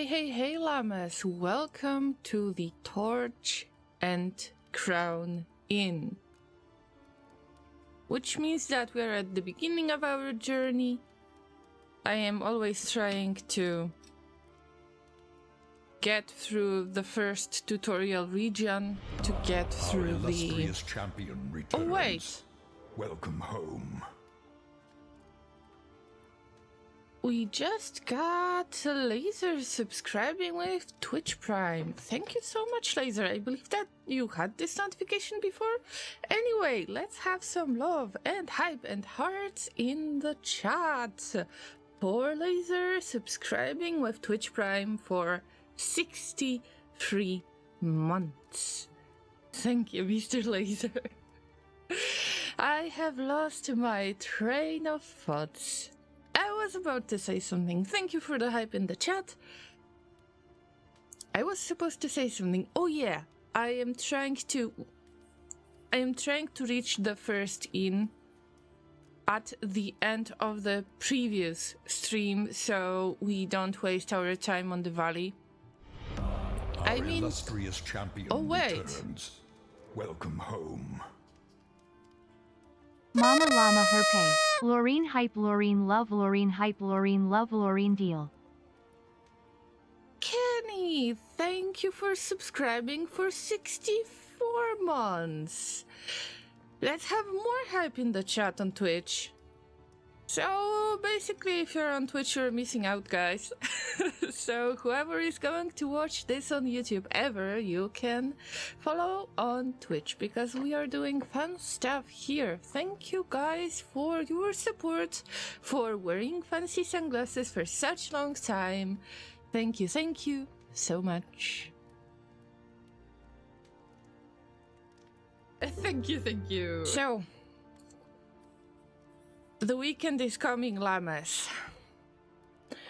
Hey, llamas! Welcome to the Torch and Crown Inn. Which means that we are at the beginning of our journey. I am always trying to get through the first tutorial region to get through Our illustrious champion returns. Oh wait! Welcome home. We just got Laser subscribing with Twitch Prime. Thank you so much, Laser. I believe that you had this notification before. Anyway, let's have some love and hype and hearts in the chat. Poor Laser subscribing with Twitch Prime for 63 months. Thank you, Mr. Laser. I have lost my train of thoughts. I was about to say something. Thank you for the hype in the chat. I was supposed to say something. Oh yeah, I am trying to reach the first inn at the end of the previous stream, so we don't waste our time on the valley. Our illustrious champion returns. Welcome home. Mama Llama Herpay. Laureen hype, Laureen love, Laureen hype, Laureen love, Laureen deal. Kenny, thank you for subscribing for 64 months. Let's have more hype in the chat on Twitch. So basically, if you're on Twitch, you're missing out, guys. So whoever is going to watch this on YouTube ever, you can follow on Twitch because we are doing fun stuff here. Thank you guys for your support, for wearing fancy sunglasses for such long time. Thank you so much. Thank you. So, the weekend is coming, llamas.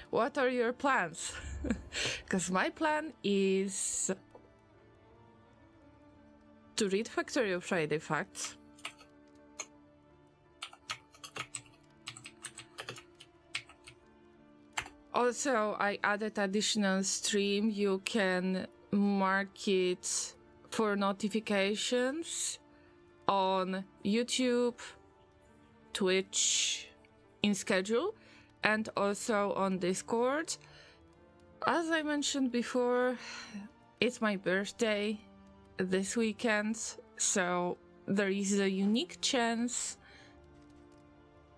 What are your plans? Because my plan is to read Factorio Friday Facts. Also, I added additional stream. You can mark it for notifications on YouTube, Twitch in schedule, and also on Discord. As I mentioned before, it's my birthday this weekend, so there is a unique chance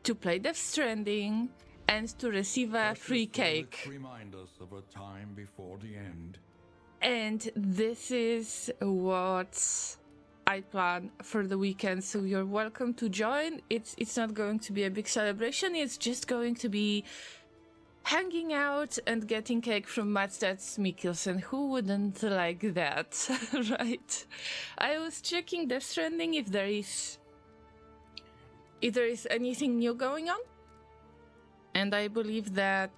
to play Death Stranding and to receive a free cake. Remind us of a time before the end. And this is what I plan for the weekend, so you're welcome to join. It's not going to be a big celebration, it's just going to be hanging out and getting cake from Matstats Mikkelsen. Who wouldn't like that, right? I was checking Death Stranding if there is anything new going on, and I believe that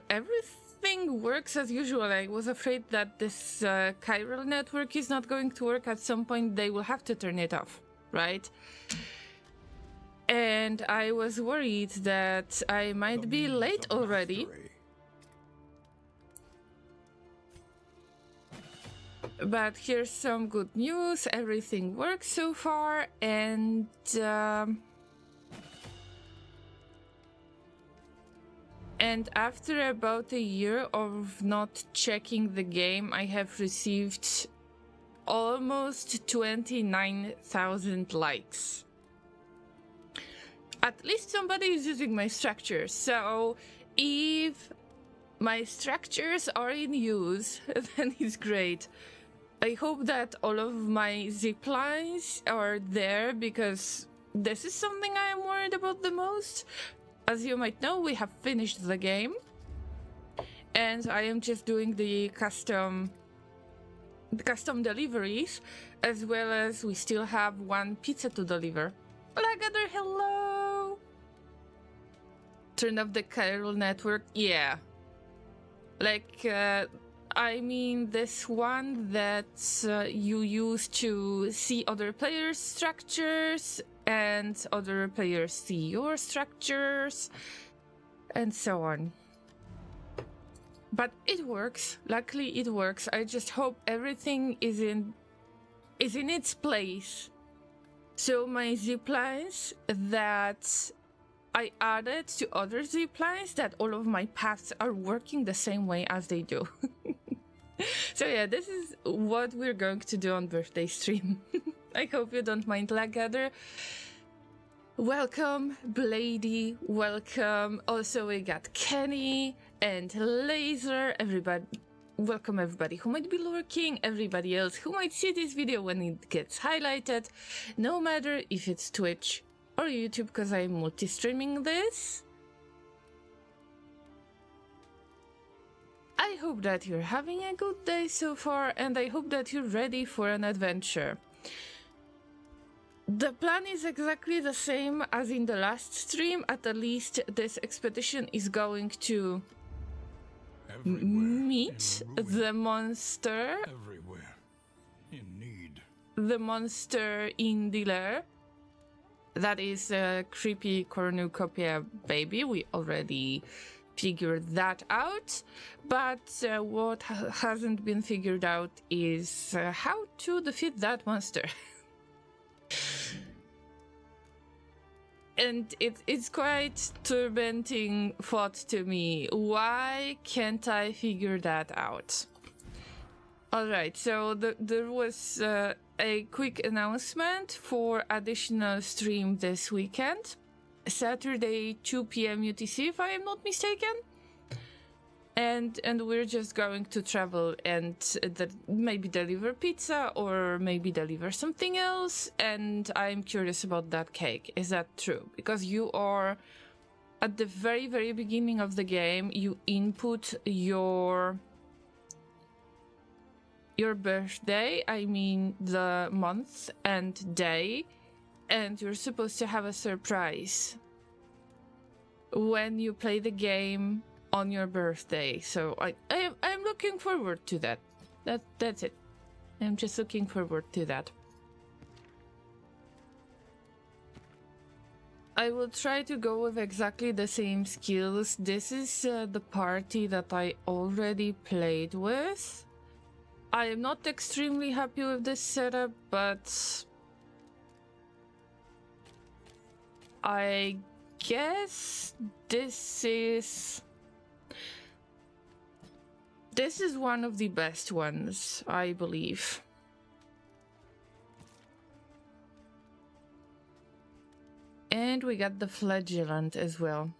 everything works as usual. I was afraid that this chiral network is not going to work. At some point they will have to turn it off, right? And I was worried that I might be late already. But here's some good news. Everything works so far, and after about a year of not checking the game, I have received almost 29,000 likes. At least somebody is using my structures. So if my structures are in use, then it's great. I hope that all of my zip lines are there, because this is something I am worried about the most. As you might know, we have finished the game, and I am just doing the custom deliveries, as well as we still have one pizza to deliver. Lagador, hello! Turn off the chiral network. Yeah. Like, I mean this one that you use to see other players' structures, and other players see your structures, and so on. But it works. Luckily, it works. I just hope everything is in its place. So my ziplines that I added to other ziplines, that all of my paths are working the same way as they do. So yeah, this is what we're going to do on birthday stream. I hope you don't mind lag gather. Welcome, Blady, welcome. Also, we got Kenny and Laser, everybody. Welcome everybody who might be lurking, everybody else who might see this video when it gets highlighted, no matter if it's Twitch or YouTube, because I'm multi-streaming this. I hope that you're having a good day so far, and I hope that you're ready for an adventure. The plan is exactly the same as in the last stream. At least this expedition is going to meet the monster. Everywhere. In need. The monster in the lair. That is a creepy cornucopia baby. We already figured that out. But what hasn't been figured out is how to defeat that monster. And it's quite tormenting thought to me. Why can't I figure that out? Alright, so there was a quick announcement for additional stream this weekend. Saturday, 2 p.m. UTC, if I am not mistaken. And we're just going to travel and maybe deliver pizza or maybe deliver something else. And I'm curious about that cake. Is that true? Because you are at the very, very beginning of the game. You input your birthday. I mean the month and day. And you're supposed to have a surprise when you play the game on your birthday. So I'm looking forward to that. That's it. I'm just looking forward to that. I will try to go with exactly the same skills. This is the party that I already played with. I am not extremely happy with this setup, but I guess this is one of the best ones, I believe. And we got the flagellant as well.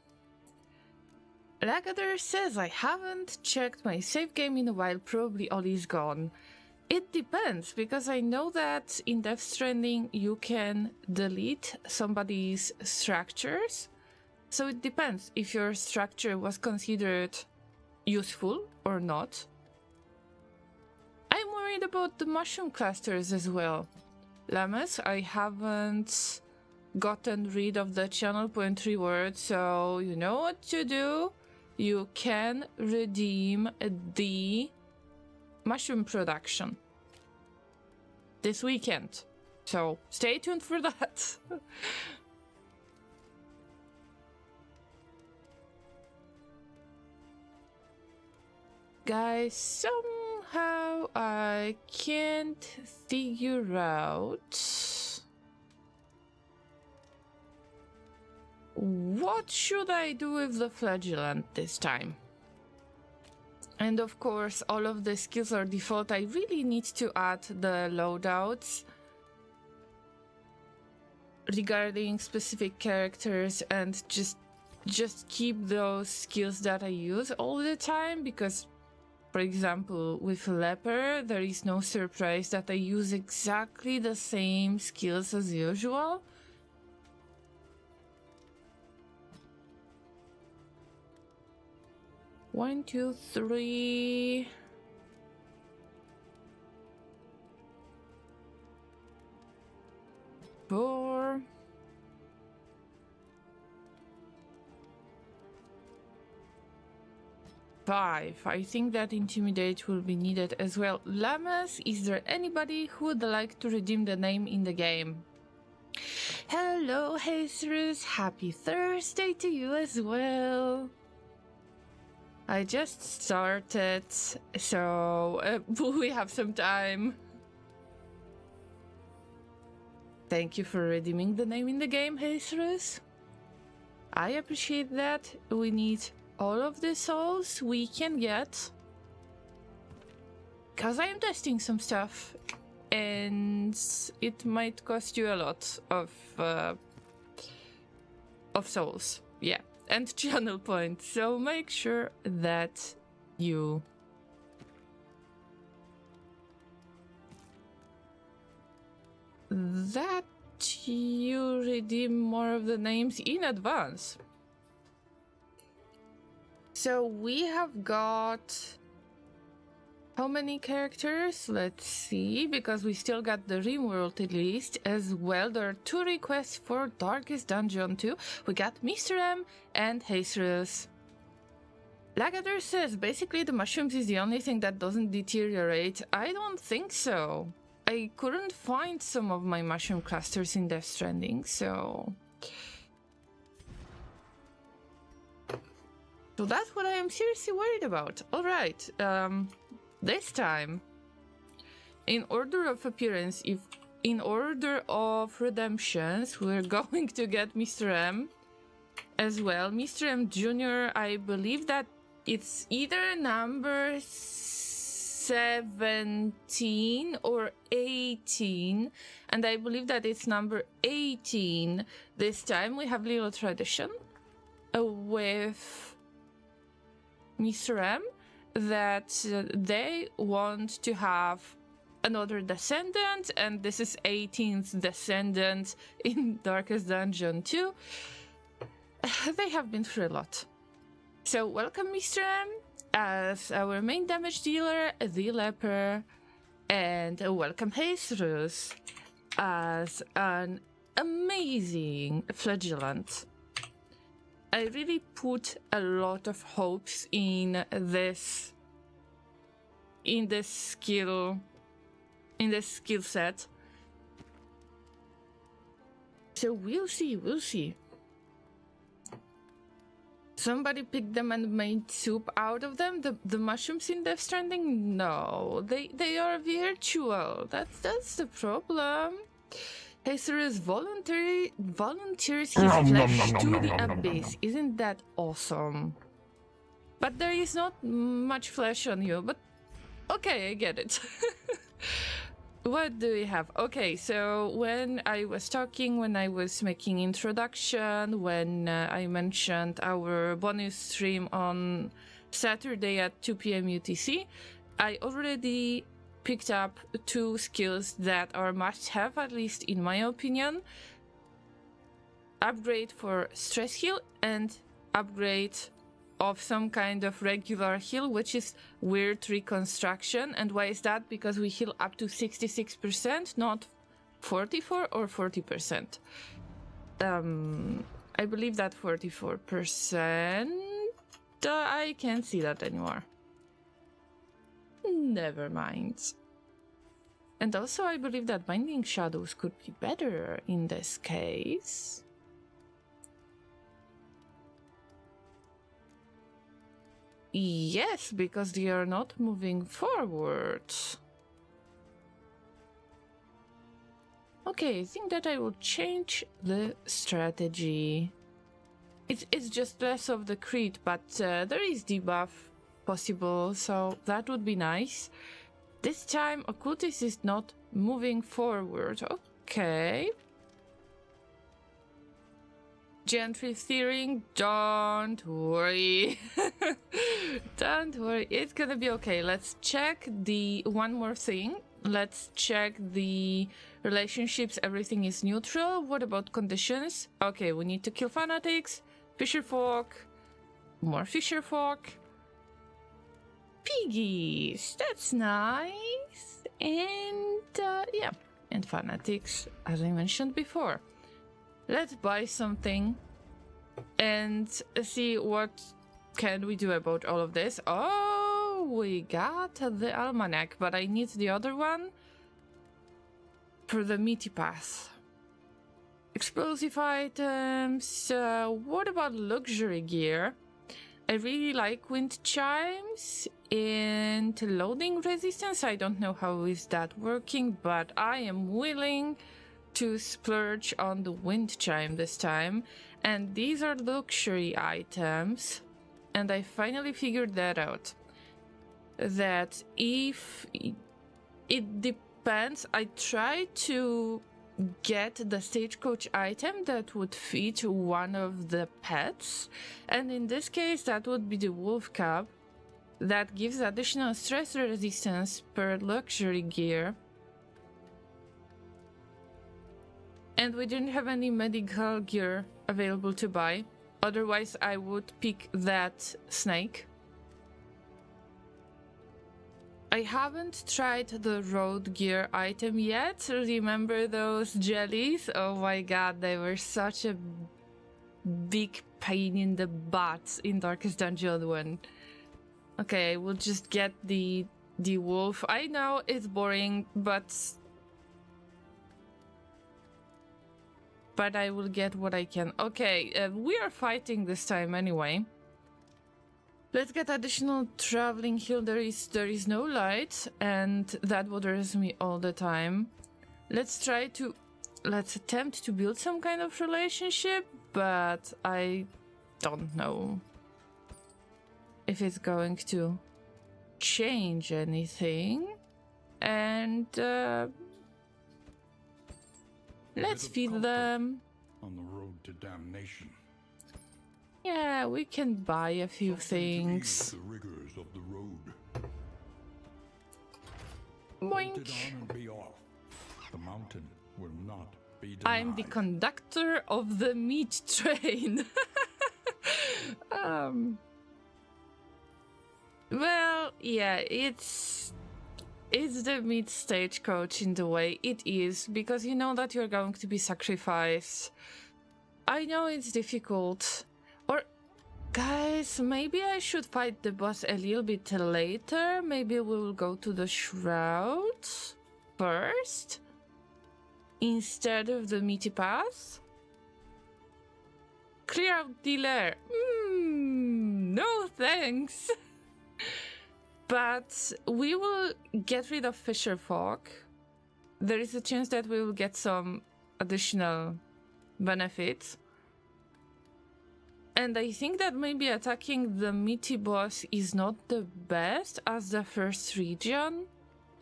Lagadar says, I haven't checked my save game in a while, probably all is gone. It depends, because I know that in Death Stranding you can delete somebody's structures. So it depends if your structure was considered useful or not. I'm worried about the mushroom clusters as well. Llamas, I haven't gotten rid of the channel point reward, so you know what to do. You can redeem the mushroom production this weekend. So stay tuned for that. Guys, somehow I can't figure out what should I do with the flagellant this time. And of course, all of the skills are default. I really need to add the loadouts regarding specific characters and just keep those skills that I use all the time, because for example, with Leper, there is no surprise that I use exactly the same skills as usual. One, two, three. Four. 5. I think that intimidate will be needed as well. Llamas, is there anybody who would like to redeem the name in the game? Hello, Jesus. Happy Thursday to you as well. I just started, so we have some time. Thank you for redeeming the name in the game, Jesus. I appreciate that. We need all of the souls we can get. Because I am testing some stuff. And it might cost you a lot of souls. Yeah. And channel points. So make sure that you redeem more of the names in advance. So we have got how many characters? Let's see, because we still got the Rimworld list as well. There are 2 requests for Darkest Dungeon 2. We got Mr. M and Jesus. Lagader says basically the mushrooms is the only thing that doesn't deteriorate. I don't think so. I couldn't find some of my mushroom clusters in Death Stranding, so that's what I am seriously worried about. Alright, this time, in order of appearance, if in order of redemptions, we're going to get Mr. M as well. Mr. M Jr., I believe that it's either number 17 or 18, and I believe that it's number 18 this time. We have little tradition with Mr. M that they want to have another descendant, and this is 18th descendant in Darkest Dungeon 2. They have been through a lot. So welcome Mr. M as our main damage dealer, the leper, and welcome Jesus as an amazing flagellant. I really put a lot of hopes in this skill set. So we'll see. Somebody picked them and made soup out of them. The mushrooms in Death Stranding? No, they are virtual. That's the problem. Jesus volunteers his flesh to the abyss. Isn't that awesome? But there is not much flesh on you, but okay, I get it. What do we have? Okay, so when I was talking, when I was making introduction, when I mentioned our bonus stream on Saturday at 2 p.m. UTC, I already picked up 2 skills that are must-have, at least in my opinion. Upgrade for stress heal and upgrade of some kind of regular heal, which is weird reconstruction. And why is that? Because we heal up to 66%, not 44 or 40%. I believe that 44%. I can't see that anymore. Never mind. And also I believe that Binding Shadows could be better in this case. Yes, because they are not moving forward. Okay, I think that I will change the strategy. It's just less of the crit, but there is debuff possible, so that would be nice. This time, Occultist is not moving forward. Okay. Gently steering, don't worry. Don't worry, it's gonna be okay. Let's check one more thing. Let's check the relationships. Everything is neutral. What about conditions? Okay, we need to kill fanatics, fisherfolk, more fisherfolk, piggies. That's nice. And yeah, and fanatics, as I mentioned before. Let's buy something and see what can we do about all of this. Oh, we got the almanac, but I need the other one for the meaty path. Explosive items. What about luxury gear? I really like wind chimes and loading resistance. I don't know how is that working, but I am willing to splurge on the wind chime this time. And these are luxury items. And I finally figured that out. That if it depends, I try to get the stagecoach item that would fit one of the pets, and in this case that would be the wolf cub that gives additional stress resistance per luxury gear, and we didn't have any medical gear available to buy. Otherwise I would pick that snake. I haven't tried the road gear item yet. Remember those jellies? Oh my god, they were such a big pain in the butt in Darkest Dungeon 1. Okay, we'll just get the wolf. I know it's boring, but I will get what I can. Okay, we are fighting this time anyway. Let's get additional traveling heal. There is no light, and that bothers me all the time. Let's attempt to build some kind of relationship, but I don't know if it's going to change anything. And let's feed them. On the road to damnation. Yeah, we can buy a few things. The rigors of the road. Boink. Hold it on and be off. The mountain will not be denied. I'm the conductor of the meat train. Well, yeah, it's the meat stagecoach in the way. It is, because you know that you're going to be sacrificed. I know it's difficult. Or, guys, maybe I should fight the boss a little bit later. Maybe we will go to the shroud first instead of the meaty path. Clear out the lair. No thanks. But we will get rid of Fisher Folk. There is a chance that we will get some additional benefits. And I think that maybe attacking the meaty boss is not the best as the first region.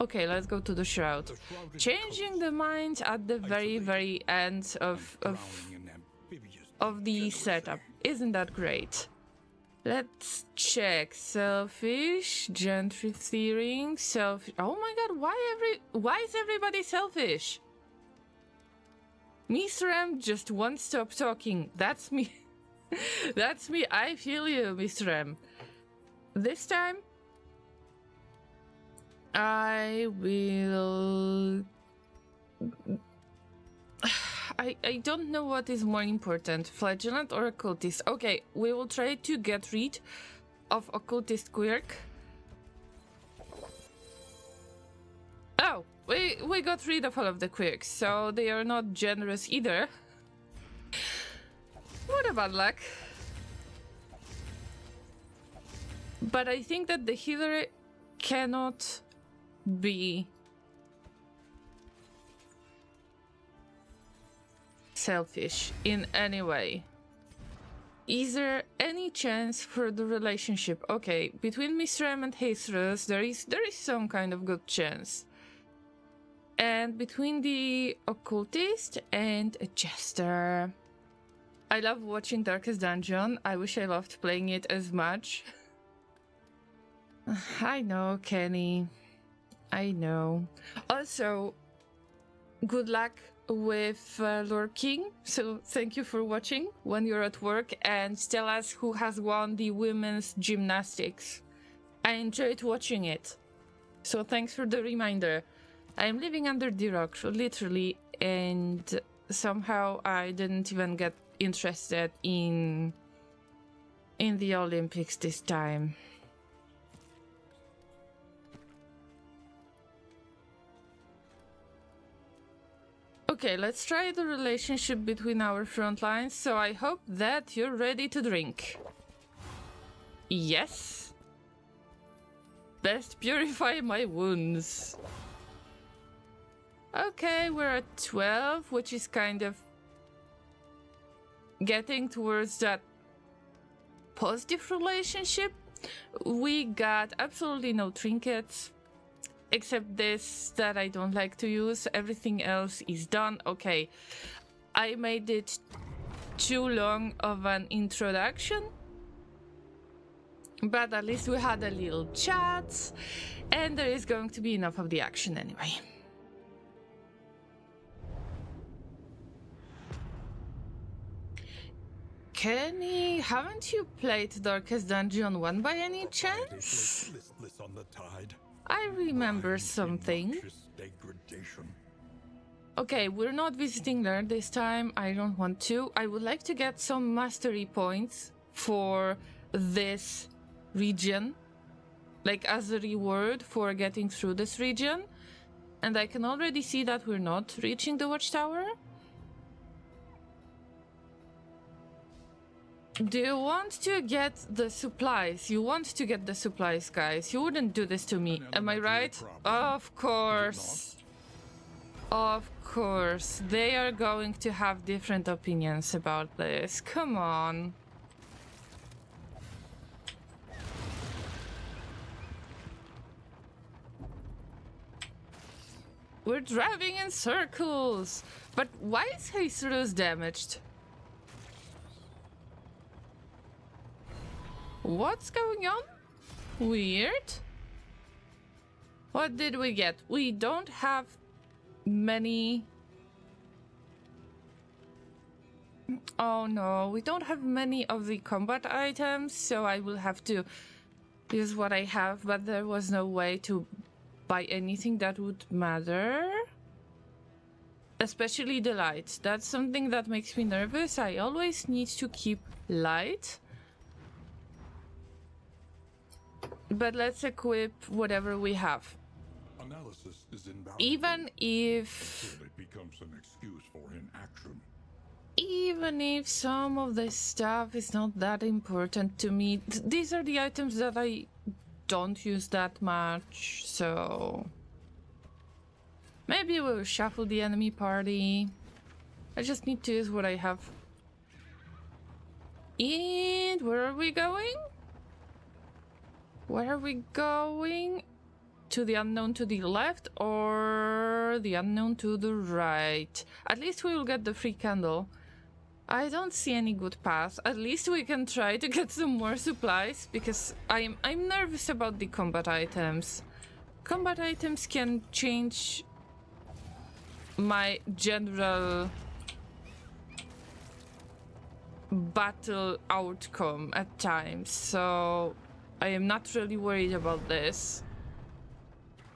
Okay, let's go to the shroud. Changing the mind at the very end of the setup. Isn't that great? Let's check. Selfish, gentry steering, selfish. Oh my god, why is everybody selfish? Mr. M just won't stop talking. That's me. That's me. I feel you, Mr. M. This time, I will... I don't know what is more important, flagellant or occultist. Okay, we will try to get rid of occultist quirk. Oh, we got rid of all of the quirks, so they are not generous either. What a bad luck. But I think that the healer cannot be selfish in any way. Is there any chance for the relationship? Okay, between Mr. M and Hasterus, there is some kind of good chance. And between the occultist and a jester. I love watching Darkest Dungeon. I wish I loved playing it as much. I know, Kenny. I know. Also, good luck with lurking. So thank you for watching when you're at work, and tell us who has won the women's gymnastics. I enjoyed watching it. So thanks for the reminder. I'm living under the rock, literally, and somehow I didn't even get interested in the Olympics this time. Okay, let's try the relationship between our front lines, so I hope that you're ready to drink. Yes. Best purify my wounds. Okay, we're at 12, which is kind of getting towards that positive relationship. We got absolutely no trinkets, except this that I don't like to use. Everything else is done. Okay, I made it too long of an introduction, but at least we had a little chat, and there is going to be enough of the action anyway. Kenny, haven't you played Darkest Dungeon 1 by any chance? Listless on the tide. I remember something. Degradation. Okay, we're not visiting there this time. I don't want to. I would like to get some mastery points for this region, like as a reward for getting through this region. And I can already see that we're not reaching the watchtower. Do you want to get the supplies? You want to get the supplies, guys. You wouldn't do this to me. Am I right? Of course. Of course. They are going to have different opinions about this. Come on. We're driving in circles. But why is Jesus damaged? What's going on? Weird. What did we get? We don't have many... Oh no, we don't have many of the combat items, so I will have to use what I have, but there was no way to buy anything that would matter. Especially the light. That's something that makes me nervous. I always need to keep light. But let's equip whatever we have. Analysis is invaluable. Even if... It becomes an excuse for inaction. Even if some of this stuff is not that important to me, these are the items that I don't use that much, so... Maybe we'll shuffle the enemy party. I just need to use what I have. And where are we going? Where are we going? To the unknown to the left or the unknown to the right? At least we will get the free candle. I don't see any good path. At least we can try to get some more supplies because I'm nervous about the combat items. Combat items can change my general battle outcome at times, so I am not really worried about this.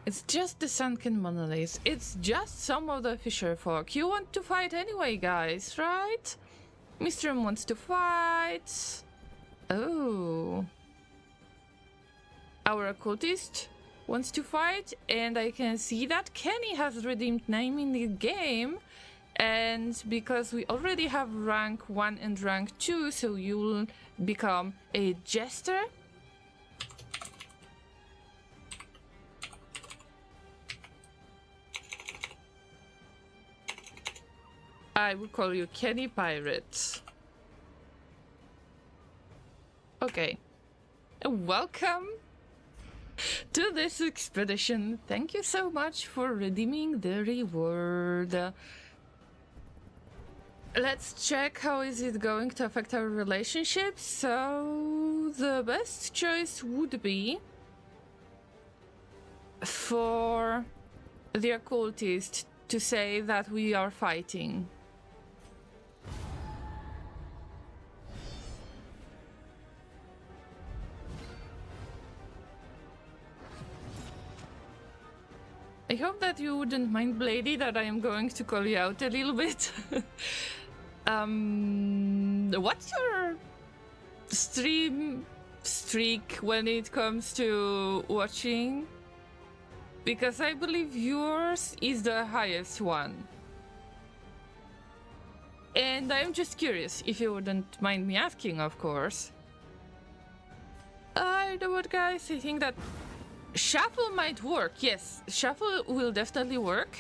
It's just the sunken monoliths. It's just some of the fisher folk. You want to fight anyway, guys, right? Mr. M wants to fight. Oh. Our occultist wants to fight, and I can see that Kenny has redeemed name in the game. And because we already have rank 1 and rank 2, so you'll become a jester. I will call you Kenny Pirate. Okay. Welcome to this expedition. Thank you so much for redeeming the reward. Let's check how is it going to affect our relationship. So the best choice would be for the occultist to say that we are fighting. I hope that you wouldn't mind, Blady, that I am going to call you out a little bit. What's your stream streak when it comes to watching? Because I believe yours is the highest one. And I'm just curious, if you wouldn't mind me asking, of course. You know what, guys? I think that shuffle might work. Yes, shuffle will definitely work.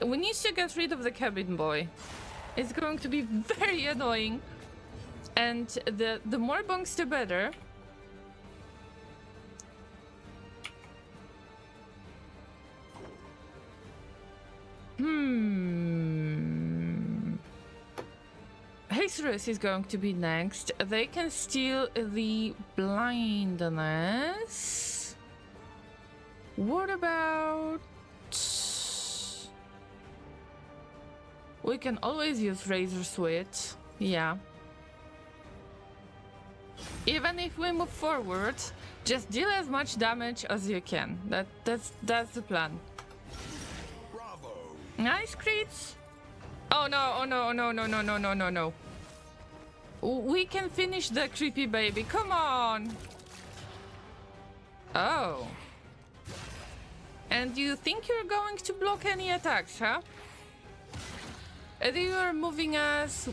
We need to get rid of the cabin boy. It's going to be very annoying. And the more bunks, the better. Hacerus is going to be next. They can steal the blindness. What about... We can always use Razor Switch. Yeah. Even if we move forward, just deal as much damage as you can. That's the plan. Bravo. Nice crits. Oh no, oh no, no, no, no, no, no, no, no. We can finish the creepy baby. Come on. Oh. And you think you're going to block any attacks, huh? They are moving us.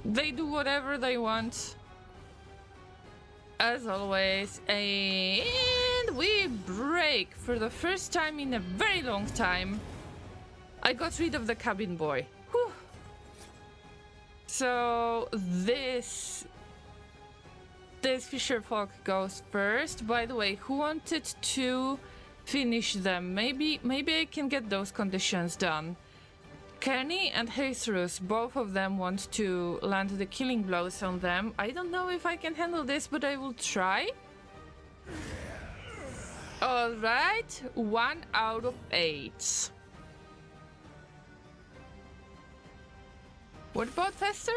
They do whatever they want. As always. And we break for the first time in a very long time. I got rid of the cabin boy. Whew. So this fisher folk goes first. By the way, who wanted to finish them? Maybe I can get those conditions done. Kenny and Jesus, both of them want to land the killing blows on them. I don't know if I can handle this, but I will try. Alright, 1 out of 8. What about Fester?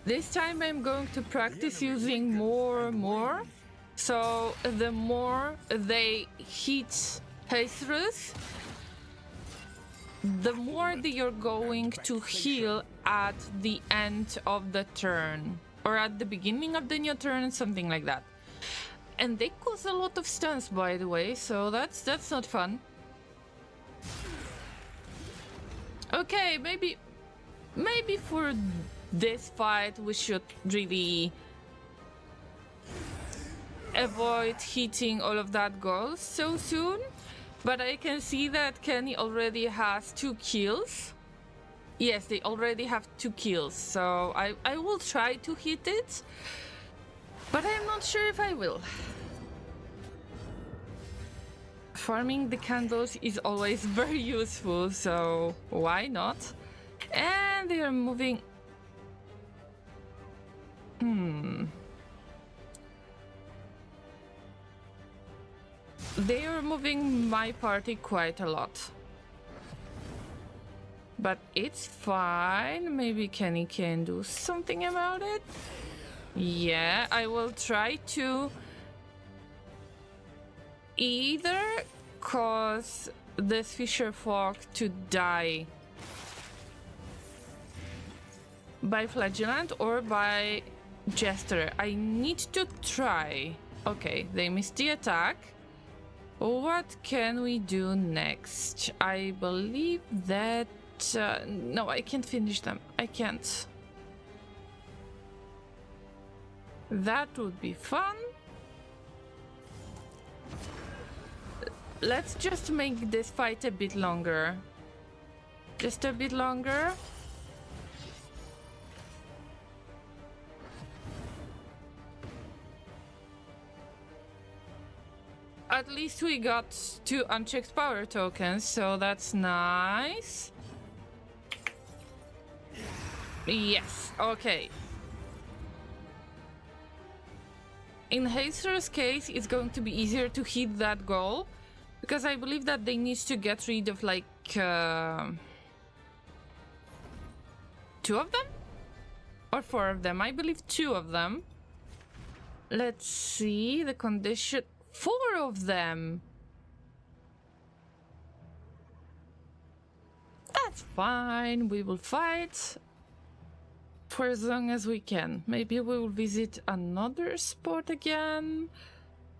This time I'm going to practice using more. So the more they hit Jesus, the more that you're going to heal at the end of the turn. Or at the beginning of the new turn, something like that. And they cause a lot of stuns, by the way, so that's not fun. Okay, maybe for this fight we should really avoid hitting all of that goals so soon. But I can see that Kenny already has 2 kills. Yes, they already have 2 kills, so I will try to hit it. But I'm not sure if I will. Farming the candles is always very useful, so why not? And they are moving... They are moving my party quite a lot. But it's fine. Maybe Kenny can do something about it. Yeah, I will try to either cause this fisher folk to die by flagellant or by jester. I need to try. Okay, they missed the attack. What can we do next? I believe that... no, I can't finish them. I can't. That would be fun. Let's just make this fight a bit longer. Just a bit longer. At least we got 2 unchecked power tokens, so that's nice. Yes, okay. In Haster's case, it's going to be easier to hit that goal, because I believe that they need to get rid of like 2 of them? Or 4 of them? I believe 2 of them. Let's see the condition. 4 of them. That's fine. We will fight for as long as we can. Maybe we will visit another spot again.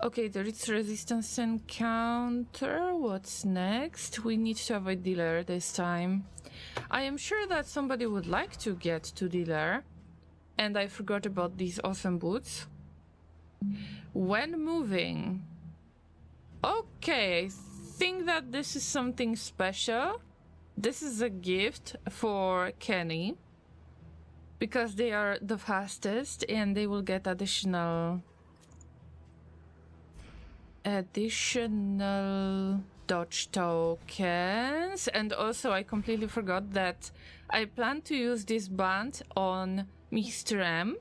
Okay, there is resistance encounter. What's next? We need to avoid dealer this time. I am sure that somebody would like to get to dealer. And I forgot about these awesome boots. When moving. Okay, I think that this is something special. This is a gift for Kenny. Because they are the fastest and they will get additional dodge tokens. And also I completely forgot that I plan to use this band on Mr. M,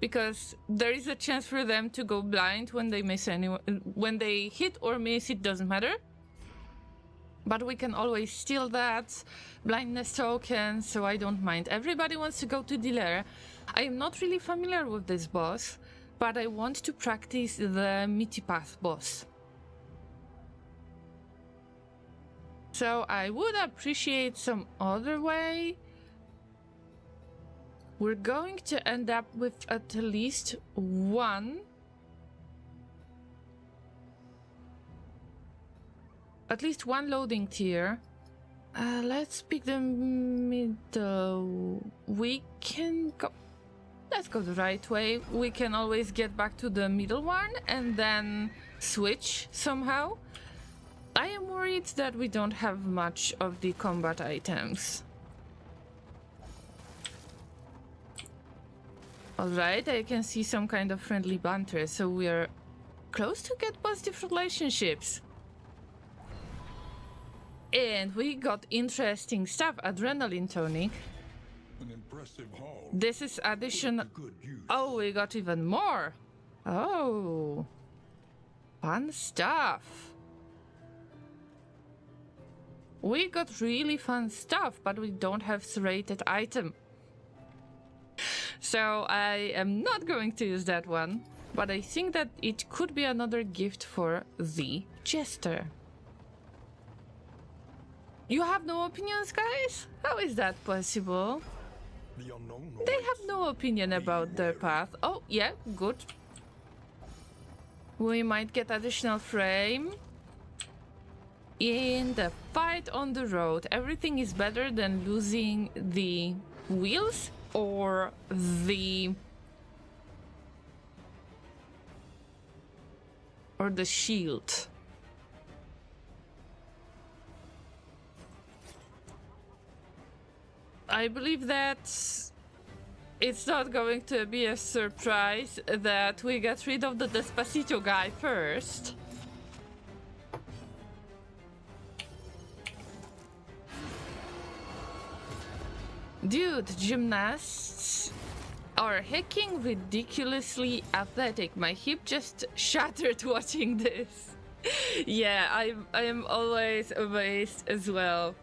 because there is a chance for them to go blind when they miss when they hit or miss, it doesn't matter. But we can always steal that blindness token, so I don't mind. Everybody wants to go to Dealer. I am not really familiar with this boss, but I want to practice the Meaty Path boss. So I would appreciate some other way. We're going to end up with at least one. At least one loading tier. Let's pick the middle. We can go... Let's go the right way. We can always get back to the middle one and then switch somehow. I am worried that we don't have much of the combat items. Alright, I can see some kind of friendly banter, so we are close to get positive relationships. And we got interesting stuff. Adrenaline tonic. An impressive haul. This is additional. Oh, we got even more. Oh, fun stuff. We got really fun stuff, but we don't have serrated item. So I am not going to use that one, but I think that it could be another gift for the Jester. You have no opinions, guys? How is that possible? They have no opinion about their path. Oh, yeah, good. We might get additional frame. In the fight on the road, everything is better than losing the wheels or the shield. I believe that it's not going to be a surprise that we get rid of the Despacito guy first. Dude, gymnasts are hacking ridiculously athletic. My hip just shattered watching this. Yeah, I am always amazed as well.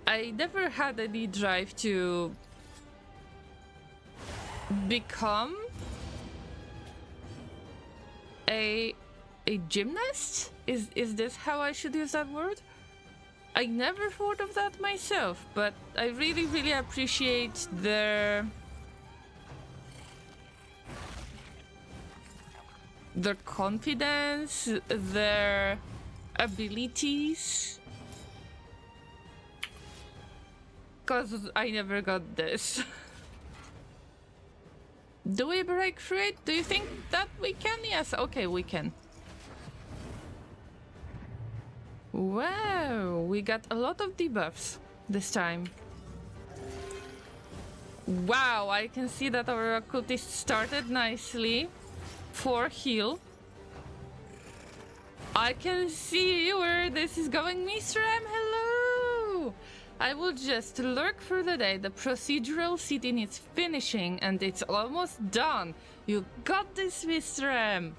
I never had any drive to become a gymnast? Is this how I should use that word? I never thought of that myself, but I really, really appreciate their confidence, their abilities. 'Cause I never got this. Do we break through it? Do you think that we can? Yes, okay, we can. Wow, we got a lot of debuffs this time. Wow, I can see that our occultist started nicely for heal. I can see where this is going. Mr. M, hello! I will just lurk for the day. The procedural sitting is finishing and it's almost done. You got this, Mr. M.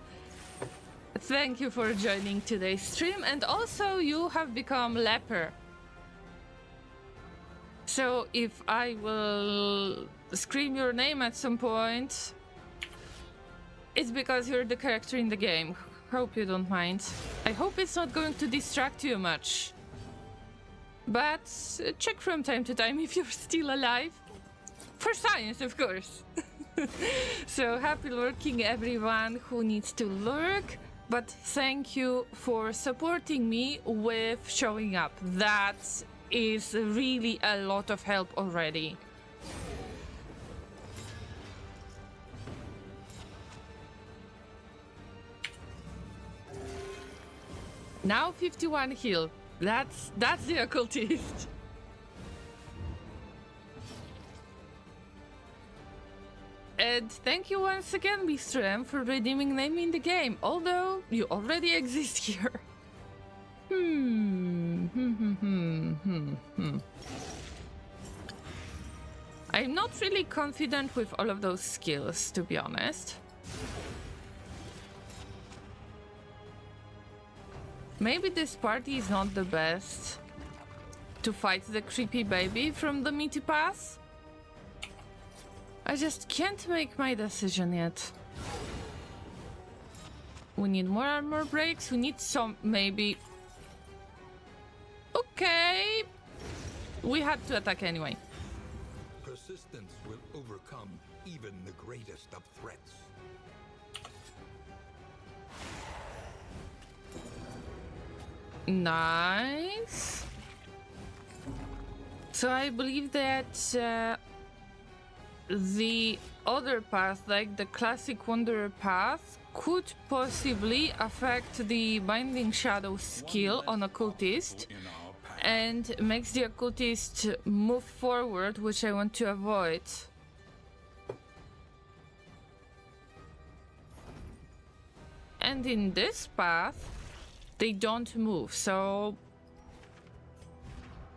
Thank you for joining today's stream, and also you have become leper. So if I will scream your name at some point, it's because you're the character in the game. Hope you don't mind. I hope it's not going to distract you much. But check from time to time if you're still alive. For science, of course. So happy lurking, everyone who needs to lurk. But thank you for supporting me with showing up. That is really a lot of help already. Now 51 heal. That's the occultist. And thank you once again, Mr. M, for redeeming name in the game, although you already exist here. I'm not really confident with all of those skills, to be honest. Maybe this party is not the best to fight the creepy baby from the meaty pass. I just can't make my decision yet. We need more armor breaks. We need some, maybe. Okay. We had to attack anyway. Persistence will overcome even the greatest of threats. Nice. So I believe that the other path, like the classic Wanderer path, could possibly affect the Binding Shadow skill on Occultist and makes the Occultist move forward, which I want to avoid. And in this path, they don't move, so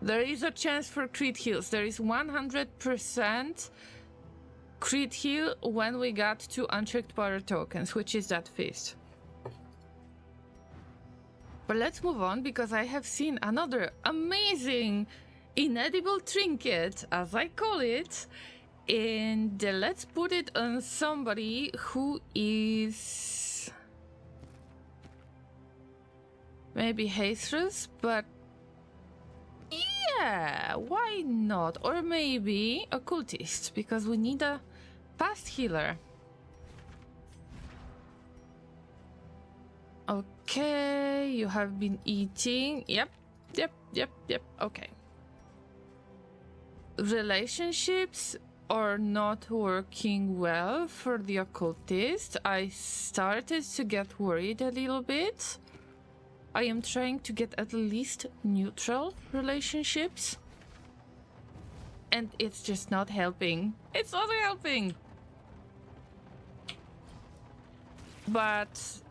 there is a chance for crit heals. There is 100% crit heal when we got 2 unchecked power tokens, which is that feast. But let's move on, because I have seen another amazing inedible trinket, as I call it, and let's put it on somebody who is maybe Hathras, but yeah, why not? Or maybe Occultist, because we need a fast healer. Okay, you have been eating. Yep. Okay. Relationships are not working well for the Occultist. I started to get worried a little bit. I am trying to get at least neutral relationships. And it's just not helping. It's not helping! But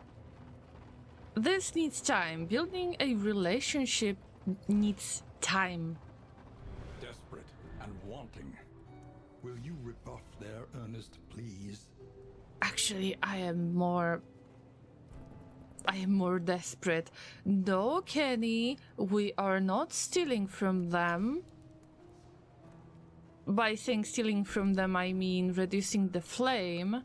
this needs time. Building a relationship needs time. Desperate and wanting. Will you rebuff their earnest pleas? Actually, I am more desperate. No, Kenny, we are not stealing from them. By saying stealing from them, I mean reducing the flame.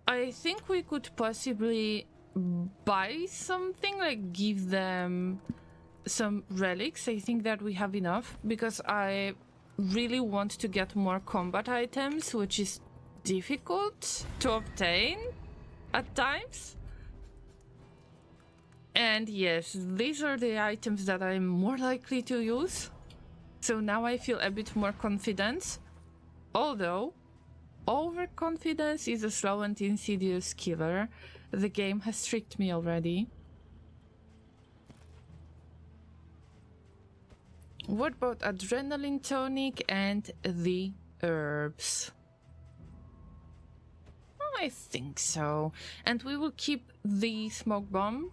I think we could possibly buy something, like give them some relics. I think that we have enough, because I really want to get more combat items, which is difficult to obtain at times. And yes, these are the items that I'm more likely to use. So now I feel a bit more confident. Although, overconfidence is a slow and insidious killer. The game has tricked me already. What about adrenaline tonic and the herbs? I think so. And we will keep the smoke bomb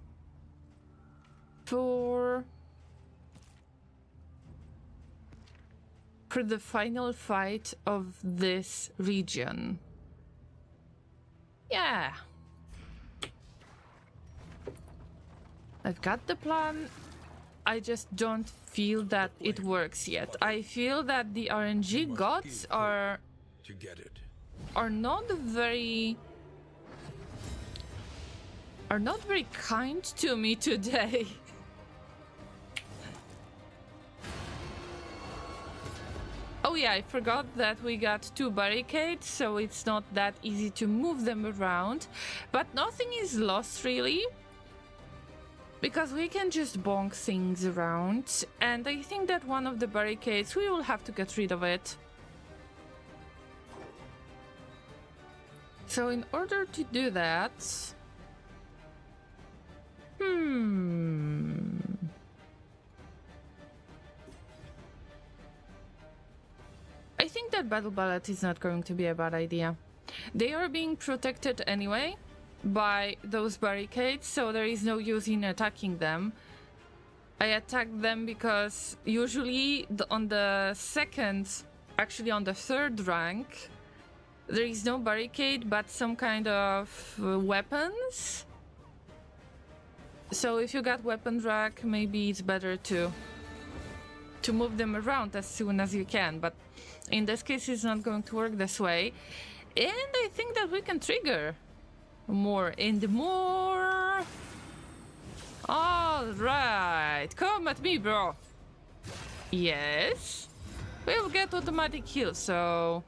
for the final fight of this region. Yeah. I've got the plan. I just don't feel that it works yet. I feel that the RNG gods are To get it. not very kind to me today. Oh yeah, I forgot that we got 2 barricades, so it's not that easy to move them around. But nothing is lost really, because we can just bonk things around. And I think that one of the barricades, we will have to get rid of it. So in order to do that, I think that Battle Ballad is not going to be a bad idea. They are being protected anyway by those barricades, so there is no use in attacking them. I attacked them because usually on the second, actually on the third rank, there is no barricade but some kind of weapons. So if you got weapon rack, maybe it's better to move them around as soon as you can, but in this case it's not going to work this way. And I think that we can trigger more and more. All right, come at me, bro. Yes, we'll get automatic heal, so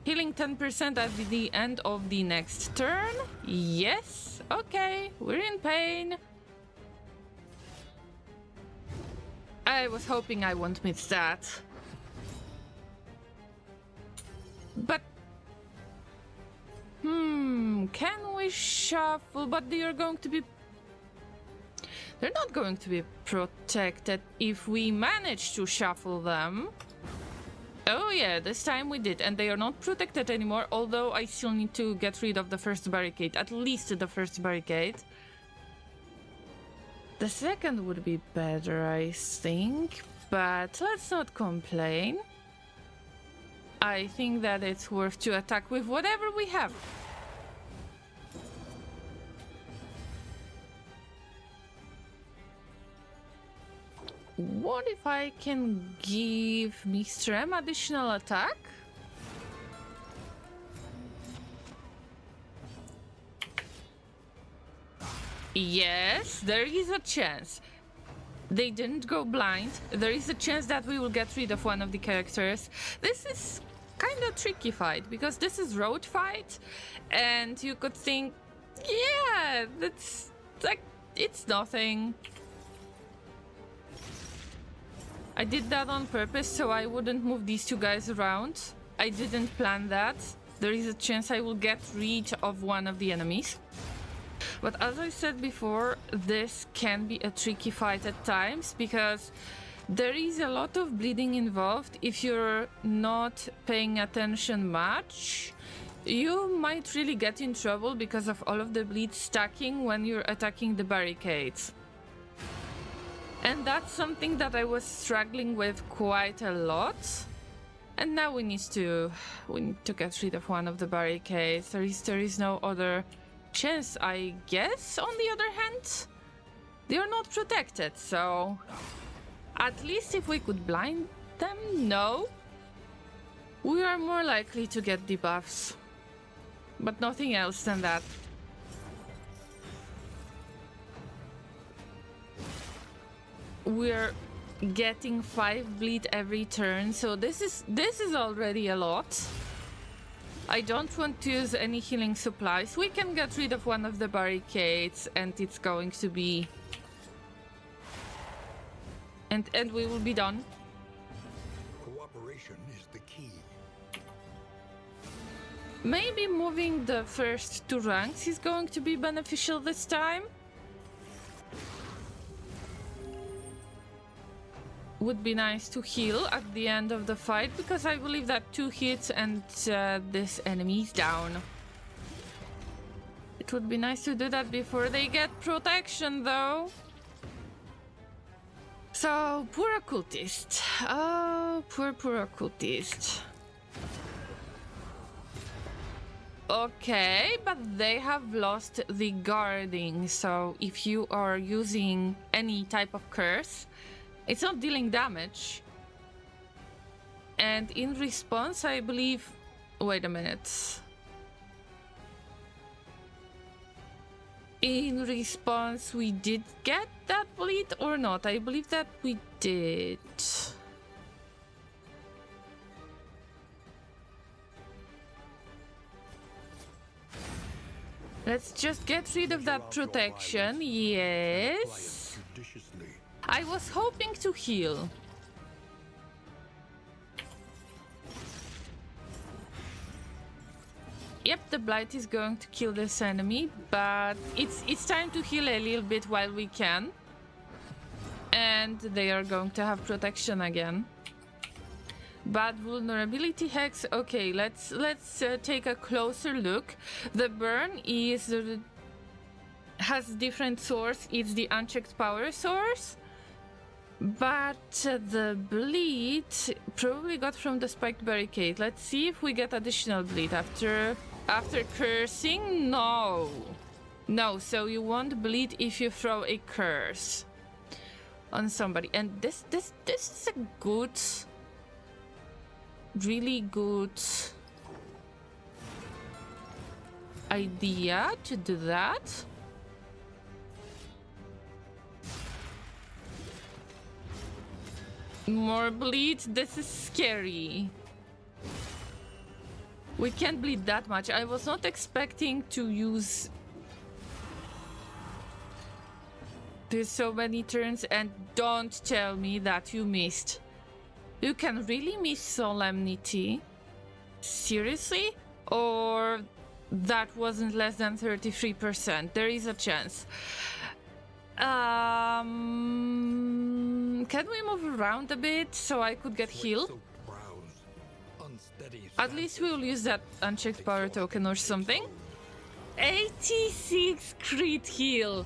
healing 10% at the end of the next turn. Yes, okay, we're in pain. I was hoping I won't miss that. But can we shuffle? But they are going to be... They're not going to be protected if we manage to shuffle them. Oh yeah, this time we did, and they are not protected anymore, although I still need to get rid of the first barricade, at least the first barricade. The second would be better, I think, but let's not complain. I think that it's worth to attack with whatever we have. What if I can give Mr. M additional attack? Yes, there is a chance. They didn't go blind. There is a chance that we will get rid of one of the characters. This is kind of tricky fight because this is road fight, and you could think, yeah, that's like, it's nothing. I did that on purpose so I wouldn't move these two guys around. I didn't plan that. There is a chance I will get rid of one of the enemies. But as I said before, this can be a tricky fight at times because there is a lot of bleeding involved. If you're not paying attention much, you might really get in trouble because of all of the bleed stacking when you're attacking the barricades. And that's something that I was struggling with quite a lot. And now we need to get rid of one of the barricades. There is no other chance, I guess. On the other hand, they are not protected, so at least if we could blind them, no, we are more likely to get debuffs, but nothing else than that. We're getting 5 bleed every turn, so this is already a lot. I don't want to use any healing supplies. We can get rid of one of the barricades and it's going to be... And we will be done. Cooperation is the key. Maybe moving the first 2 ranks is going to be beneficial this time. Would be nice to heal at the end of the fight because I believe that 2 hits and this enemy is down. It would be nice to do that before they get protection though. So, poor occultist. Oh, poor occultist. Okay, but they have lost the guarding, so if you are using any type of curse, it's not dealing damage. And in response, I believe... Wait a minute. In response, we did get that bleed or not? I believe that we did. Let's just get rid of that protection. Yes. I was hoping to heal. Yep, the blight is going to kill this enemy, but it's time to heal a little bit while we can. And they are going to have protection again. Bad vulnerability hex. Okay, let's take a closer look. The burn is has different source. It's the unchecked power source. But the bleed probably got from the spiked barricade. Let's see if we get additional bleed after cursing. No, so you won't bleed if you throw a curse on somebody. And this is a good, really good idea to do that. More bleed. This is scary. We can't bleed that much. I was not expecting to use there's so many turns, and don't tell me that you missed. You can really miss Solemnity? Seriously? Or that wasn't less than 33%? There is a chance. Can we move around a bit so I could get healed? At least we'll use that unchecked power token or something. 86 crit heal.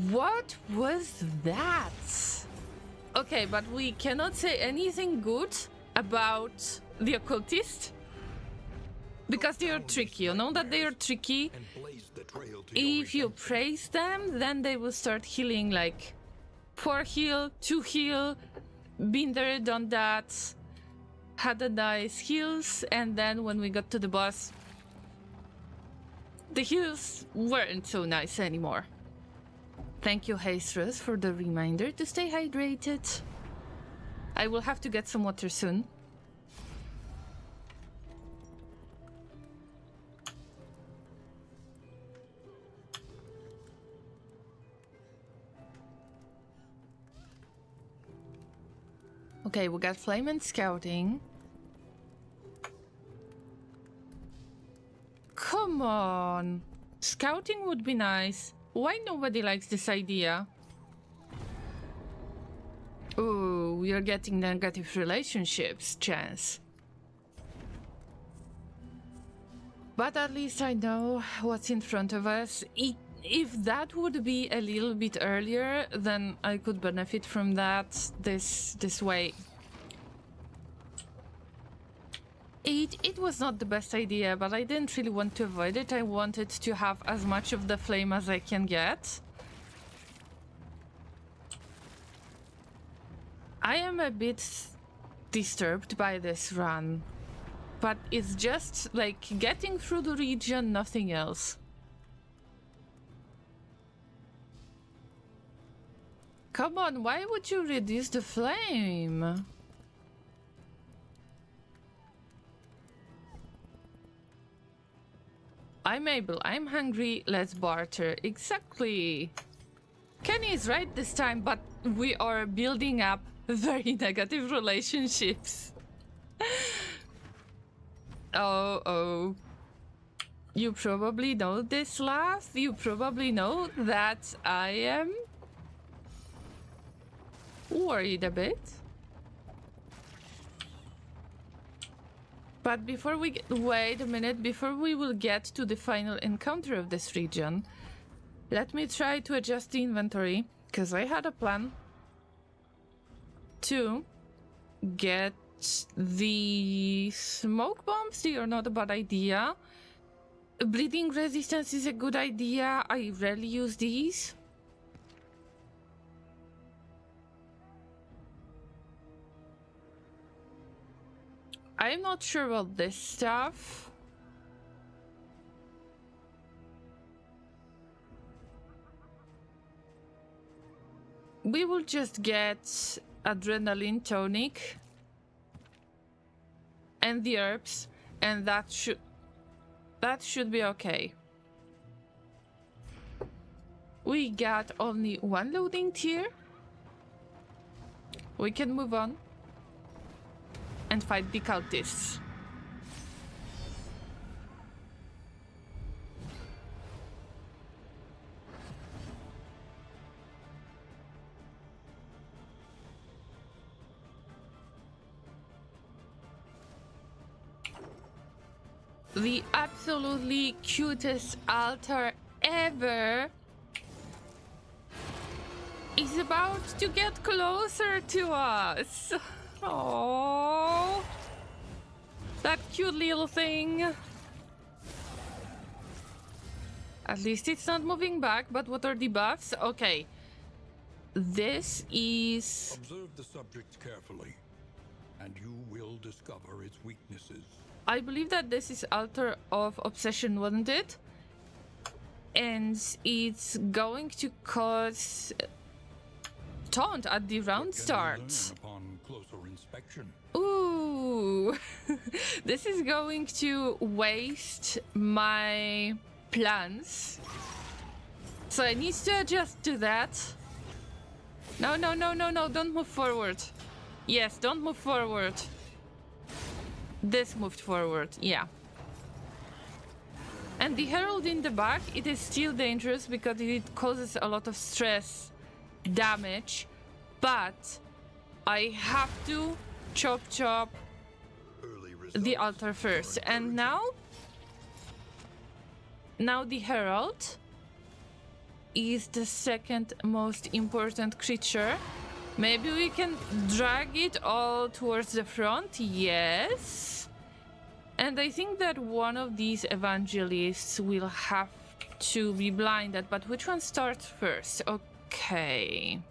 What was that? Okay, but we cannot say anything good about the occultist because they are tricky. You know that they are tricky. If you praise them, then they will start healing like 4 heal, 2 heal, been there, done that, had a nice heals, and then when we got to the boss, the heals weren't so nice anymore. Thank you, Hastrus, for the reminder to stay hydrated. I will have to get some water soon. Okay, we got flame and scouting. Come on. Scouting would be nice. Why nobody likes this idea? Ooh, we are getting negative relationships chance. But at least I know what's in front of us. If that would be a little bit earlier, then I could benefit from that this way. It was not the best idea, but I didn't really want to avoid it. I wanted to have as much of the flame as I can get. I am a bit disturbed by this run, but it's just like getting through the region, nothing else. Come on, why would you reduce the flame? I'm able, I'm hungry, let's barter. Exactly. Kenny is right this time, but we are building up very negative relationships. Oh. You probably know this, laugh. You probably know that I am worried a bit. But before we wait a minute, before we will get to the final encounter of this region, let me try to adjust the inventory, because I had a plan to get the smoke bombs. They are not a bad idea. Bleeding resistance is a good idea. I rarely use these. I'm not sure about this stuff. We will just get adrenaline tonic and the herbs, and that should be okay. We got only one loading tier. We can move on and fight the cultists. the absolutely cutest altar ever is about to get closer to us. Oh, that cute little thing. At least it's not moving back, but what are the buffs? Okay. This is... Observe the subject carefully, and you will discover its weaknesses. I believe that this is Altar of Obsession, wasn't it? And it's going to cause taunt at the round What can we learn start. upon closer inspection? Ooh, this is going to waste my plans. So I need to adjust to that. No, no, no, no, no, don't move forward. Yes, don't move forward. This moved forward, yeah. And the Herald in the back, it is still dangerous because it causes a lot of stress damage, but I have to chop Early the results altar first. are And encouraging. now the Herald is the second most important creature. Maybe we can drag it all towards the front, yes. And I think that one of these evangelists will have to be blinded, but which one starts first? Okay.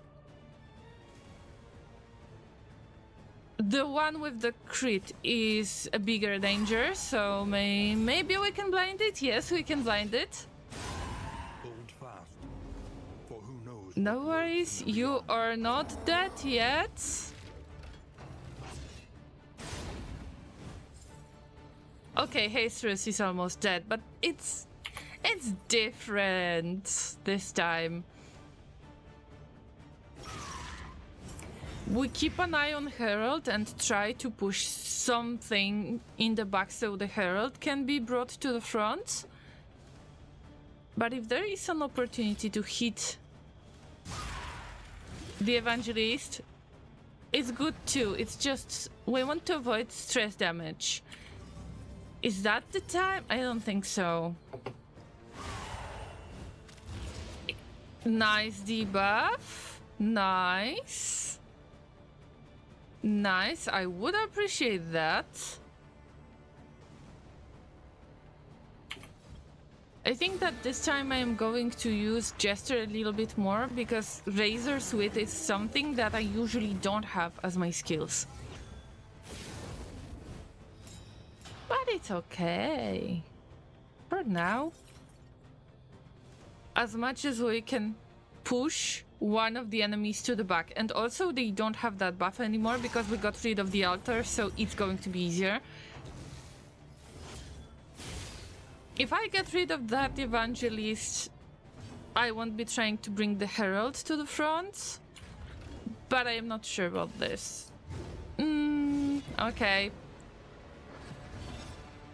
The one with the crit is a bigger danger, so maybe we can blind it? Yes, we can blind it. Hold fast, for who knows No what worries, lurks in the you beyond. are not dead yet. Okay, Hastrus is almost dead, but it's different this time. We keep an eye on Herald and try to push something in the back so the Herald can be brought to the front. But if there is an opportunity to hit the Evangelist, it's good too. It's just we want to avoid stress damage. Is that the time? I don't think so. Nice debuff. Nice. Nice. I would appreciate that. I think that this time I am going to use Jester a little bit more because Razor's Wit is something that I usually don't have as my skills. But it's okay. For now. As much as we can push one of the enemies to the back. And also they don't have that buff anymore because we got rid of the altar, so it's going to be easier. If I get rid of that Evangelist, I won't be trying to bring the Herald to the front. But I am not sure about this. Okay.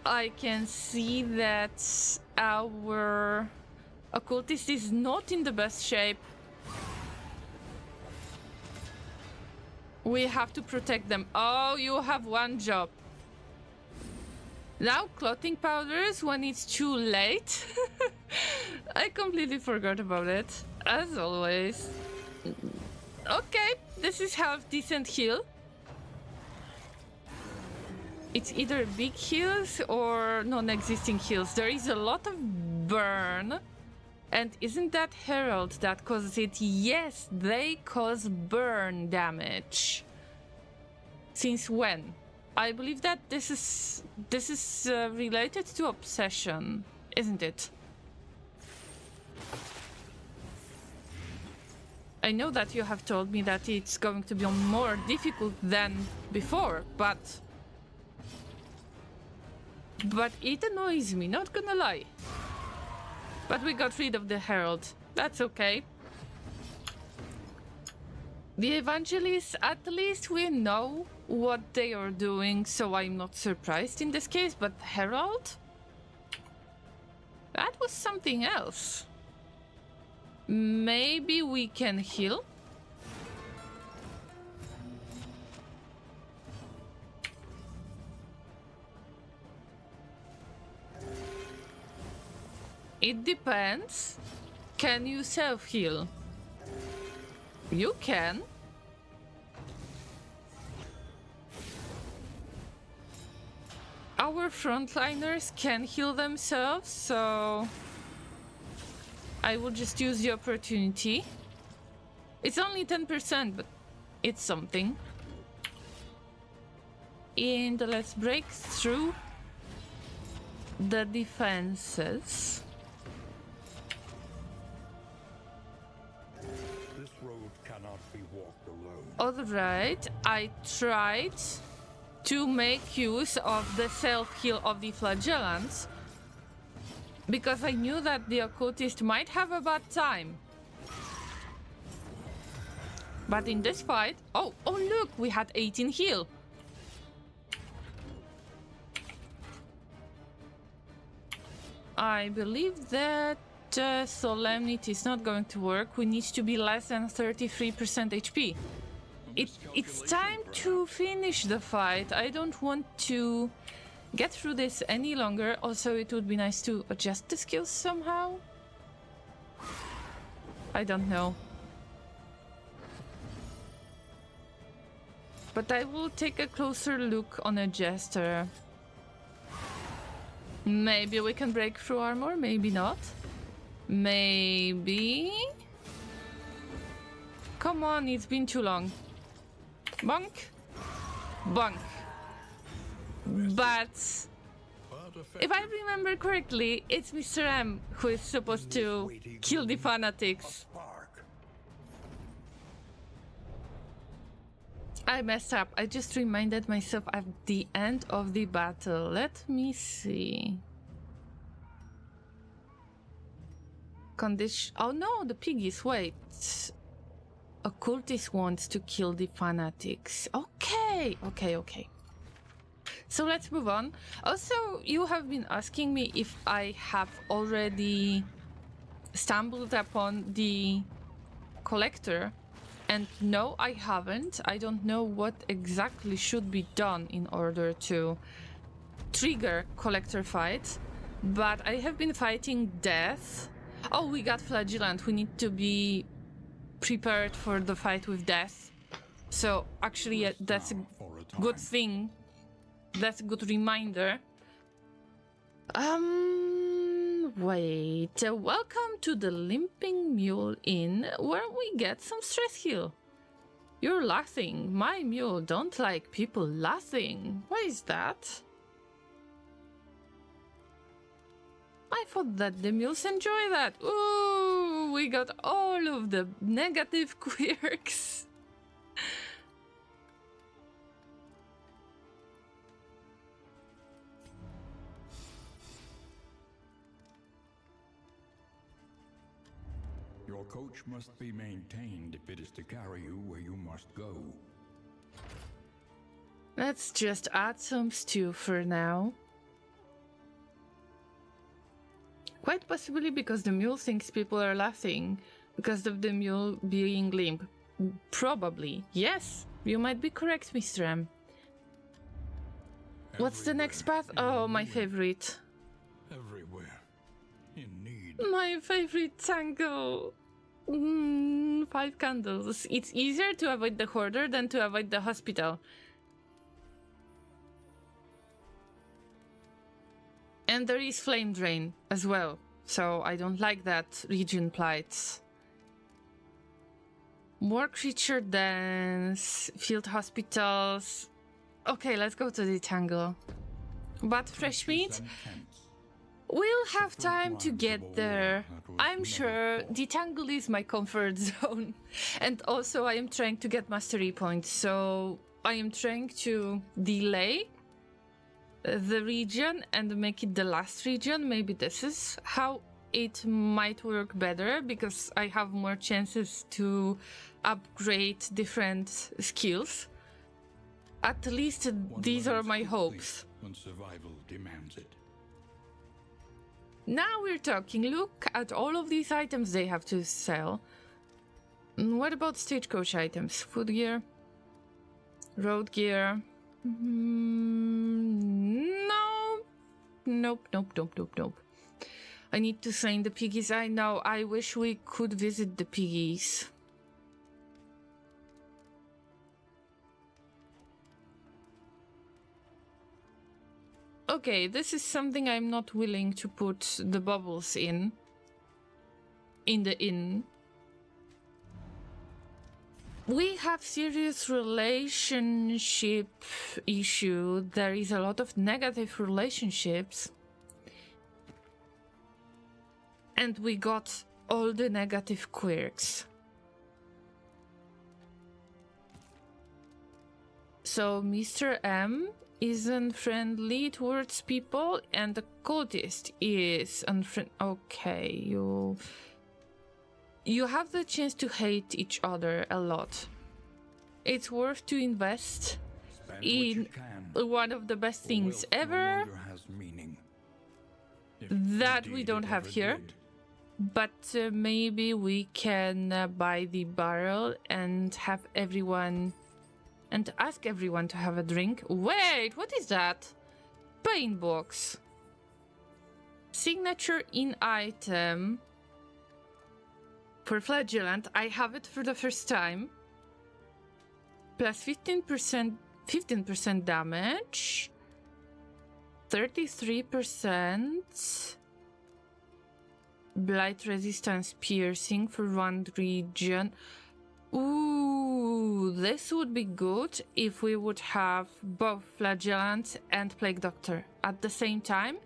I can see that our occultist is not in the best shape. We have to protect them. Oh, you have one job. Now clothing powders when it's too late. I completely forgot about it, as always. Okay, this is half decent heal. It's either big heals or non-existing heals. There is a lot of burn. And isn't that Herald that causes it? Yes, they cause burn damage. Since when? I believe that this is related to obsession, isn't it? I know that you have told me that it's going to be more difficult than before, but it annoys me, not gonna lie. But we got rid of the Herald. That's okay. The Evangelists, at least we know what they are doing, so I'm not surprised in this case, but Herald? That was something else. Maybe we can heal? It depends. Can you self-heal? You can. Our frontliners can heal themselves, so I will just use the opportunity. It's only 10%, but it's something. And let's break through the defenses. This road cannot be walked alone. Alright, I tried to make use of the self-heal of the flagellants because I knew that the occultist might have a bad time. But in this fight... Oh look, we had 18 heal. I believe that Solemnity is not going to work. We need to be less than 33% HP. It's time to finish the fight. I don't want to get through this any longer. Also, it would be nice to adjust the skills somehow. I don't know. But I will take a closer look on a jester. Maybe we can break through armor, maybe not. Maybe... Come on, it's been too long. Bonk. Bonk. But... if I remember correctly, it's Mr. M who is supposed to kill the fanatics. I messed up. I just reminded myself at the end of the battle. Let me see. Condition. Oh no, the piggies. Wait. Occultist wants to kill the fanatics. Okay. So let's move on. Also, you have been asking me if I have already stumbled upon the collector. And no, I haven't. I don't know what exactly should be done in order to trigger collector fights. But I have been fighting death. Oh, we got flagellant. We need to be prepared for the fight with death. So actually, that's a good thing. That's a good reminder. Wait. Welcome to the Limping Mule Inn, where we get some stress heal. You're laughing. My mule don't like people laughing. Why is that? I thought that the mules enjoy that. Ooh, we got all of the negative quirks. Your coach must be maintained if it is to carry you where you must go. Let's just add some stew for now. Quite possibly because the mule thinks people are laughing because of the mule being limp. Probably. Yes, you might be correct, Mr. M. What's the next path? Oh, my favorite. Everywhere. In need. My favorite tango. 5 candles. It's easier to avoid the hoarder than to avoid the hospital. And there is flame drain as well, so I don't like that region plights. More creature dens, field hospitals. Okay, let's go to the tangle. But fresh meat? We'll have time to get there. I'm sure the tangle is my comfort zone. And also I am trying to get mastery points, so I am trying to delay the region and make it the last region. Maybe this is how it might work better, because I have more chances to upgrade different skills. At least these are my hopes. When survival demands it. Now we're talking. Look at all of these items they have to sell. What about stagecoach items? Food gear? Road gear? No. Nope. I need to train the piggies. I know. I wish we could visit the piggies. Okay, this is something I'm not willing to put the bubbles in the inn. We have serious relationship issue. There is a lot of negative relationships. And we got all the negative quirks. So Mr. M isn't friendly towards people and the cultist is unfriendly. Okay, you have the chance to hate each other a lot. It's worth to invest in one of the best things ever that we don't have here. But maybe we can buy the barrel and have everyone and ask everyone to have a drink. Wait, what is that? Paint box. Signature in item. For flagellant, I have it for the first time. Plus 15% damage. 33%. Blight resistance piercing for one region. Ooh, this would be good if we would have both Flagellant and Plague Doctor at the same time.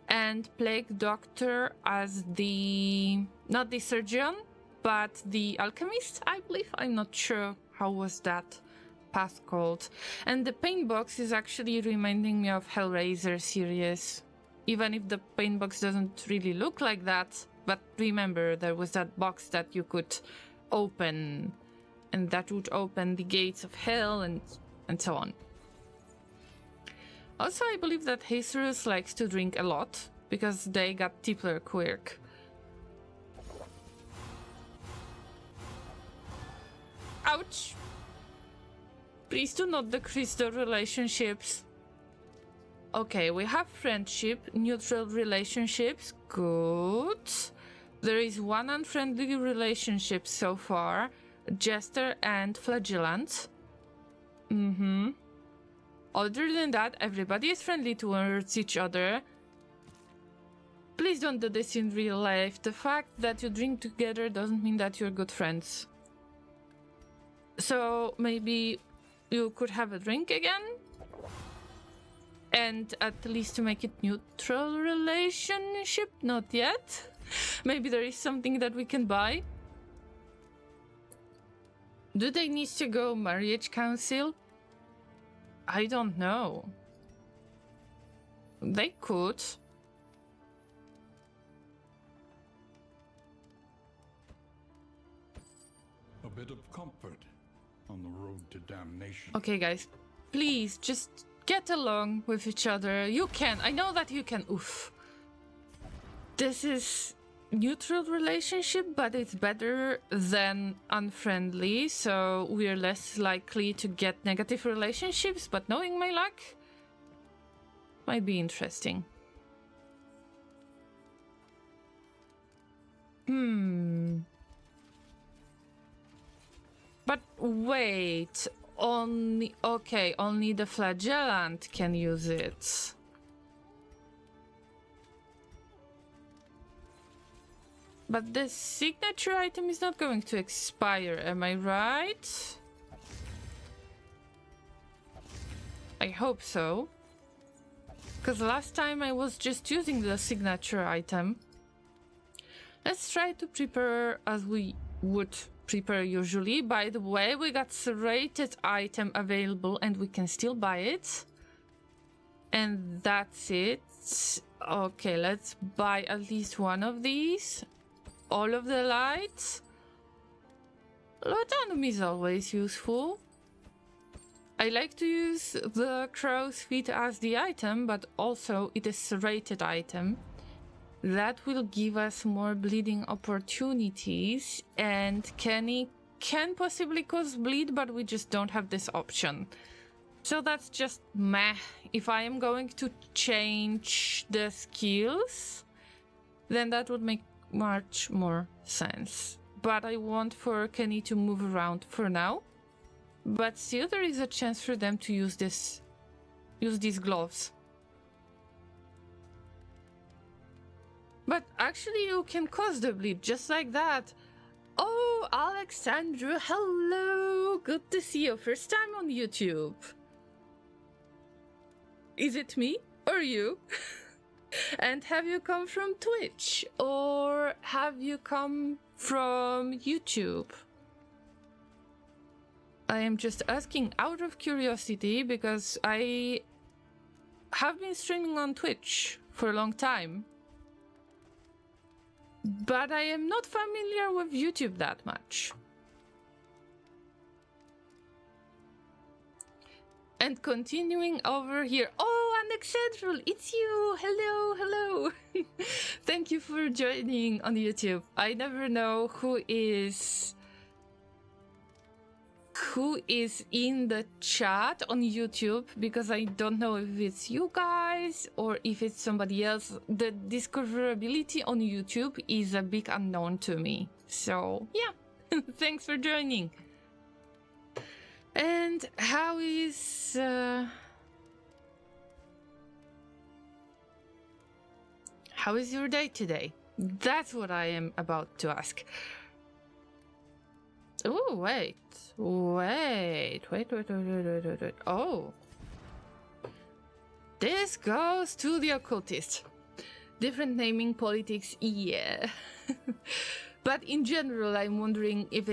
And Plague Doctor as the... not the surgeon, but the alchemist, I believe. I'm not sure how was that path called. And the paint box is actually reminding me of Hellraiser series. Even if the paint box doesn't really look like that. But remember, there was that box that you could open, and that would open the gates of hell and so on. Also, I believe that Jesus likes to drink a lot, because they got Tippler quirk. Ouch! Please do not decrease the relationships. Okay, we have friendship, neutral relationships, good. There is one unfriendly relationship so far, Jester and Flagellant. Other than that, everybody is friendly towards each other. Please don't do this in real life. The fact that you drink together doesn't mean that you're good friends. So maybe you could have a drink again? And at least to make it neutral relationship? Not yet. Maybe there is something that we can buy. Do they need to go marriage council? I don't know. They could. A bit of comfort on the road to damnation. Okay, guys. Please, just get along with each other. You can. I know that you can. Oof. This is neutral relationship, but it's better than unfriendly, so we're less likely to get negative relationships, but knowing my luck might be interesting. But wait, only the Flagellant can use it. But the signature item is not going to expire, am I right? I hope so. Because last time I was just using the signature item. Let's try to prepare as we would prepare usually. By the way, we got serrated item available and we can still buy it. And that's it. Okay, let's buy at least one of these. All of the lights. Laudanum is always useful. I like to use the crow's feet as the item, but also it is serrated item. That will give us more bleeding opportunities, and Kenny can possibly cause bleed, but we just don't have this option. So that's just meh. If I am going to change the skills, then that would make much more sense. But I want for Kenny to move around for now. But still there is a chance for them to use these gloves. But actually you can cause the bleed just like that. Oh, Alexandra, hello! Good to see you. First time on YouTube. Is it me or you? And have you come from Twitch or have you come from YouTube? I am just asking out of curiosity because I have been streaming on Twitch for a long time. But I am not familiar with YouTube that much. And continuing over here. Oh, Annexedral, it's you! Hello, hello! Thank you for joining on YouTube. I never know who is in the chat on YouTube because I don't know if it's you guys or if it's somebody else. The discoverability on YouTube is a big unknown to me. So, yeah, thanks for joining. And how is your day today? That's what I am about to ask. Oh, wait. Oh. This goes to the occultist. Different naming politics, yeah. But in general, I'm wondering if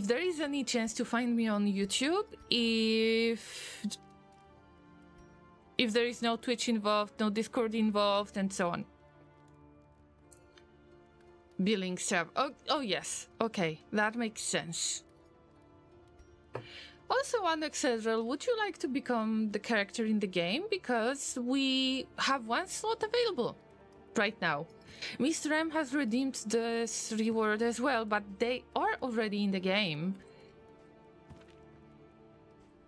there is any chance to find me on YouTube, if there is no Twitch involved, no Discord involved, and so on. Billing stuff. Oh yes. Okay, that makes sense. Also, Annexedral, would you like to become the character in the game? Because we have one slot available right now. Mr. M has redeemed this reward as well, but they are already in the game.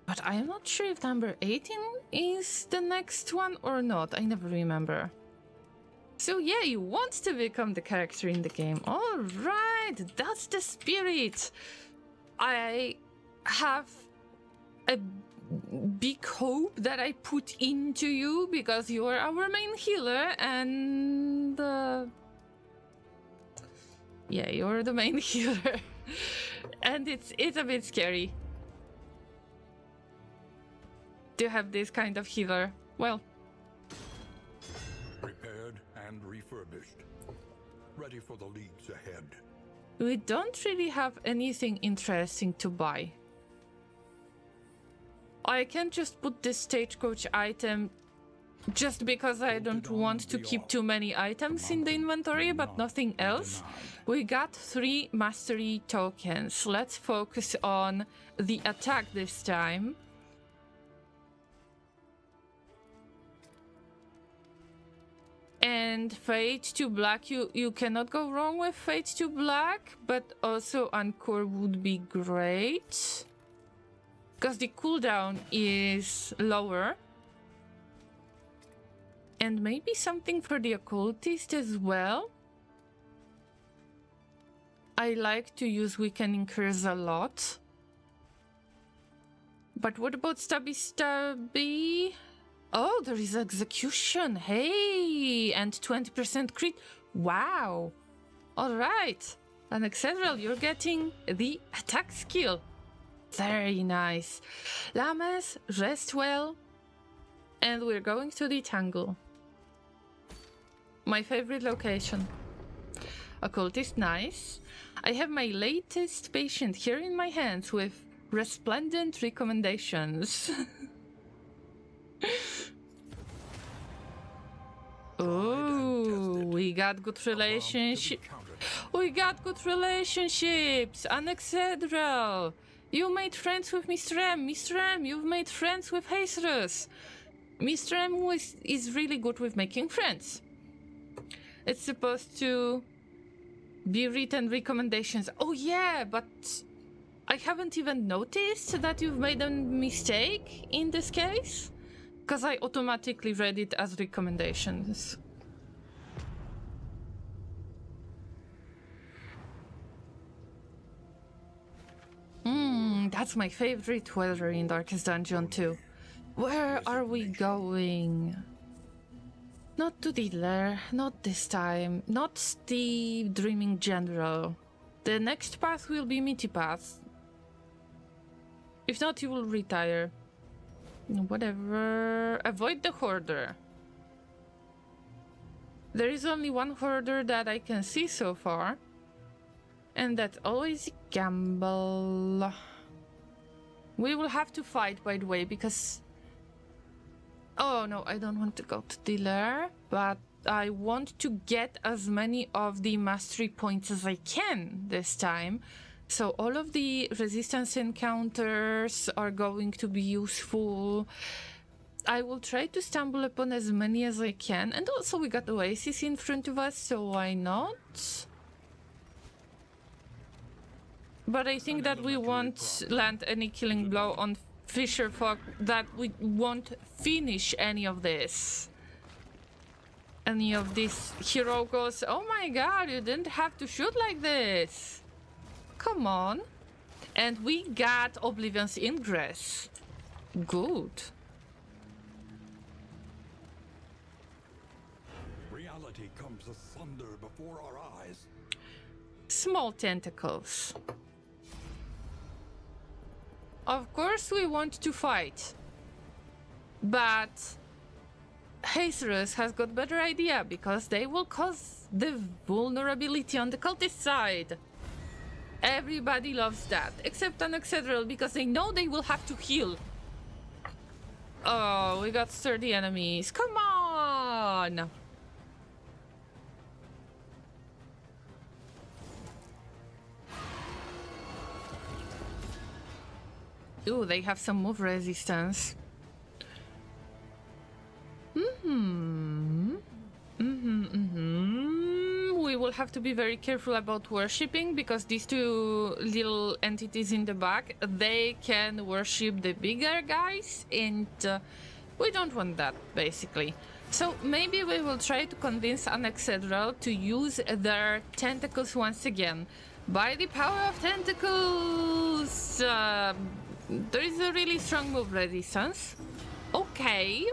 But I am not sure if number 18 is the next one or not. I never remember. So yeah, you want to become the character in the game. All right, that's the spirit. I have a big hope that I put into you because you are our main healer and yeah, you're the main healer. And it's a bit scary to have this kind of healer. Well, Repaired and refurbished. Ready for the leagues ahead. we don't really have anything interesting to buy. I can't just put this stagecoach item just because I don't want to keep too many items in the inventory, but nothing else. We got 3 mastery tokens. Let's focus on the attack this time. And Fade to Black, you cannot go wrong with Fade to Black, but also Encore would be great. Because the cooldown is lower. And maybe something for the occultist as well. I like to use Weakening Curse a lot. But what about Stabby Stabby? Oh, there is Execution. Hey! And 20% crit. Wow! Alright. Annexedral, you're getting the attack skill. Very nice. Llamas, rest well. And we're going to the Tangle. My favorite location. Occultist, nice. I have my latest patient here in my hands with resplendent recommendations. Oh, we got good relationship. We got good relationships. Annexedral. You made friends with Mr. M. Mr. M, you've made friends with Hacerus. Mr. M is really good with making friends. It's supposed to be written recommendations. Oh yeah, but I haven't even noticed that you've made a mistake in this case. Because I automatically read it as recommendations. That's my favorite weather in Darkest Dungeon too. Where are we going? Not to Diddler, not this time. Not Steve Dreaming General. The next path will be Meaty Path. If not, you will retire. Whatever. Avoid the Hoarder. There is only one Hoarder that I can see so far. And that's always a gamble. We will have to fight, by the way, because... Oh no, I don't want to go to Dealer, but I want to get as many of the mastery points as I can this time. So all of the resistance encounters are going to be useful. I will try to stumble upon as many as I can. And also we got Oasis in front of us, so why not? But I think that we won't land any killing blow on Fisher Folk, that we won't finish any of this. Any of these hero goes, oh my god, you didn't have to shoot like this. Come on. And we got Oblivion's Ingress. Good. Reality comes asunder before our eyes. Small tentacles. Of course we want to fight. But Hacerus has got better idea, because they will cause the vulnerability on the cultist side. Everybody loves that, except Unoxedral, because they know they will have to heal. Oh, we got sturdy enemies. Come on! Ooh, they have some move resistance. We will have to be very careful about worshipping, because these two little entities in the back, they can worship the bigger guys, and we don't want that, basically. So maybe we will try to convince Unoxedral to use their tentacles once again. By the power of tentacles! There is a really strong move resistance. Okay.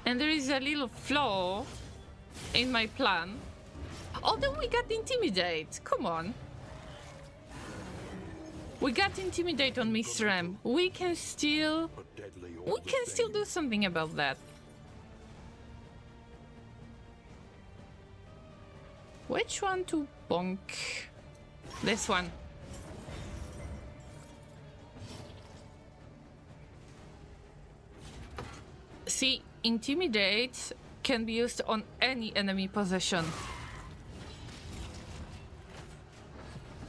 And there is a little flaw in my plan. Although we got Intimidate. Come on. We got Intimidate on Mr. M. We can still do something about that. Which one to bonk? This one. See, Intimidate can be used on any enemy position.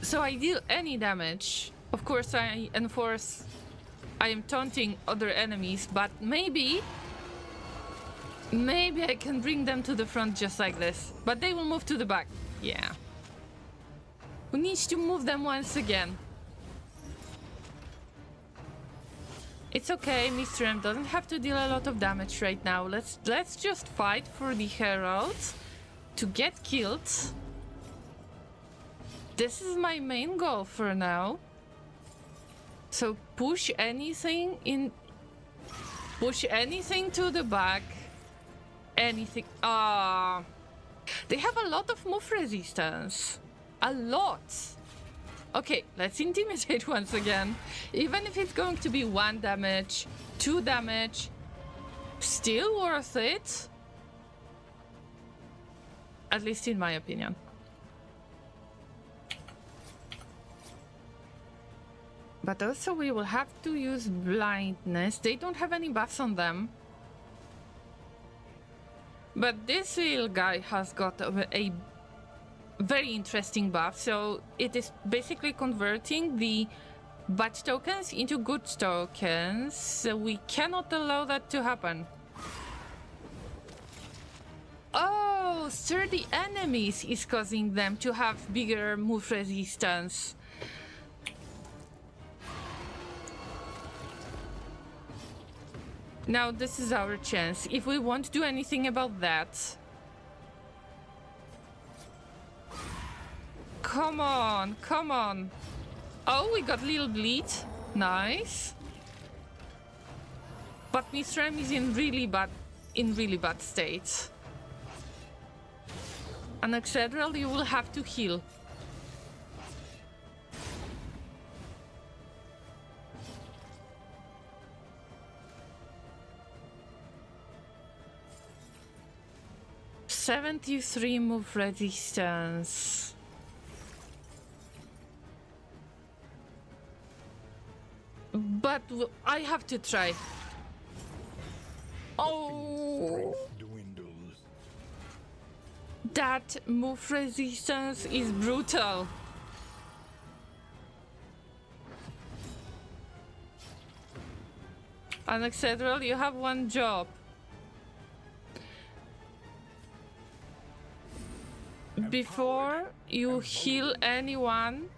So I deal any damage. Of course I am taunting other enemies, but maybe I can bring them to the front just like this. But they will move to the back. Yeah. We need to move them once again. It's okay, Mr. M doesn't have to deal a lot of damage right now. Let's just fight for the Heralds to get killed. This is my main goal for now. So push anything to the back. Anything. They have a lot of move resistance. A lot. Okay, let's Intimidate once again. Even if it's going to be 1 damage, 2 damage, still worth it. At least in my opinion. But also we will have to use blindness. They don't have any buffs on them. But this little guy has got a very interesting buff, so it is basically converting the bad tokens into good tokens. So we cannot allow that to happen. Oh, sturdy enemies is causing them to have bigger move resistance. Now this is our chance, if we won't do anything about that. come on, come on. Oh, we got little bleed. Nice. But Mr. M is in really bad state. And Excedral, you will have to heal. "73 move resistance." But I have to try. Oh, Dwindles. that move resistance is brutal. And Excedral, you have one job. Before you heal anyone,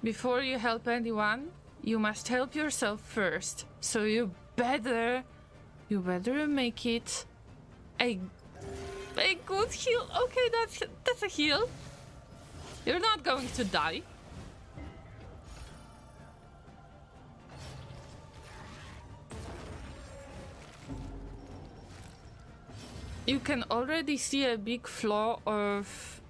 before you help anyone, you must help yourself first. So you better make it a good heal. Okay, that's a heal. You're not going to die. You can already see a big flaw of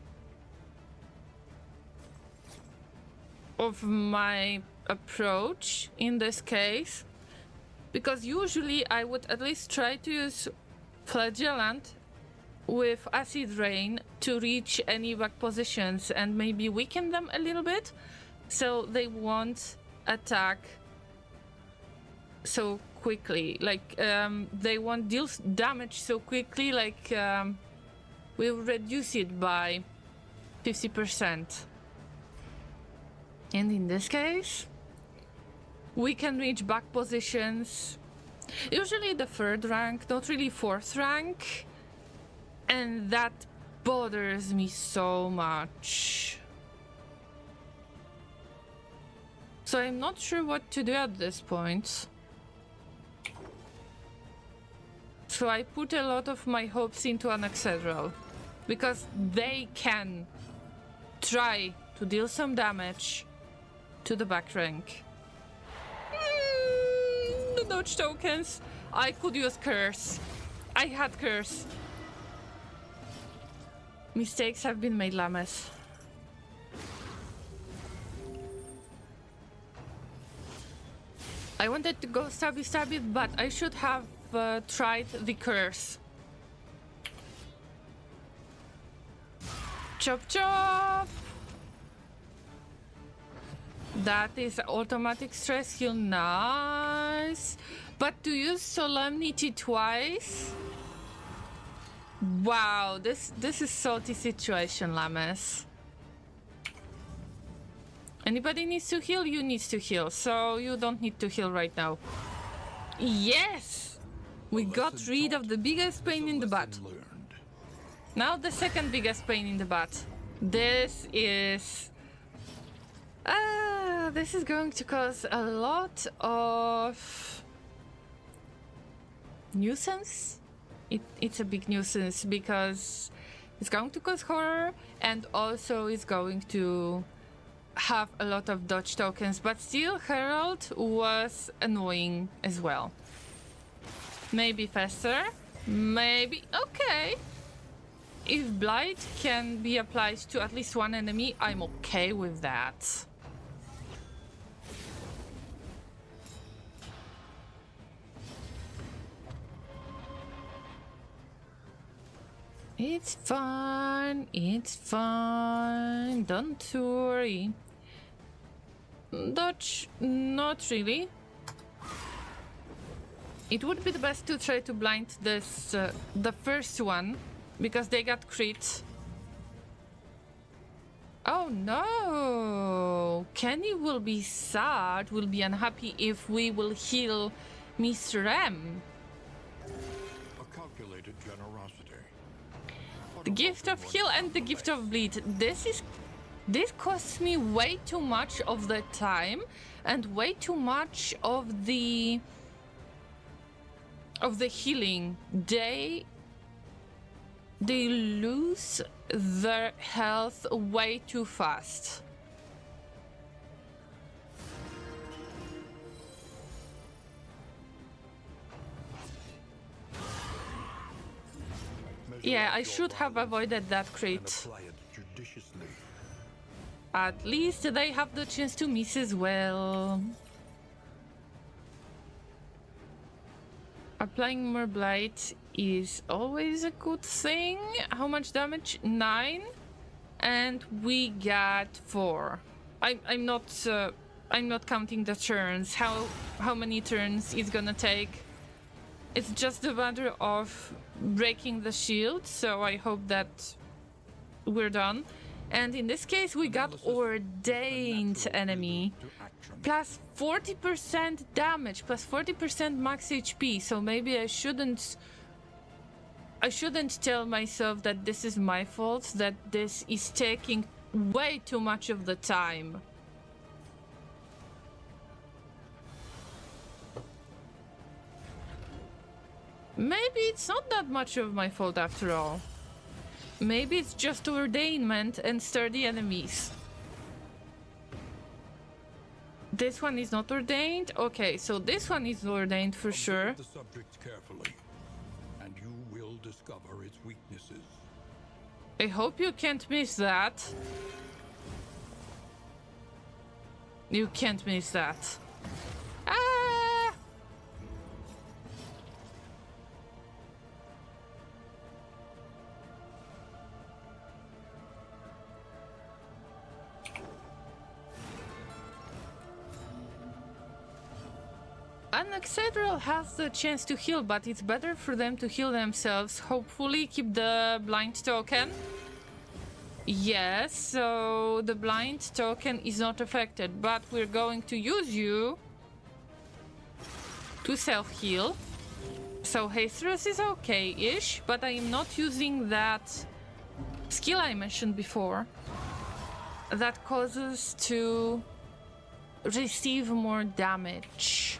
my approach in this case, because usually I would at least try to use Flagellant with Acid Rain to reach any back positions and maybe weaken them a little bit so they won't attack so quickly, like they won't deal damage so quickly, like we'll reduce it by 50%. And in this case, we can reach back positions, usually the 3rd rank, not really 4th rank, and that bothers me so much. So I'm not sure what to do at this point. So I put a lot of my hopes into an Excedral, because they can try to deal some damage to the back rank. The dodge tokens. I could use Curse. I had Curse. Mistakes have been made, Llamas. I wanted to go stabby, but I should have tried the Curse. Chop chop! That is automatic stress heal, nice. But to use Solemnity twice? Wow, this is salty situation, Llamas. Anybody needs to heal? You need to heal, so you don't need to heal right now. Yes! We got rid of the biggest pain in the butt. Now the second biggest pain in the butt. This is going to cause a lot of nuisance. It's a big nuisance because it's going to cause horror and also it's going to have a lot of dodge tokens, but still Herald was annoying as well. Maybe faster, maybe okay. If Blight can be applied to at least one enemy, I'm okay with that. It's fine, don't worry. Dodge, not really. It would be the best to try to blind this, the first one, because they got crit. Oh no! Kenny will be sad, will be unhappy if we will heal Mr. M. A calculated generosity. The gift of heal and the gift of bleed. This costs me way too much of the time and way too much of the healing. they lose their health way too fast. Yeah, I should have avoided that crit. Apply it judiciously. At least they have the chance to miss as well. Applying more blight is always a good thing. How much damage? 9, and we got 4. I'm not counting the turns. How many turns it's gonna take? It's just a matter of breaking the shield. So I hope that we're done. And in this case, we got ordained enemy. Plus 40% damage, plus 40% max HP. So maybe I shouldn't tell myself that this is my fault, that this is taking way too much of the time. Maybe it's not that much of my fault after all. Maybe it's just ordainment and sturdy enemies. This one is not ordained? Okay, so this one is ordained for sure. Observe the subject carefully, and you will discover its weaknesses. I hope you can't miss that. You can't miss that. Ah! Unclaimed has the chance to heal, but it's better for them to heal themselves. Hopefully keep the blind token. Yes, so the blind token is not affected, but we're going to use you to self-heal. So Hasterus is okay-ish, but I am not using that skill I mentioned before that causes to receive more damage.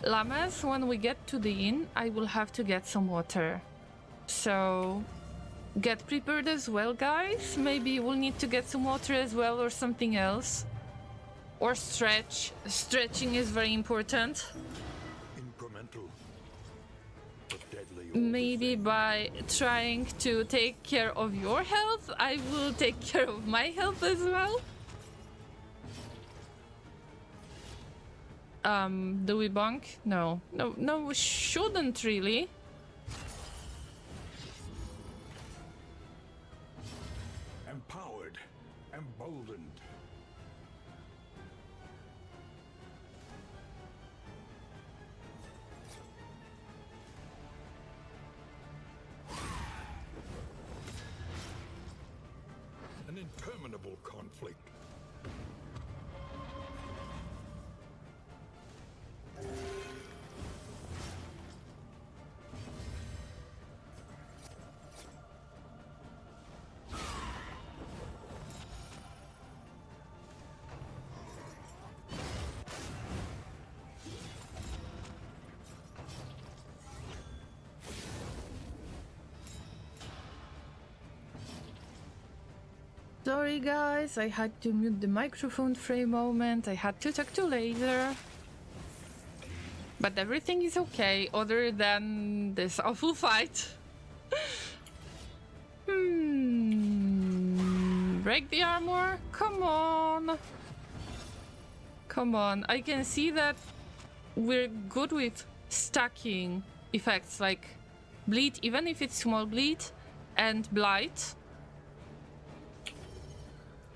Llamas, when we get to the inn, I will have to get some water. So get prepared as well, guys. Maybe we'll need to get some water as well or something else. Or stretch. Stretching is very important. Incremental, but deadly. Maybe by trying to take care of your health, I will take care of my health as well. Do we bonk? No. No, we shouldn't really. Empowered, emboldened. An interminable conflict. Sorry guys, I had to mute the microphone for a moment. I had to talk to Laser. But everything is okay, other than this awful fight. Break the armor? Come on. Come on. I can see that we're good with stacking effects like bleed, even if it's small bleed, and blight.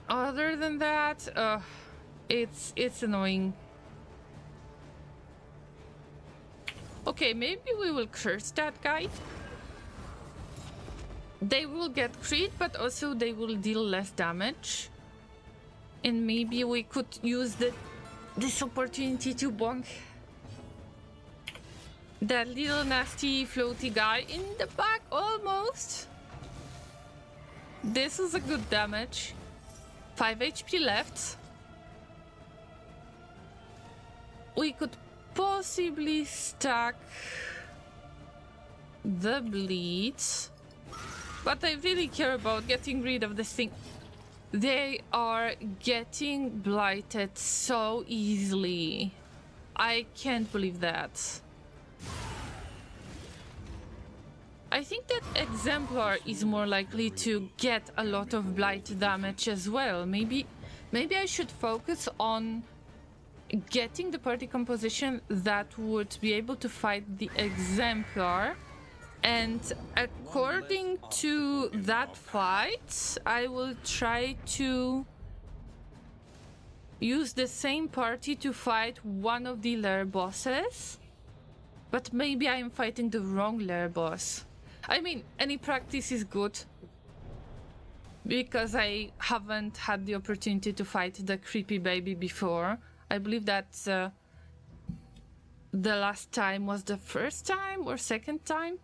Other than that, it's annoying. Okay, maybe we will curse that guy. They will get crit, but also they will deal less damage. And maybe we could use this opportunity to bonk that little nasty floaty guy in the back, almost. This is a good damage. 5 HP left. We could possibly stack the bleed. But I really care about getting rid of this thing. They are getting blighted so easily. I can't believe that. I think that Exemplar is more likely to get a lot of blight damage as well. Maybe I should focus on getting the party composition that would be able to fight the Exemplar. And according to that fight, I will try to use the same party to fight one of the lair bosses. But maybe I'm fighting the wrong lair boss. I mean, any practice is good. Because I haven't had the opportunity to fight the creepy baby before. I believe that the last time was the first time or second time.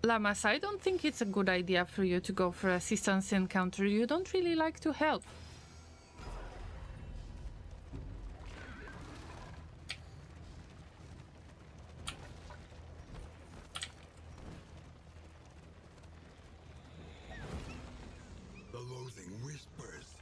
Llamas, I don't think it's a good idea for you to go for assistance encounter. You don't really like to help. The loathing whispers.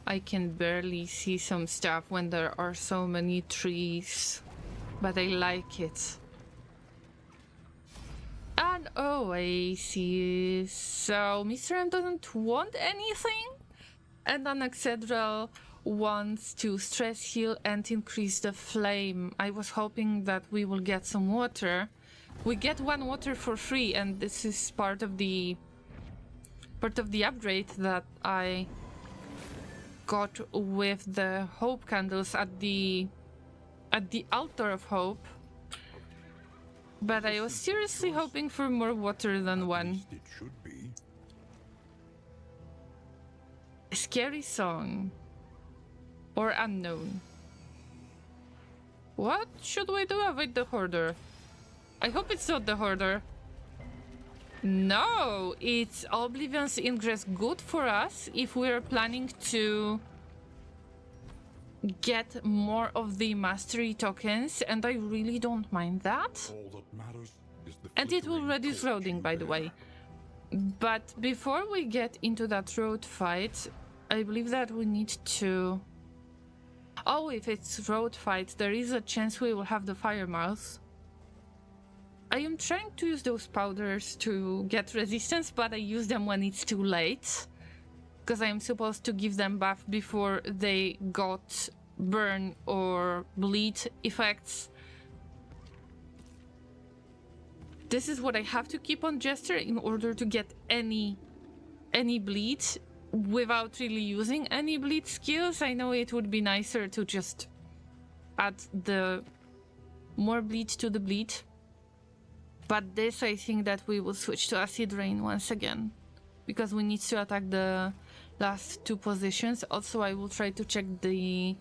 I can barely see some stuff when there are so many trees, but I like it. An oasis. So Mr. M doesn't want anything, and an Excedral wants to stress heal and increase the flame. I was hoping that we will get some water. We get 1 water for free, and this is part of the upgrade that I got with the hope candles at the altar of hope. But I was seriously hoping for more water than 1. It should be. Scary song. Or unknown. What should we do with the hoarder? I hope it's not the hoarder. No, it's Oblivion's Ingress good for us if we're planning to get more of the mastery tokens, and I really don't mind that. All that matters is the And it will flickering reduce torch loading, you by the bear. way. But before we get into that road fight, I believe that we need to... Oh, if it's road fight, there is a chance we will have the fire mouth. I am trying to use those powders to get resistance, but I use them when it's too late. Because I am supposed to give them buff before they got burn or bleed effects. This is what I have to keep on Jester in order to get any bleed without really using any bleed skills. I know it would be nicer to just add the more bleed to the bleed. But this, I think that we will switch to Acid Rain once again. Because we need to attack the last 2 positions. Also, I will try to check the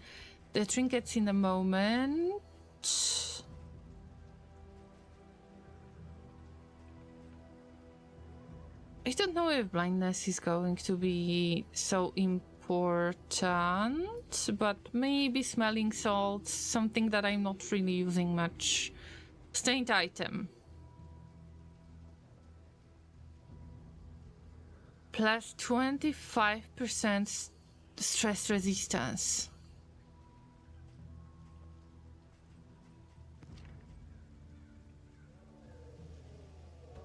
trinkets in a moment. I don't know if blindness is going to be so important, but maybe smelling salts, something that I'm not really using much. Stained item. Plus 25% stress resistance.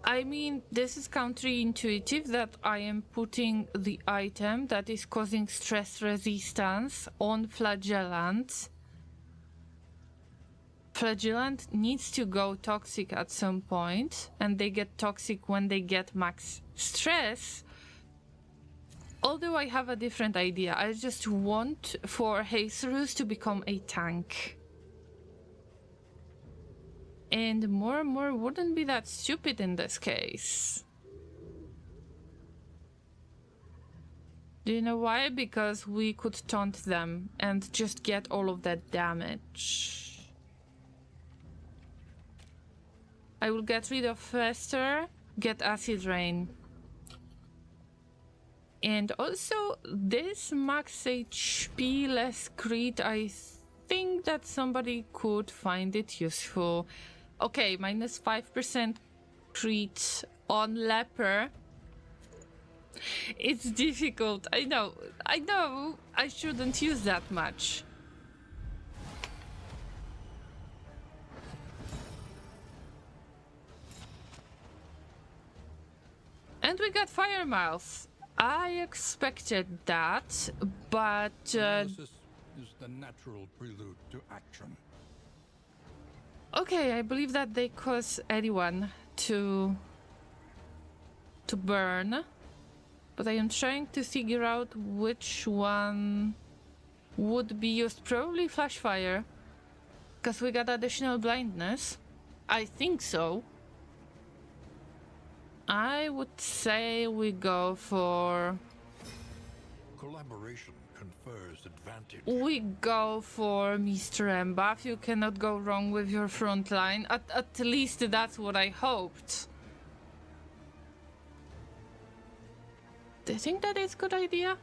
I mean, this is counterintuitive that I am putting the item that is causing stress resistance on Flagellant. Flagellant needs to go toxic at some point, and they get toxic when they get max stress. Although I have a different idea, I just want for Hacerus to become a tank. And more wouldn't be that stupid in this case. Do you know why? Because we could taunt them and just get all of that damage. I will get rid of Fester get acid rain. And also this max HP less crit, I think that somebody could find it useful. Okay, minus 5% crit on leper. It's difficult. I know I shouldn't use that much. And we got Fire Mouth. I expected that, but Analysis is the natural prelude to action. okay, I believe that they cause anyone to burn, but I am trying to figure out which one would be used. Probably Flash Fire, because we got additional blindness. I think so. I would say we go for... Collaboration confers advantage. we go for Mr. M buff. You cannot go wrong with your front line. At least that's what I hoped. Do you think that is a good idea?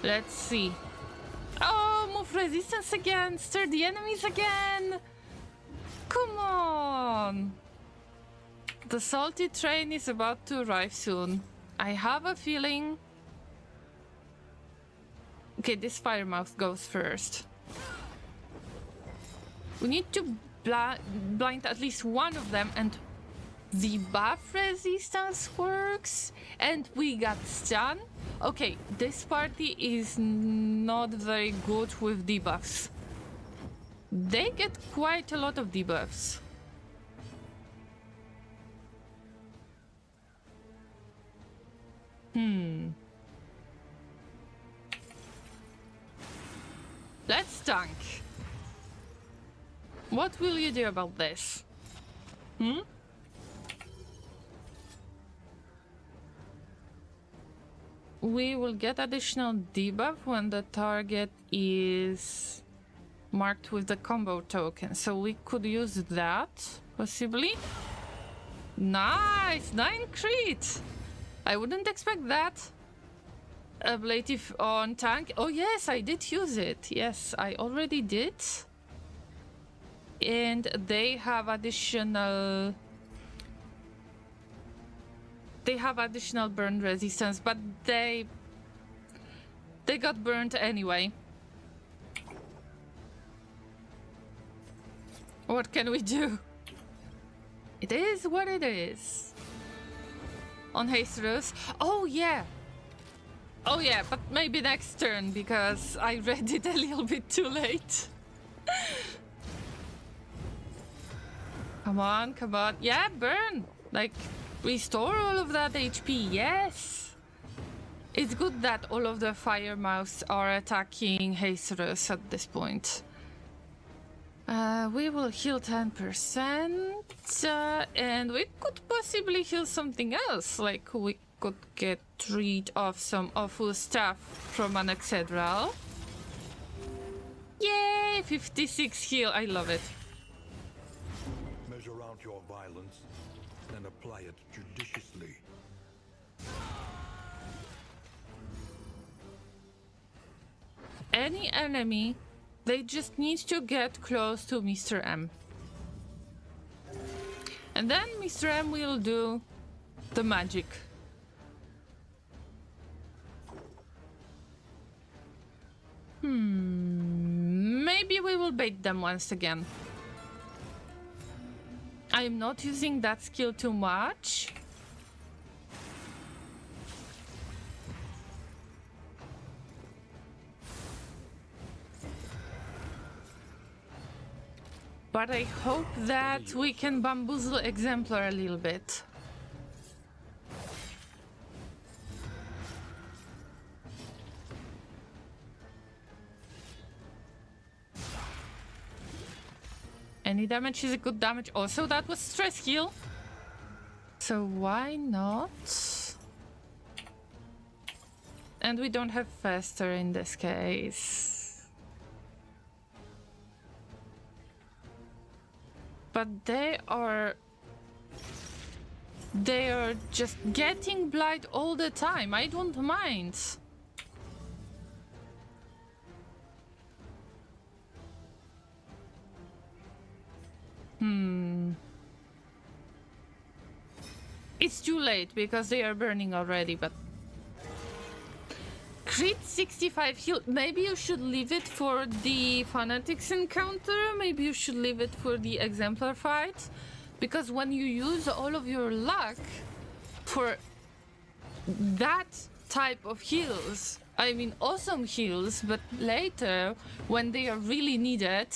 Let's see. Oh, move resistance again. Stir the enemies again. Come on. The salty train is about to arrive soon. I have a feeling... okay, this Fire Mouth goes first. We need to blind at least one of them, and the buff resistance works, and we got stun. Okay, this party is not very good with debuffs. They get quite a lot of debuffs. Let's tank. What will you do about this? We will get additional debuff when the target is marked with the combo token, so we could use that, possibly. Nice! 9 crit! I wouldn't expect that. Ablative on tank. Oh yes, I did use it. Yes, I already did. And they have additional... they have additional burn resistance, but they got burned anyway. What can we do? It is what it is. On Hasterus. Oh yeah! Oh yeah, but maybe next turn, because I read it a little bit too late. Come on, come on. Yeah, burn! Like, restore all of that HP, yes! It's good that all of the Fire Mouths are attacking Hasterus at this point. We will heal 10%, and we could possibly heal something else, like we could get rid of some awful stuff from an Excedral. Yay! 56 heal, I love it. Measure out your violence and apply it judiciously. Any enemy, they just need to get close to Mr. M. And then Mr. M will do the magic. Maybe we will bait them once again. I'm not using that skill too much. But I hope that we can bamboozle Exemplar a little bit. Any damage is a good damage. Also, that was stress heal. So why not? And we don't have faster in this case. But they are they are just getting blight all the time. I don't mind. It's too late because they are burning already, but... Crit 65 heal. Maybe you should leave it for the Fanatics encounter. Maybe you should leave it for the Exemplar fight. Because when you use all of your luck for that type of heals, I mean awesome heals, but later when they are really needed,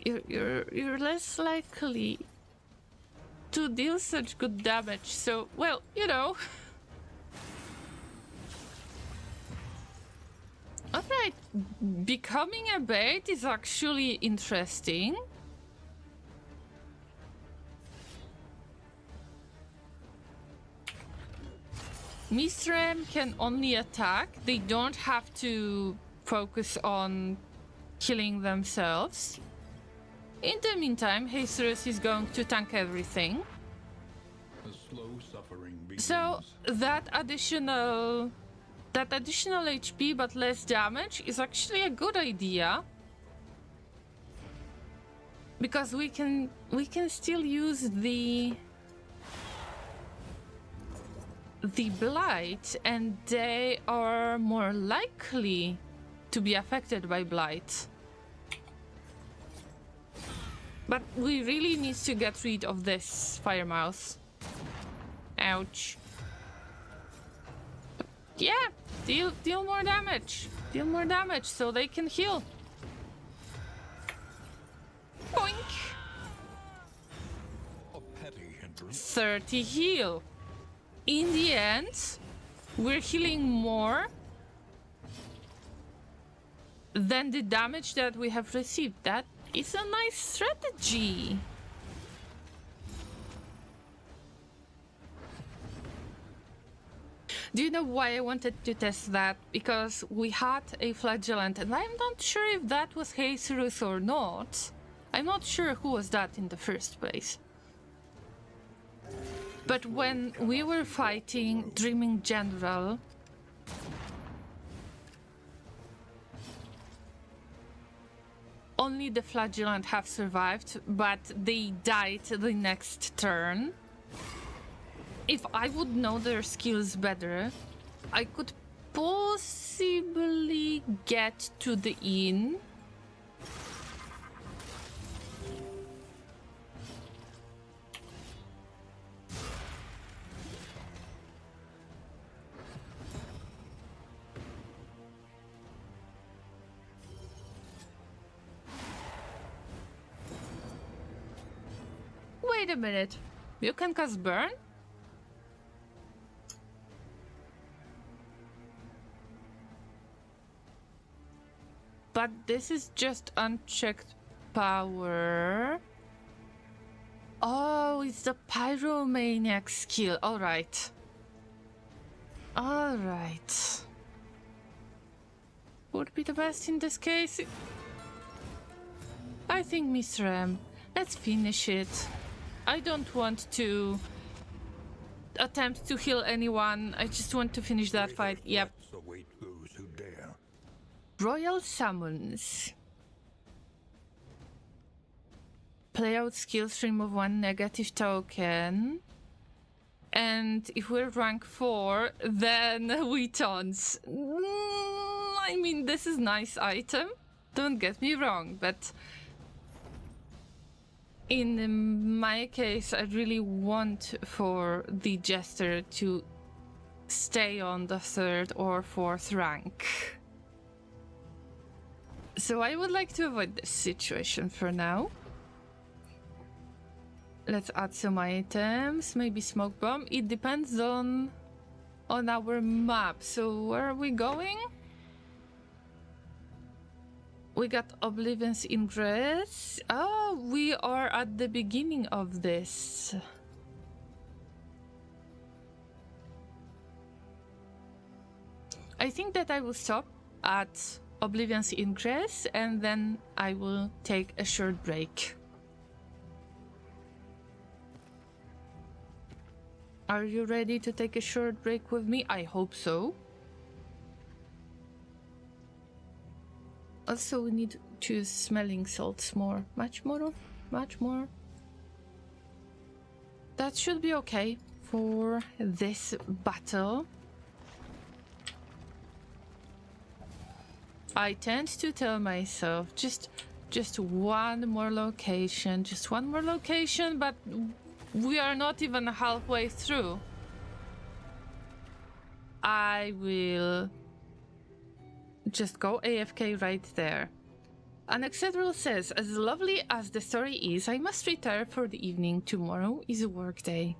you're less likely to deal such good damage. So, well, you know. Alright, becoming a bait is actually interesting. Mistram can only attack. They don't have to focus on killing themselves. In the meantime, Jesus is going to tank everything. The slow suffering begins. So that additional HP but less damage is actually a good idea. Because we can still use the blight, and they are more likely to be affected by blight. But we really need to get rid of this fire mouse. Ouch. Yeah, deal more damage. Deal more damage so they can heal. Boink. A petty hindrance. 30 heal. In the end, we're healing more than the damage that we have received. That is a nice strategy. Do you know why I wanted to test that? Because we had a flagellant, and I'm not sure if that was Jesus or not. I'm not sure who was that in the first place. But when we were fighting Dreaming General, only the flagellant have survived, but they died the next turn. If I would know their skills better, I could possibly get to the inn. Wait a minute. You can cast burn? But this is just unchecked power. Oh, it's the pyromaniac skill. Alright. Alright. Would be the best in this case. I think Mistram. Let's finish it. I don't want to attempt to heal anyone. I just want to finish that fight. Yep. So wait those who dare. Royal Summons. Play out skills, remove one negative token. And if we're rank 4, then we taunt. I mean, this is nice item. Don't get me wrong, but in my case, I really want for the Jester to stay on the 3rd or 4th rank. So I would like to avoid this situation for now. Let's add some items, maybe smoke bomb. It depends on our map. So where are we going? We got Oblivion's Ingress. Oh, we are at the beginning of this. I think that I will stop at Oblivion's Ingress and then I will take a short break. Are you ready to take a short break with me? I hope so. Also, we need to use smelling salts more. Much more? Much more? That should be okay for this battle. I tend to tell myself just one more location, but we are not even halfway through. I will just go AFK right there. Anexedral says, as lovely as the story is, I must retire for the evening. Tomorrow is a work day.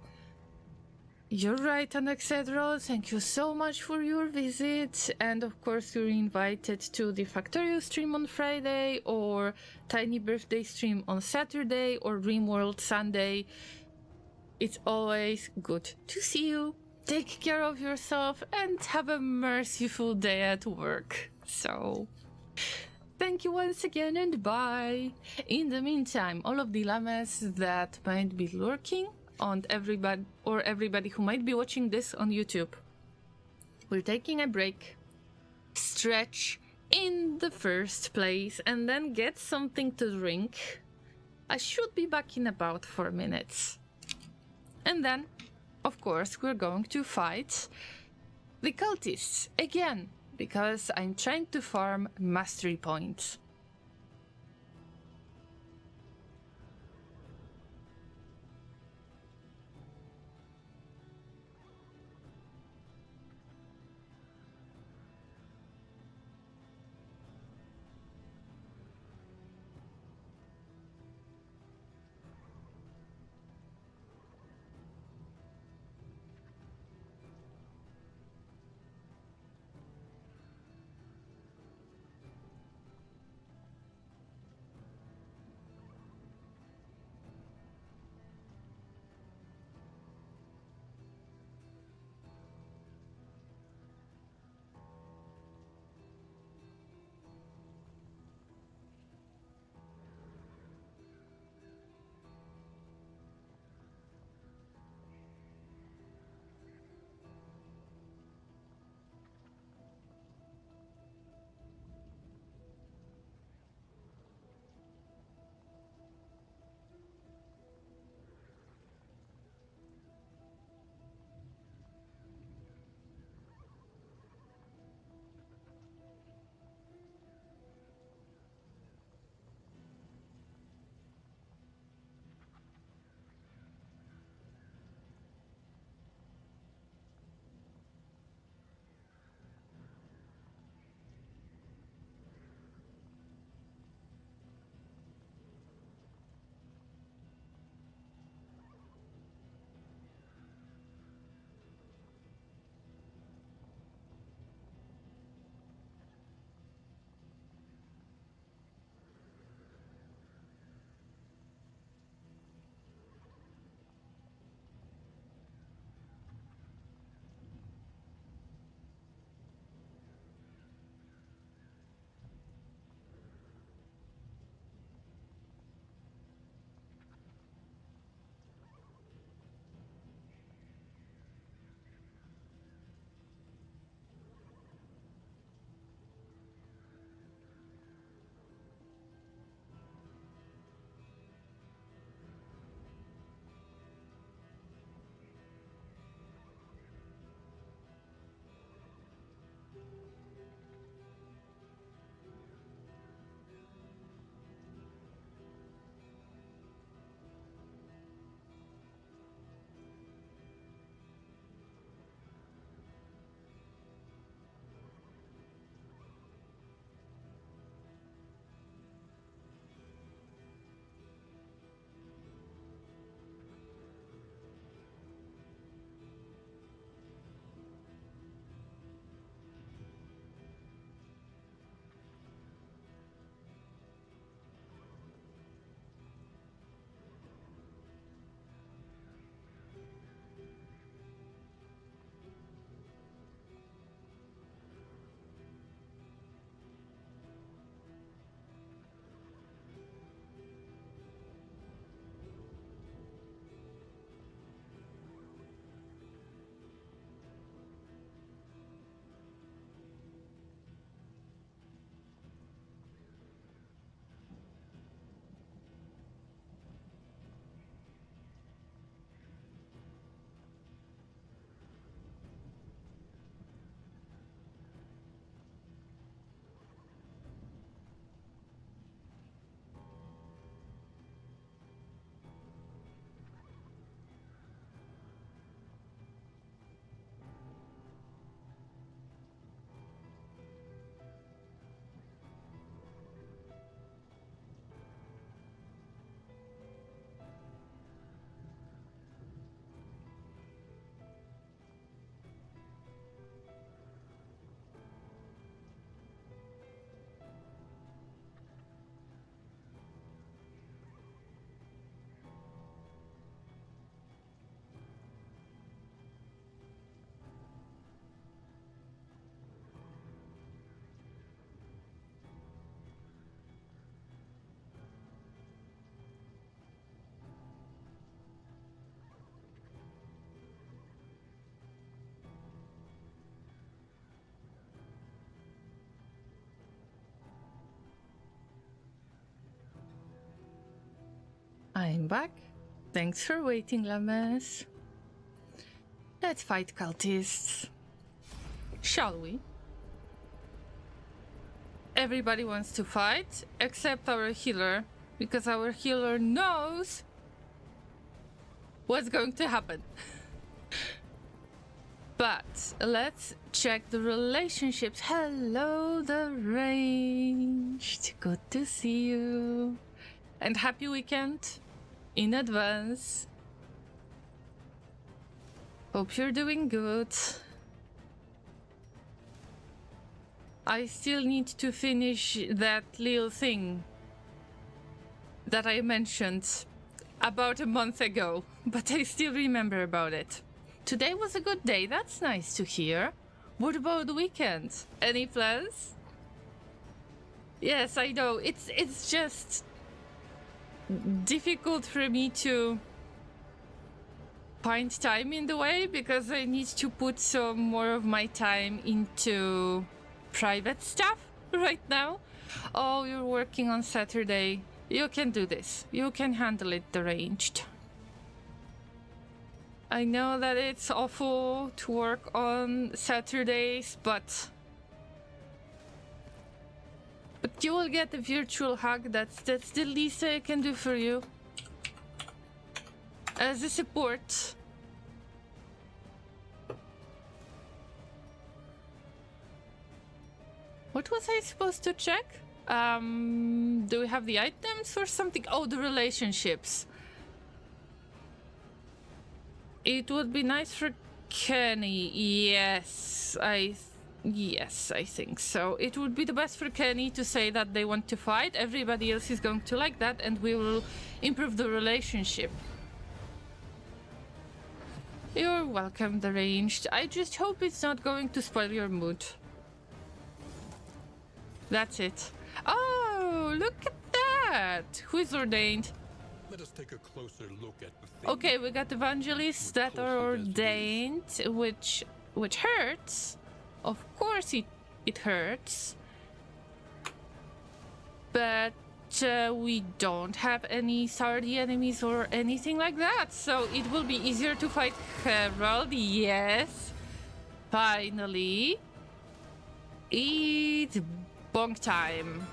You're right, Anexedral. Thank you so much for your visit. And of course, you're invited to the Factorio stream on Friday, or Tiny Birthday stream on Saturday, or Dreamworld Sunday. It's always good to see you. Take care of yourself and have a merciful day at work. So, thank you once again and bye. In the meantime, all of the llamas that might be lurking, and everybody who might be watching this on YouTube, we're taking a break, stretch in the first place, and then get something to drink. I should be back in about 4 minutes. And then, of course, we're going to fight the cultists again, because I'm trying to farm mastery points. I'm back. Thanks for waiting, Llamas. Let's fight cultists. Shall we? Everybody wants to fight, except our healer, because our healer knows what's going to happen. But let's check the relationships. Hello, the ranged. Good to see you. And happy weekend in advance. Hope you're doing good. I still need to finish that little thing that I mentioned about a month ago, but I still remember about it. Today was a good day, that's nice to hear. What about the weekend? Any plans? Yes, I know, it's just difficult for me to find time in the way because I need to put some more of my time into private stuff right now. Oh, you're working on Saturday. You can do this. You can handle it deranged. I know that it's awful to work on Saturdays, but you will get a virtual hug. That's the least I can do for you. As a support. What was I supposed to check? Do we have the items or something? Oh, the relationships. It would be nice for Kenny. Yes, I think so. It would be the best for Kenny to say that they want to fight. Everybody else is going to like that, and we will improve the relationship. You're welcome, deranged. I just hope it's not going to spoil your mood. That's it. Oh, look at that! Who is ordained? Let us take a closer look at the thing. Okay, we got evangelists that are ordained, which hurts. Of course it hurts. But we don't have any Sardi enemies or anything like that, so it will be easier to fight Herald. Yes. Finally. It's bonk time.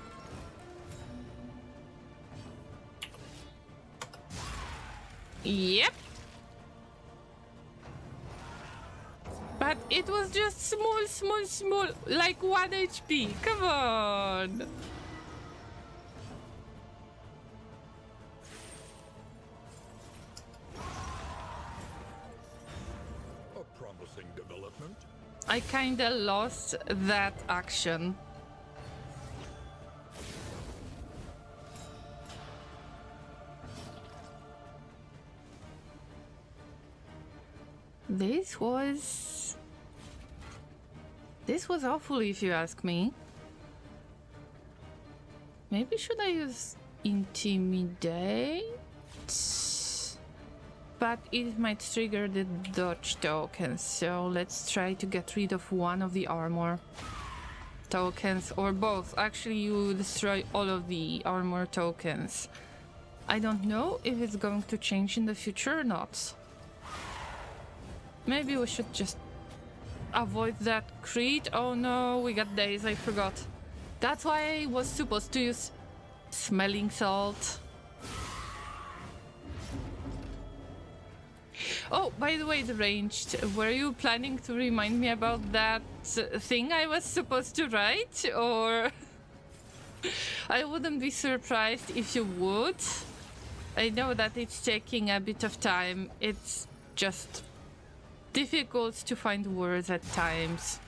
Yep. But it was just small, like 1 HP. Come on. A promising development. I kinda lost that action. This was awful if you ask me. Maybe should I use intimidate? But it might trigger the dodge token, so let's try to get rid of one of the armor tokens, or both. Actually, you destroy all of the armor tokens. I don't know if it's going to change in the future or not. Maybe we should just avoid that crit. Oh no, we got days, I forgot. That's why I was supposed to use smelling salt. Oh, by the way, the ranged, were you planning to remind me about that thing I was supposed to write? Or I wouldn't be surprised if you would. I know that it's taking a bit of time. It's just difficult to find words at times.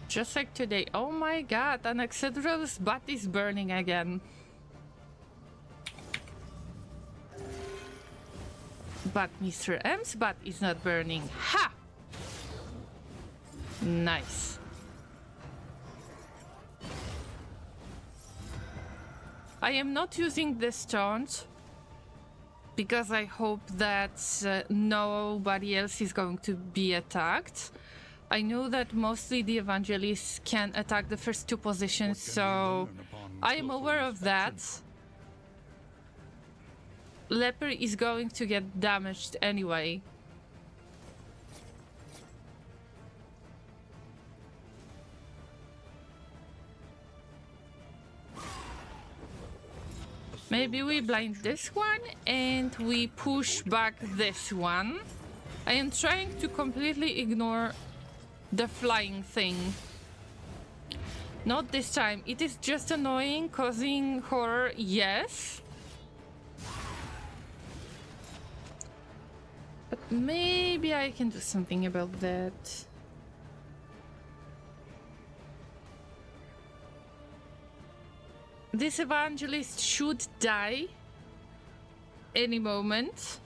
Just like today. Oh my god, Anaxedrel's butt is burning again. But Mr. M's butt is not burning. Ha! Nice. I am not using the stones because I hope that nobody else is going to be attacked. I know that mostly the evangelists can attack the first two positions, so I am aware of that. Leper is going to get damaged anyway. Maybe we blind this one and we push back this one. I am trying to completely ignore the flying thing. Not this time. It is just annoying, causing horror, yes. But maybe I can do something about that. This evangelist should die any moment.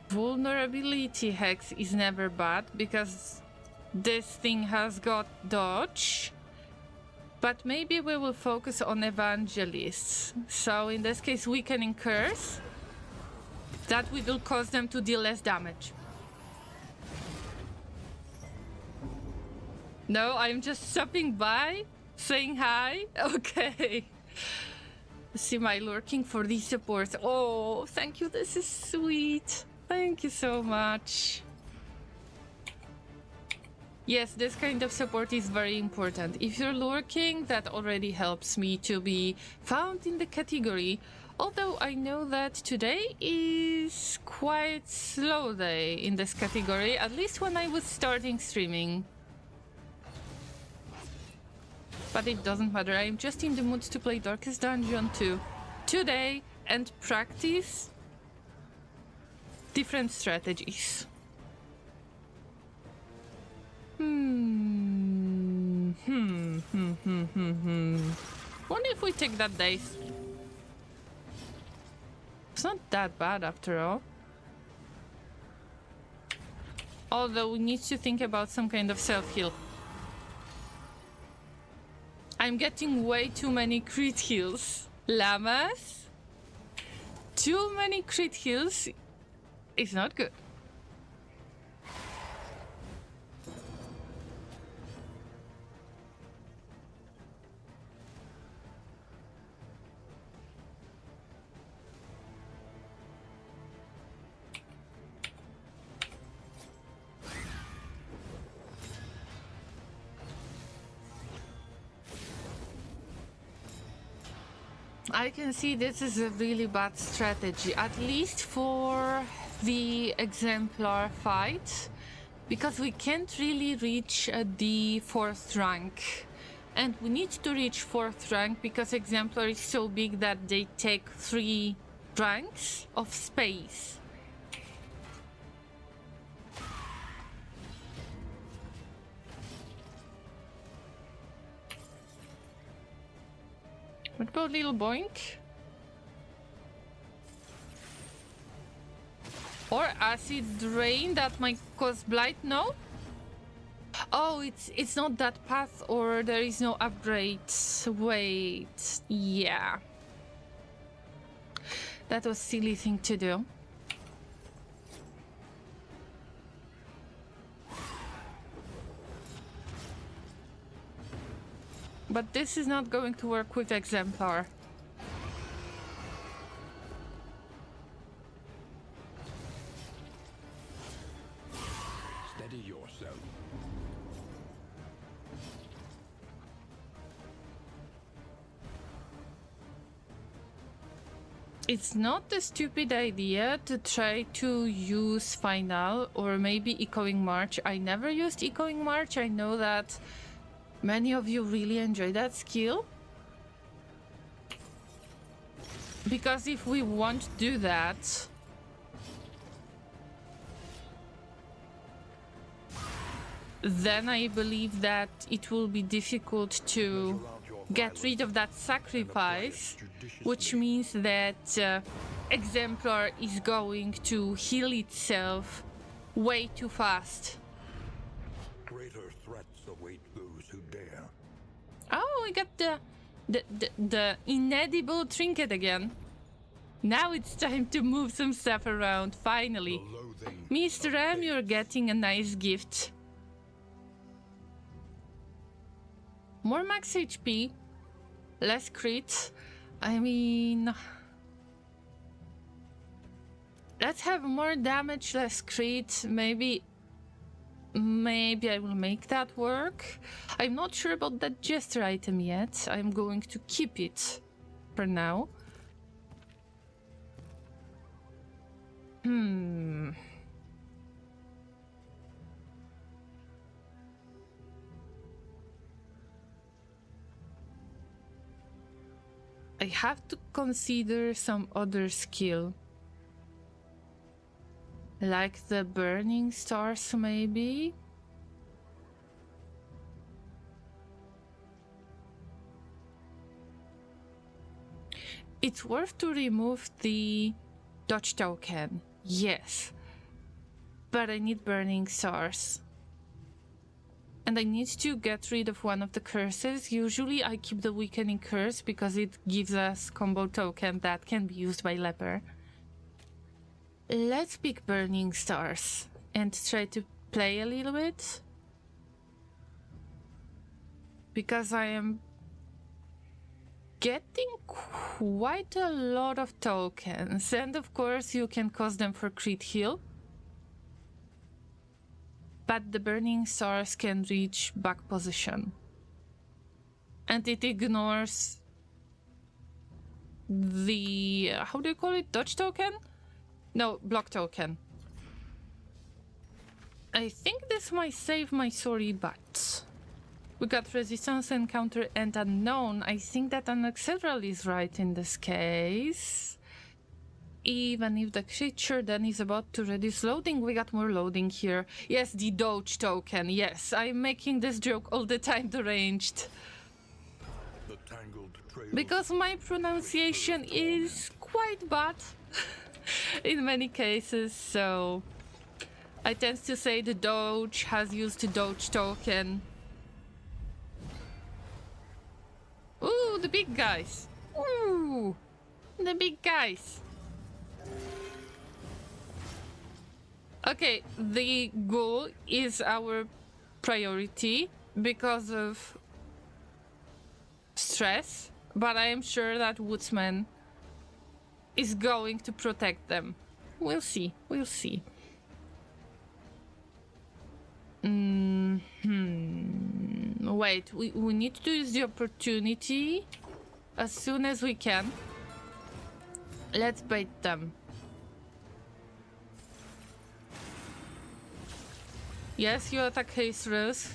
Vulnerability hex is never bad because this thing has got dodge. But maybe we will focus on evangelists. So in this case, weakening curse. That will cause them to deal less damage. No, I'm just stopping by, saying hi. Okay. See my lurking for the support. Oh, thank you. This is sweet. Thank you so much. Yes, this kind of support is very important. If you're lurking, that already helps me to be found in the category. Although I know that today is quite slow day in this category, at least when I was starting streaming. But it doesn't matter, I'm just in the mood to play Darkest Dungeon 2 today and practice different strategies. Wonder if we take that dice. It's not that bad after all. Although we need to think about some kind of self-heal. I'm getting way too many crit heals. Llamas? Too many crit heals is not good. I can see this is a really bad strategy, at least for the exemplar fight, because we can't really reach the 4th rank. And we need to reach 4th rank because exemplar is so big that they take 3 ranks of space. What about little boink? Or acid rain that might cause blight? No? Oh, it's not that path, or there is no upgrades. Wait, yeah. That was a silly thing to do. But this is not going to work with exemplar. Steady yourself. It's not a stupid idea to try to use Final or maybe Echoing March. I never used Echoing March. I know that many of you really enjoy that skill. Because if we won't do that, then I believe that it will be difficult to get rid of that sacrifice, which means that exemplar is going to heal itself way too fast. Greater threats await those who dare. Oh, we got the inedible trinket again. Now it's time to move some stuff around, finally. The loathing Mr. of M, fate. you're getting a nice gift. More max HP, less crit. I mean, let's have more damage, less crit. Maybe I will make that work. I'm not sure about that jester item yet. I'm going to keep it for now. I have to consider some other skill. Like the burning stars, maybe? It's worth to remove the dodge token, yes. But I need burning stars. And I need to get rid of one of the curses. Usually I keep the weakening curse because it gives us combo token that can be used by leper. Let's pick burning stars and try to play a little bit. Because I am getting quite a lot of tokens. And of course you can cost them for crit heal. But the burning stars can reach back position. And it ignores the, how do you call it, dodge token? No, block token. I think this might save my sorry butt. We got resistance, encounter, and unknown. I think that an acceleral is right in this case. Even if the creature then is about to reduce loading, we got more loading here. Yes, the dodge token. Yes, I'm making this joke all the time, deranged. The tangled trails Because my pronunciation is quite bad in many cases, so I tend to say the dodge has used the dodge token. Ooh, the big guys. Ooh, the big guys. Okay, the goal is our priority because of stress, but I am sure that Woodsman is going to protect them. We'll see, we'll see. Wait, we need to use the opportunity as soon as we can. Let's bait them. Yes, you attack Hacerus.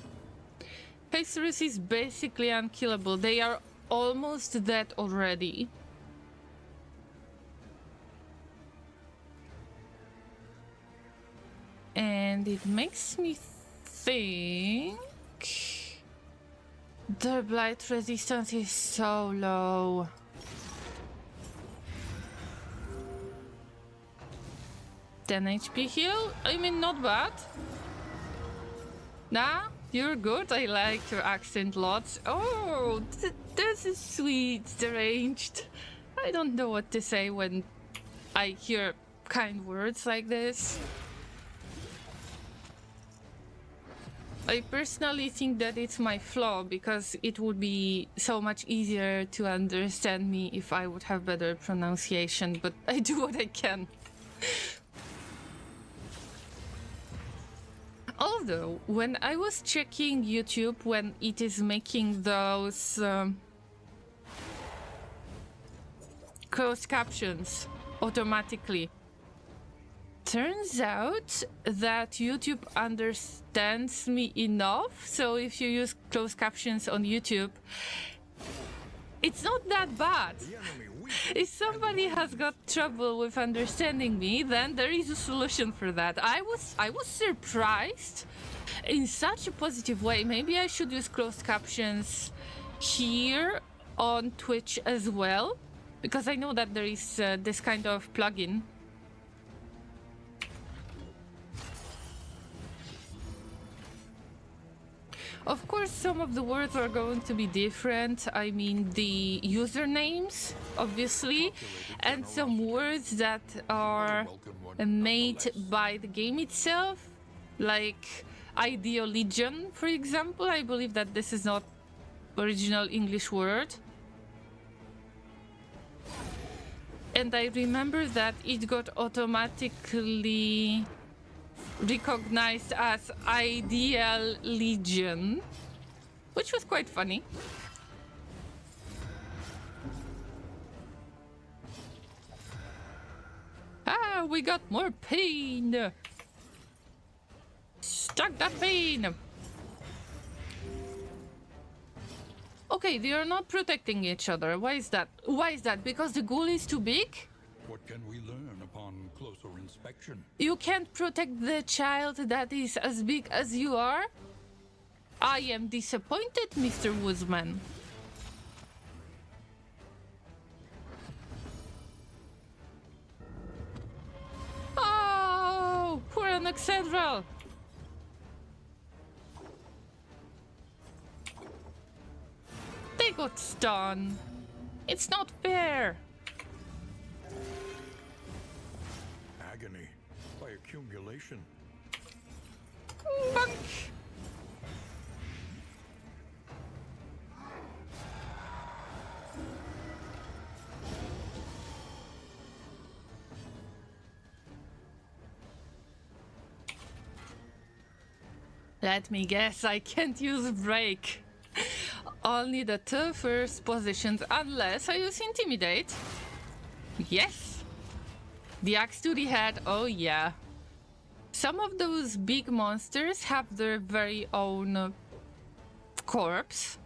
Hacerus is basically unkillable. They are almost dead already. And it makes me think their blight resistance is so low. Ten HP heal? I mean, not bad. Nah, you're good. I like your accent lots. Oh, this is sweet, deranged. I don't know what to say when I hear kind words like this. I personally think that it's my flaw because it would be so much easier to understand me if I would have better pronunciation, but I do what I can. Although, when I was checking YouTube when it is making those closed captions automatically, turns out that YouTube understands me enough, so if you use closed captions on YouTube, it's not that bad. If somebody has got trouble with understanding me, then there is a solution for that. I was surprised in such a positive way. Maybe I should use closed captions here on Twitch as well. Because I know that there is this kind of plugin. Of course, some of the words are going to be different. I mean, the usernames, obviously, and some words that are made by the game itself, like Ideal Legion, for example. I believe that this is not original English word. And I remember that it got automatically recognized as Ideal Legion, which was quite funny. Ah, we got more pain. Stuck that pain. Okay, they are not protecting each other. Why is that? Why is that? Because the ghoul is too big? What can we learn upon closer inspection? You can't protect the child that is as big as you are? I am disappointed, Mr. Woodsman. Oh, poor Anaxedral. They got stunned. It's not fair. Agony by accumulation. Bunk. Let me guess, I can't use break. Only the two first positions, unless I use intimidate. Yes. The axe to the head, oh yeah. Some of those big monsters have their very own corpse.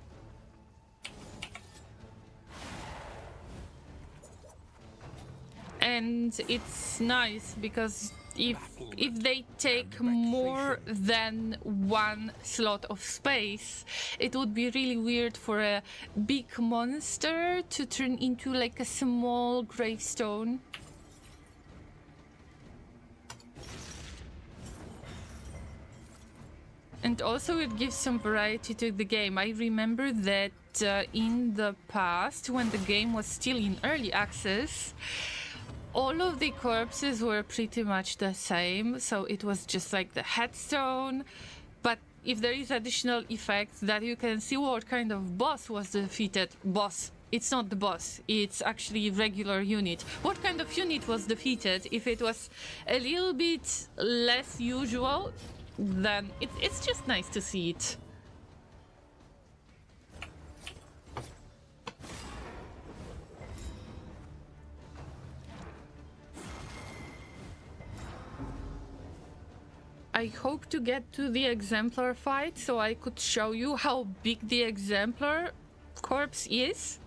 And it's nice because if they take more than one slot of space, it would be really weird for a big monster to turn into like a small gravestone. And also it gives some variety to the game. I remember that in the past, when the game was still in early access, all of the corpses were pretty much the same, so it was just like the headstone. But if there is additional effects that you can see what kind of boss was defeated. Boss. It's not the boss, it's actually regular unit. What kind of unit was defeated? If it was a little bit less usual, then it's just nice to see it. I hope to get to the exemplar fight so I could show you how big the exemplar corpse is.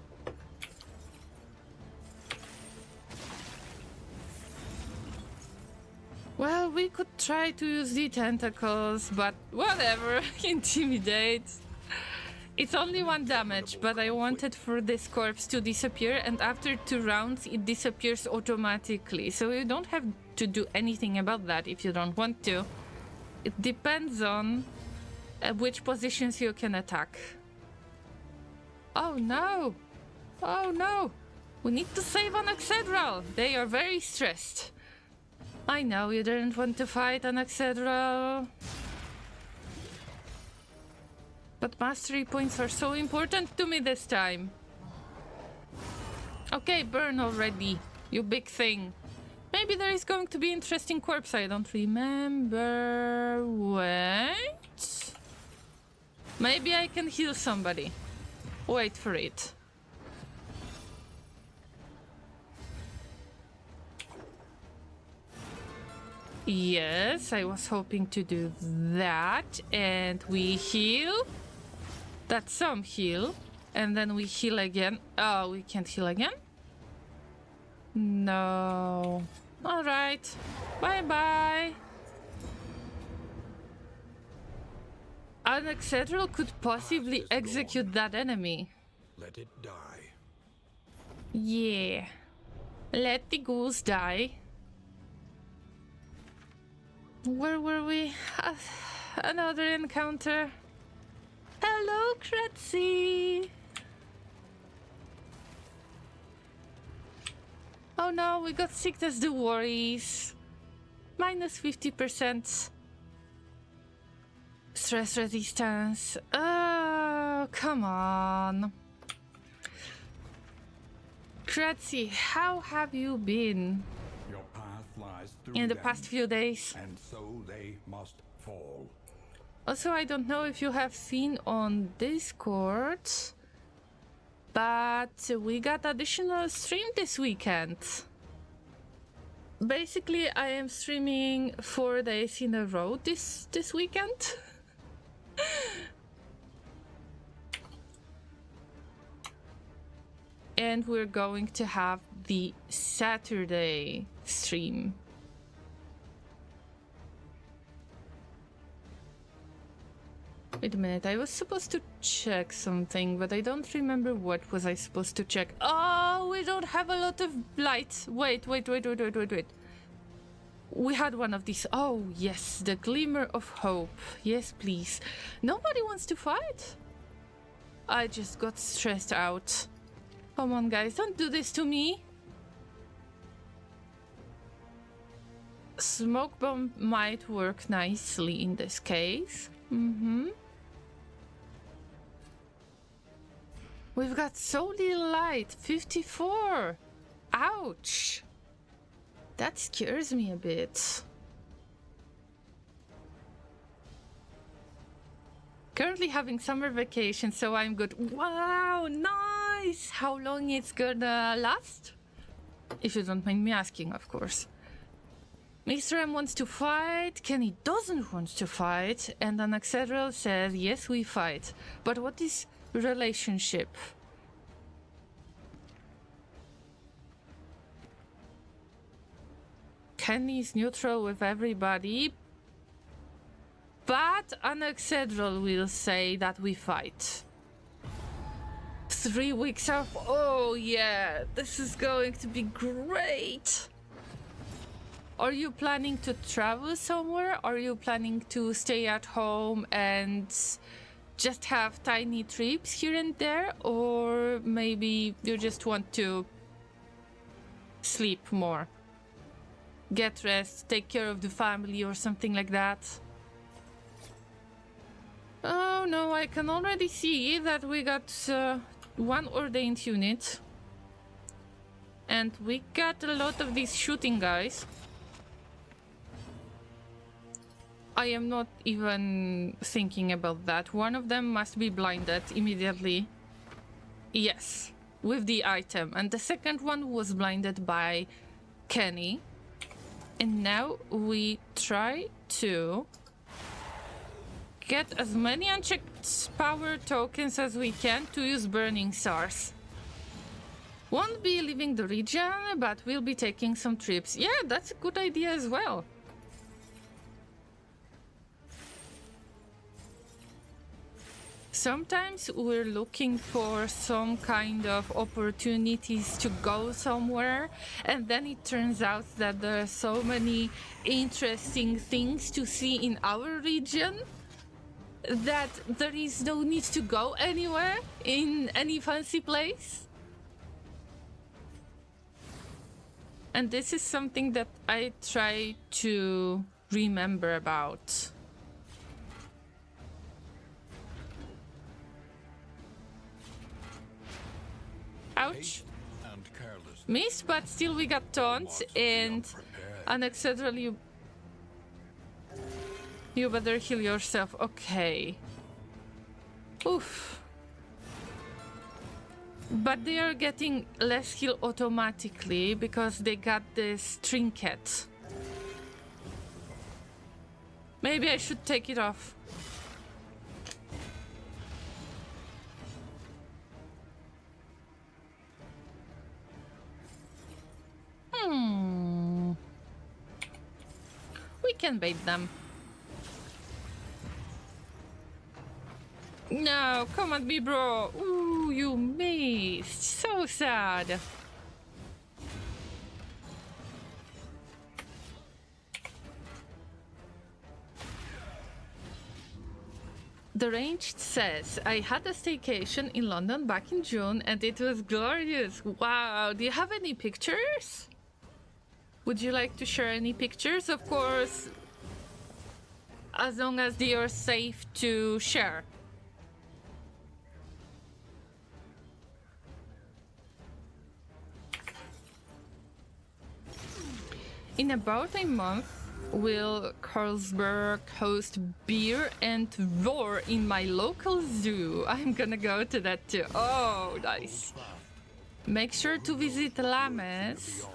Well, we could try to use the tentacles, but whatever, intimidate. It's only 1 damage, but I wanted for this corpse to disappear, and after 2 rounds it disappears automatically, so you don't have to do anything about that if you don't want to. It depends on which positions you can attack. Oh no! Oh no! We need to save Anaxedral! They are very stressed. I know you didn't want to fight Anaxedral. But mastery points are so important to me this time. Okay, burn already, you big thing. Maybe there is going to be interesting corpse, I don't remember. Wait. Maybe I can heal somebody. Wait for it. Yes, I was hoping to do that. And we heal. That's some heal. And then we heal again. Oh, we can't heal again? No. Alright. Bye-bye. Anaxedral could possibly execute that enemy. Let it die. Yeah. Let the ghouls die. Where were we? Another encounter. Hello, Kretzy! Oh no, we got sick as the worries. Minus 50% stress resistance. Oh, come on. Kretzy, how have you been Your path lies through in the them, past few days? and so they must fall. Also, I don't know if you have seen on Discord, but we got additional stream this weekend. Basically, I am streaming 4 days in a row this weekend. And we're going to have the Saturday stream. Wait a minute, I was supposed to check something, but I don't remember what was I supposed to check. Oh, we don't have a lot of light. Wait. We had one of these. Oh, yes, the glimmer of hope. Yes, please. Nobody wants to fight? I just got stressed out. Come on, guys, don't do this to me. Smoke bomb might work nicely in this case. We've got so little light. 54. Ouch. That scares me a bit. Currently having summer vacation, so I'm good. Wow, nice. How long it's gonna last? If you don't mind me asking, of course. Mr. M wants to fight, Kenny doesn't want to fight, and Anaxedral says, yes, we fight. But what is relationship? Kenny is neutral with everybody, but Anaxedral will say that we fight. 3 weeks off. Oh yeah, this is going to be great. Are you planning to travel somewhere? Are you planning to stay at home and just have tiny trips here and there? Or maybe you just want to sleep more? Get rest, take care of the family or something like that? Oh no, I can already see that we got one ordained unit. And we got a lot of these shooting guys. I am not even thinking about that. One of them must be blinded immediately. Yes, with the item. And the second one was blinded by Kenny. And now we try to get as many unchecked power tokens as we can to use Burning Stars. Won't be leaving the region, but we'll be taking some trips. Yeah, that's a good idea as well. Sometimes we're looking for some kind of opportunities to go somewhere, and then it turns out that there are so many interesting things to see in our region that there is no need to go anywhere in any fancy place. And this is something that I try to remember about. Ouch. And careless. Missed, but still we got taunts, and Unexpectedly you better heal yourself. Okay. Oof. But they are getting less heal automatically because they got this trinket. Maybe I should take it off. We can bait them. No, come at me, bro. Ooh, you missed. So sad. The Ranged says, I had a staycation in London back in June and it was glorious. Wow, do you have any pictures? Would you like to share any pictures? Of course, as long as they are safe to share. In about a month, will Carlsberg host beer and roar in my local zoo? I'm gonna go to that too. Oh, nice. Make sure to visit Llamas.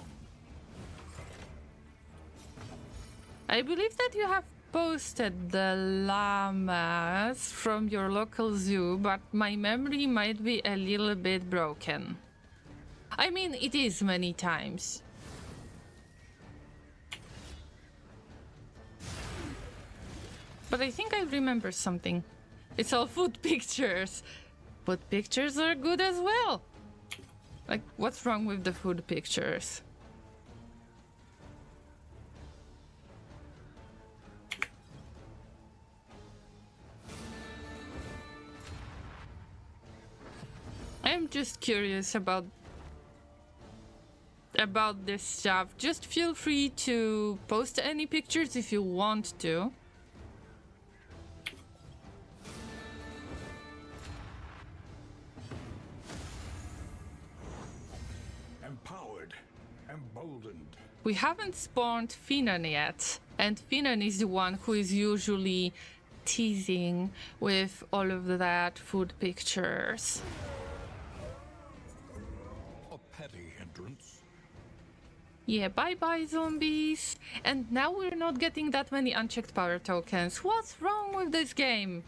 I believe that you have posted the llamas from your local zoo, but my memory might be a little bit broken. I mean, it is many times. But I think I remember something. It's all food pictures. Food pictures are good as well. Like, what's wrong with the food pictures? I'm just curious about this stuff. Just feel free to post any pictures if you want to. Empowered, emboldened. We haven't spawned Finan yet, and Finan is the one who is usually teasing with all of that food pictures. A petty hindrance. Yeah, bye-bye zombies. And now we're not getting that many unchecked power tokens. What's wrong with this game?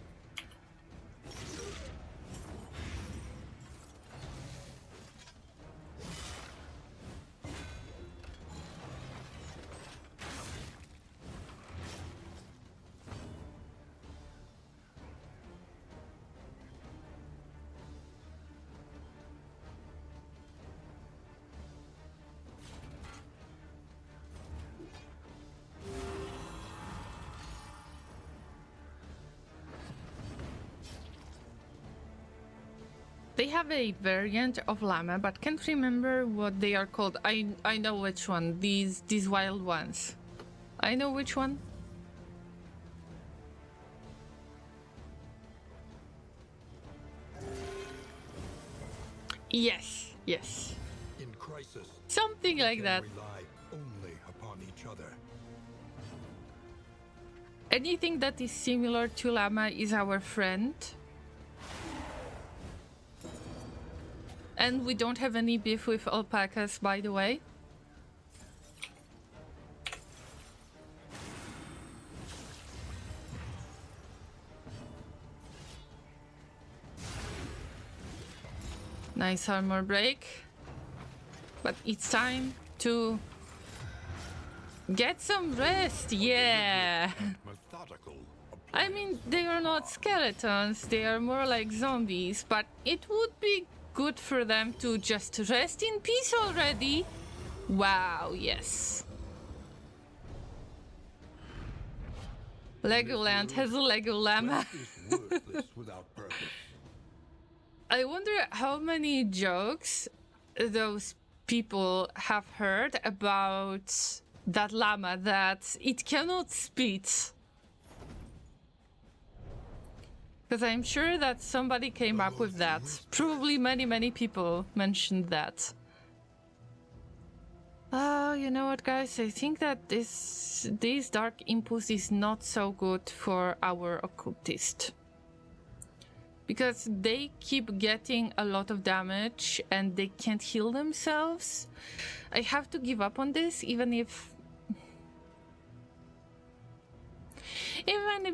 They have a variant of llama, but can't remember what they are called. I know which one. These wild ones. I know which one. Yes, yes. In crisis, Something like can that. rely only upon each other. Anything that is similar to llama is our friend. And we don't have any beef with alpacas, by the way. Nice armor break. But it's time to get some rest, yeah! Methodical. I mean, they are not skeletons, they are more like zombies, but it would be good for them to just rest in peace already. Wow, yes. Legoland has a Lego llama. Is worthless without purpose. I wonder how many jokes those people have heard about that llama, that it cannot spit. Because I'm sure that somebody came up with that. Probably many people mentioned that. Oh, you know what, guys? I think that this dark impulse is not so good for our occultist. Because they keep getting a lot of damage and they can't heal themselves. I have to give up on this, even if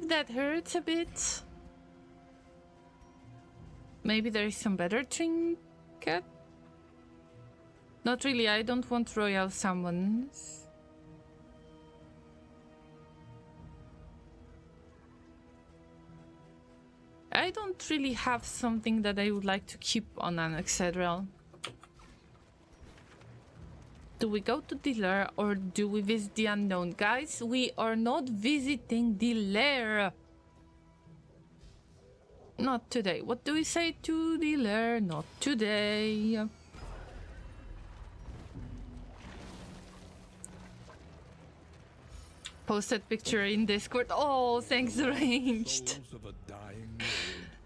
that hurts a bit. Maybe there is some better trinket? Not really, I don't want royal summons. I don't really have something that I would like to keep on an Excedrel. Do we go to the lair or do we visit the unknown? Guys, we are not visiting the lair. Not today. What do we say to dealer? Not today. Posted picture in Discord. Oh, thanks, arranged. Souls of a dying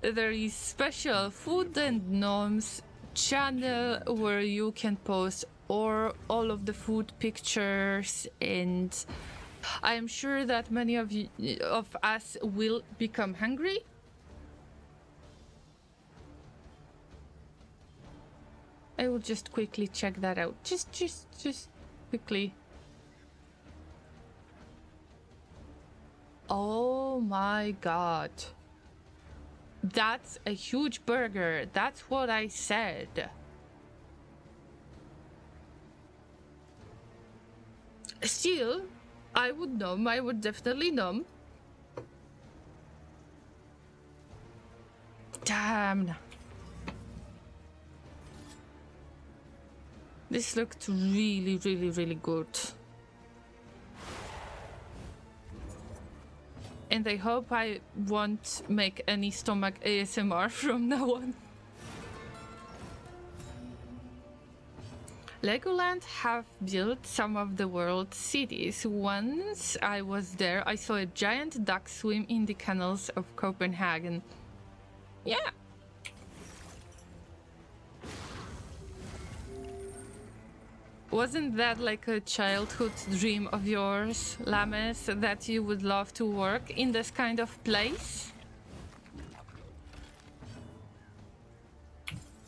world. There is special food and gnomes channel where you can post or all of the food pictures, and I'm sure that many of us will become hungry. I will just quickly check that out. Just quickly. Oh my god. That's a huge burger. That's what I said. Still, I would numb. I would definitely numb. Damn. This looked really, really, really good. And I hope I won't make any stomach ASMR from now on. Legoland have built some of the world's cities. Once I was there, I saw a giant duck swim in the canals of Copenhagen. Yeah. Wasn't that like a childhood dream of yours, Lames, that you would love to work in this kind of place?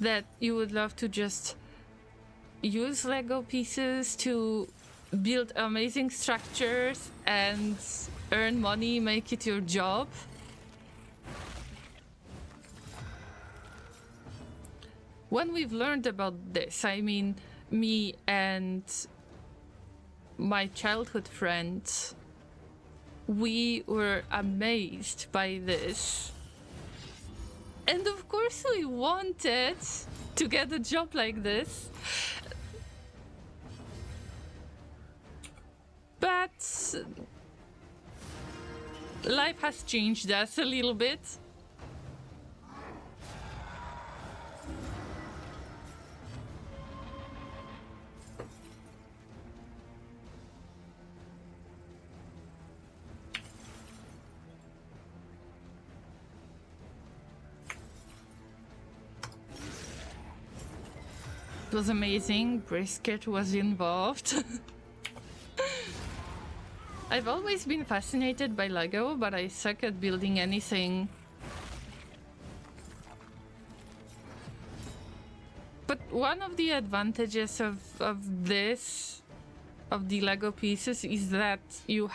That you would love to just use Lego pieces to build amazing structures and earn money, make it your job? When we've learned about this, I mean, me and my childhood friends, we were amazed by this. And of course we wanted to get a job like this. But life has changed us a little bit. It was amazing. Brisket was involved. I've always been fascinated by Lego, but I suck at building anything. But one of the advantages of the Lego pieces is that you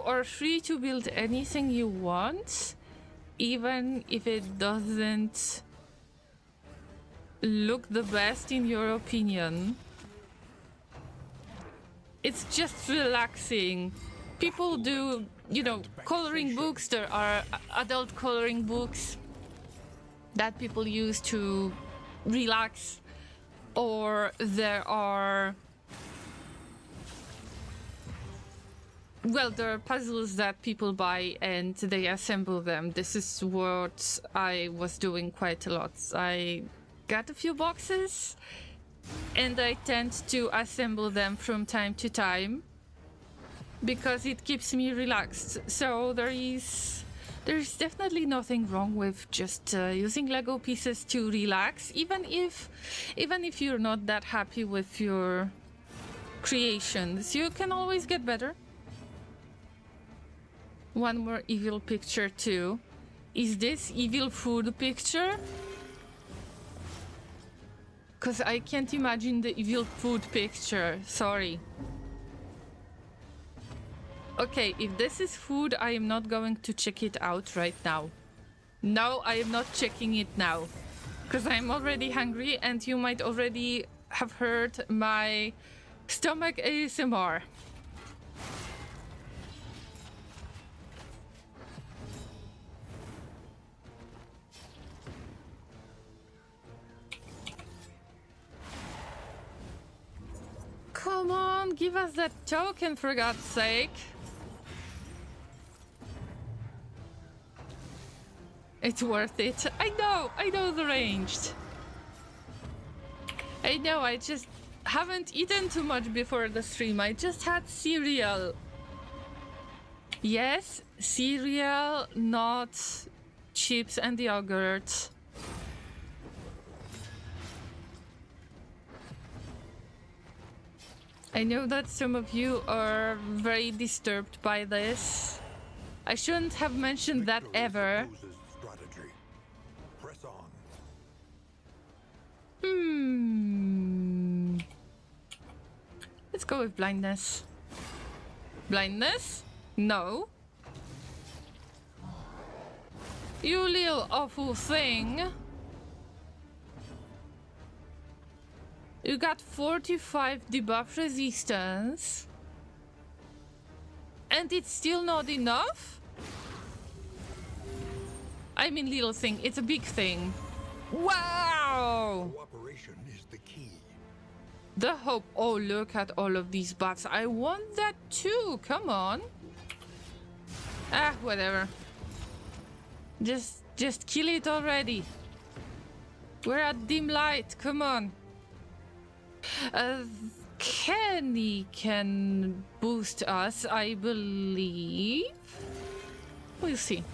are free to build anything you want, even if it doesn't look the best in your opinion. It's just relaxing. People do, you know, coloring books. There are adult coloring books that people use to relax, or there are, well, there are puzzles that people buy and they assemble them. This is what I was doing quite a lot. I got a few boxes and I tend to assemble them from time to time because it keeps me relaxed. So there's definitely nothing wrong with just using Lego pieces to relax, even if you're not that happy with your creations. You can always get better. One more evil picture too. Is this evil food picture? Because I can't imagine the evil food picture. Sorry. Okay, if this is food, I am not going to check it out right now. No, I am not checking it now. Because I'm already hungry and you might already have heard my stomach ASMR. Come on, give us that token for God's sake. It's worth it. I know the ranged. I know, I just haven't eaten too much before the stream. I just had cereal. Yes, cereal, not chips and yogurt. I know that some of you are very disturbed by this. I shouldn't have mentioned that ever. Strategy. Press on. Let's go with blindness. Blindness? No. You little awful thing. You got 45 debuff resistance. And it's still not enough? I mean, little thing, it's a big thing. Wow! Cooperation is the key. The hope. Oh, look at all of these bats. I want that too. Come on. Ah, whatever. Just kill it already. We're at dim light. Come on. Kenny can boost us, I believe. We'll see.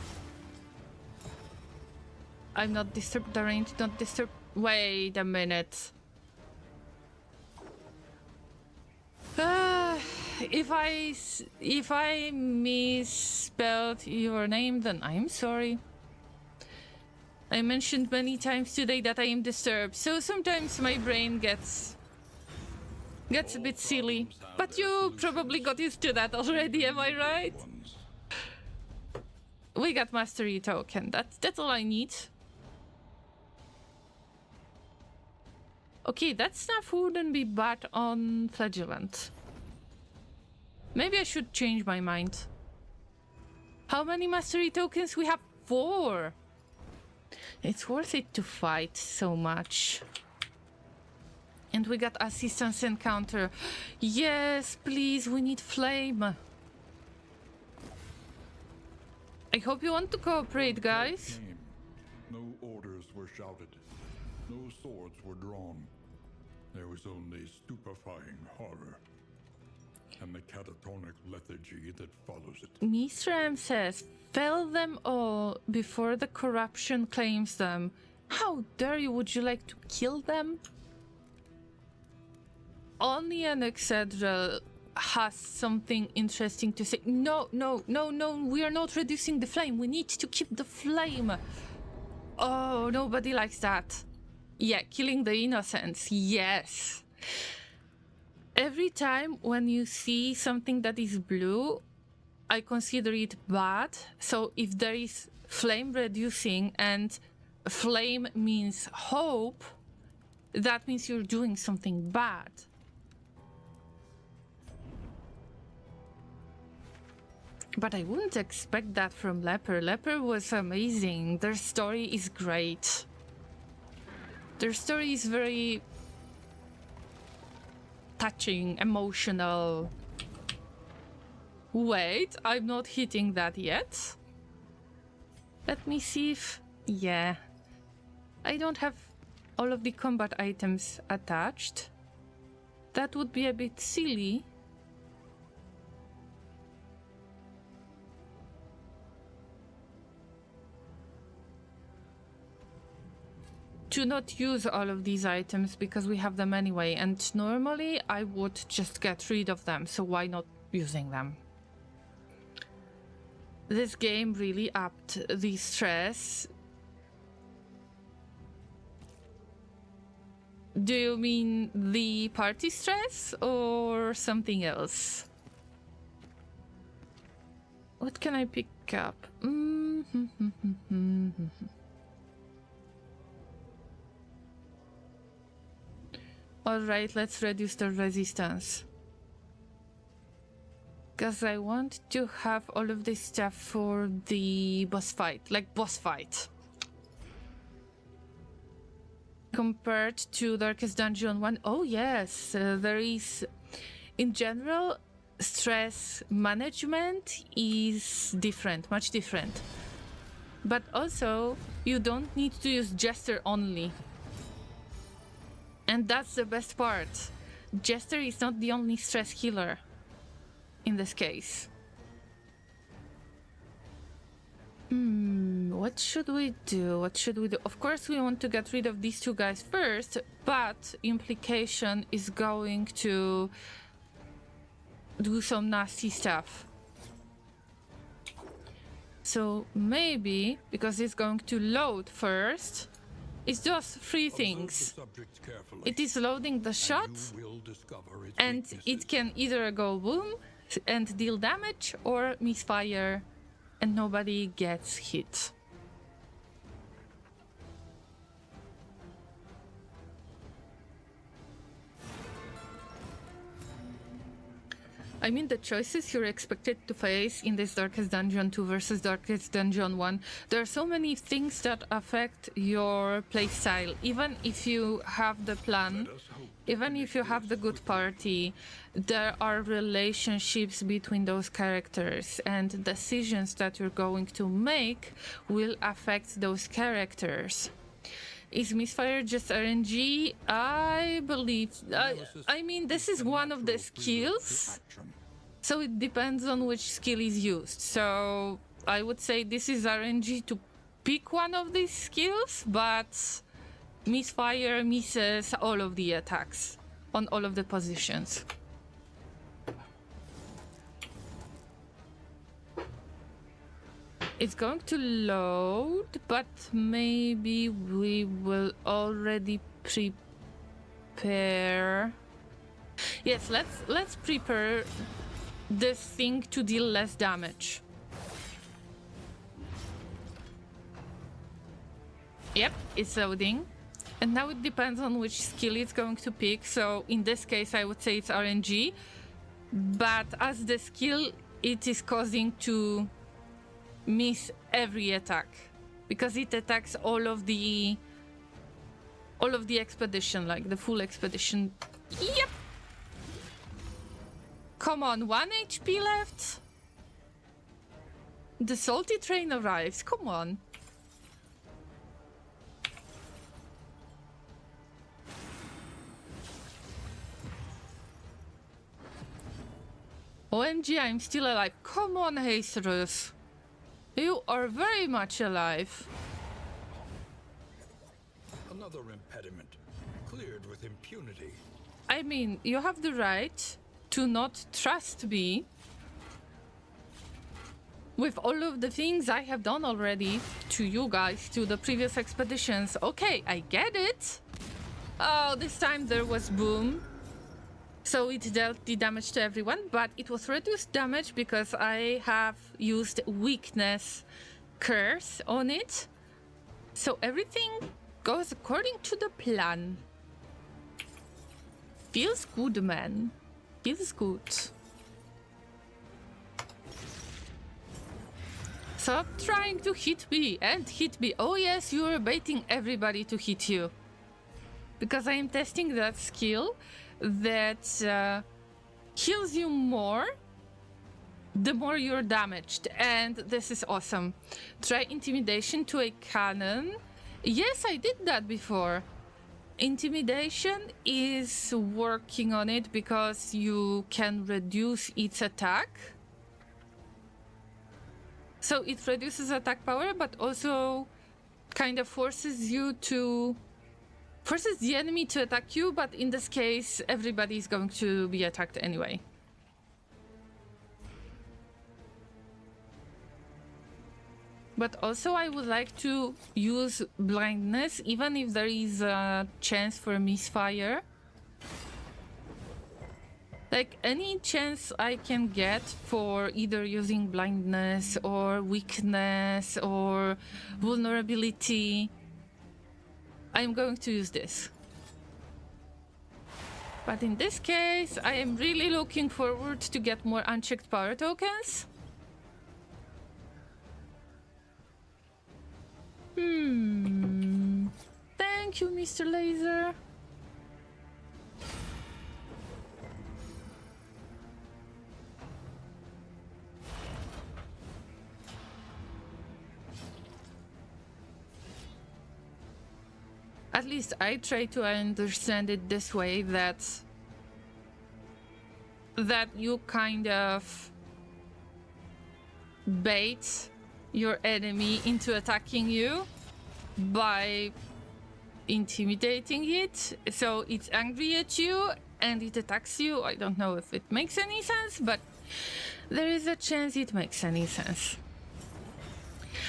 I'm not disturbed. The range not disturbed. Wait a minute. If I misspelled your name, then I'm sorry. I mentioned many times today that I am disturbed, so sometimes my brain gets a bit silly. But you probably got used to that already, am I right? We got mastery token. That's all I need. Okay, that stuff wouldn't be bad on Flagellant. Maybe I should change my mind. How many mastery tokens? We have 4. It's worth it to fight so much. And we got assistance encounter. Yes, please, we need flame. I hope you want to cooperate, guys. No orders were shouted. No swords were drawn. There was only stupefying horror and the catatonic lethargy that follows it. Mistram says, fell them all before the corruption claims them. How dare you? Would you like to kill them? Only an Excedral has something interesting to say. No, we are not reducing the flame. We need to keep the flame. Oh, nobody likes that. Yeah, killing the innocents. Yes. Every time when you see something that is blue, I consider it bad. So if there is flame reducing and flame means hope, that means you're doing something bad. But I wouldn't expect that from Leper. Leper was amazing. Their story is great. Their story is very touching, emotional. Wait, I'm not hitting that yet. Let me see if... Yeah. I don't have all of the combat items attached. That would be a bit silly. To not use all of these items because we have them anyway, and normally I would just get rid of them, so why not using them? This game really upped the stress. Do you mean the party stress or something else? What can I pick up? Alright, let's reduce the resistance. Because I want to have all of this stuff for the boss fight. Like, boss fight. Compared to Darkest Dungeon 1. Oh, yes. There is... In general, stress management is different. Much different. But also, you don't need to use Jester only. And that's the best part. Jester is not the only stress healer in this case. What should we do? What should we do? Of course, we want to get rid of these two guys first, but Implication is going to do some nasty stuff. So maybe, because it's going to load first, it's just three things. It is loading the shot, and it can either go boom and deal damage, or misfire and nobody gets hit. I mean, the choices you're expected to face in this Darkest Dungeon 2 versus Darkest Dungeon 1, there are so many things that affect your playstyle. Even if you have the plan, even if you have the good party, there are relationships between those characters, and decisions that you're going to make will affect those characters. Is Misfire just RNG? I believe... I mean, this is one of the skills, so it depends on which skill is used. So I would say this is RNG to pick one of these skills, but Misfire misses all of the attacks on all of the positions. It's going to load, but maybe we will already prepare. Yes, let's prepare this thing to deal less damage. Yep, it's loading. And now it depends on which skill it's going to pick. So in this case, I would say it's RNG. But as the skill, it is causing to miss every attack, because it attacks all of the expedition, like the full expedition. Yep. Come on, 1 HP left. The salty train arrives. Come on. OMG, I'm still alive. Come on, Hasterus. You are very much alive. Another impediment, cleared with impunity. I mean, you have the right to not trust me with all of the things I have done already to you guys, to the previous expeditions. Okay, I get it. Oh, this time there was boom. So it dealt the damage to everyone, but it was reduced damage because I have used weakness curse on it. So everything goes according to the plan. Feels good, man. Feels good. Stop trying to hit me and hit me. Oh yes, you are baiting everybody to hit you. Because I am testing that skill that heals you more the more you're damaged, and this is awesome. Try intimidation to a cannon. Yes, I did that before. Intimidation is working on it because you can reduce its attack. So it reduces attack power, but also kind of forces the enemy to attack you, but in this case, everybody is going to be attacked anyway. But also I would like to use blindness, even if there is a chance for misfire. Like, any chance I can get for either using blindness or weakness or vulnerability, I'm going to use this. But in this case, I am really looking forward to get more unchecked power tokens. Thank you, Mr. Laser. At least I try to understand it this way, that you kind of bait your enemy into attacking you by intimidating it, so it's angry at you and it attacks you. I don't know if it makes any sense, but there is a chance it makes any sense.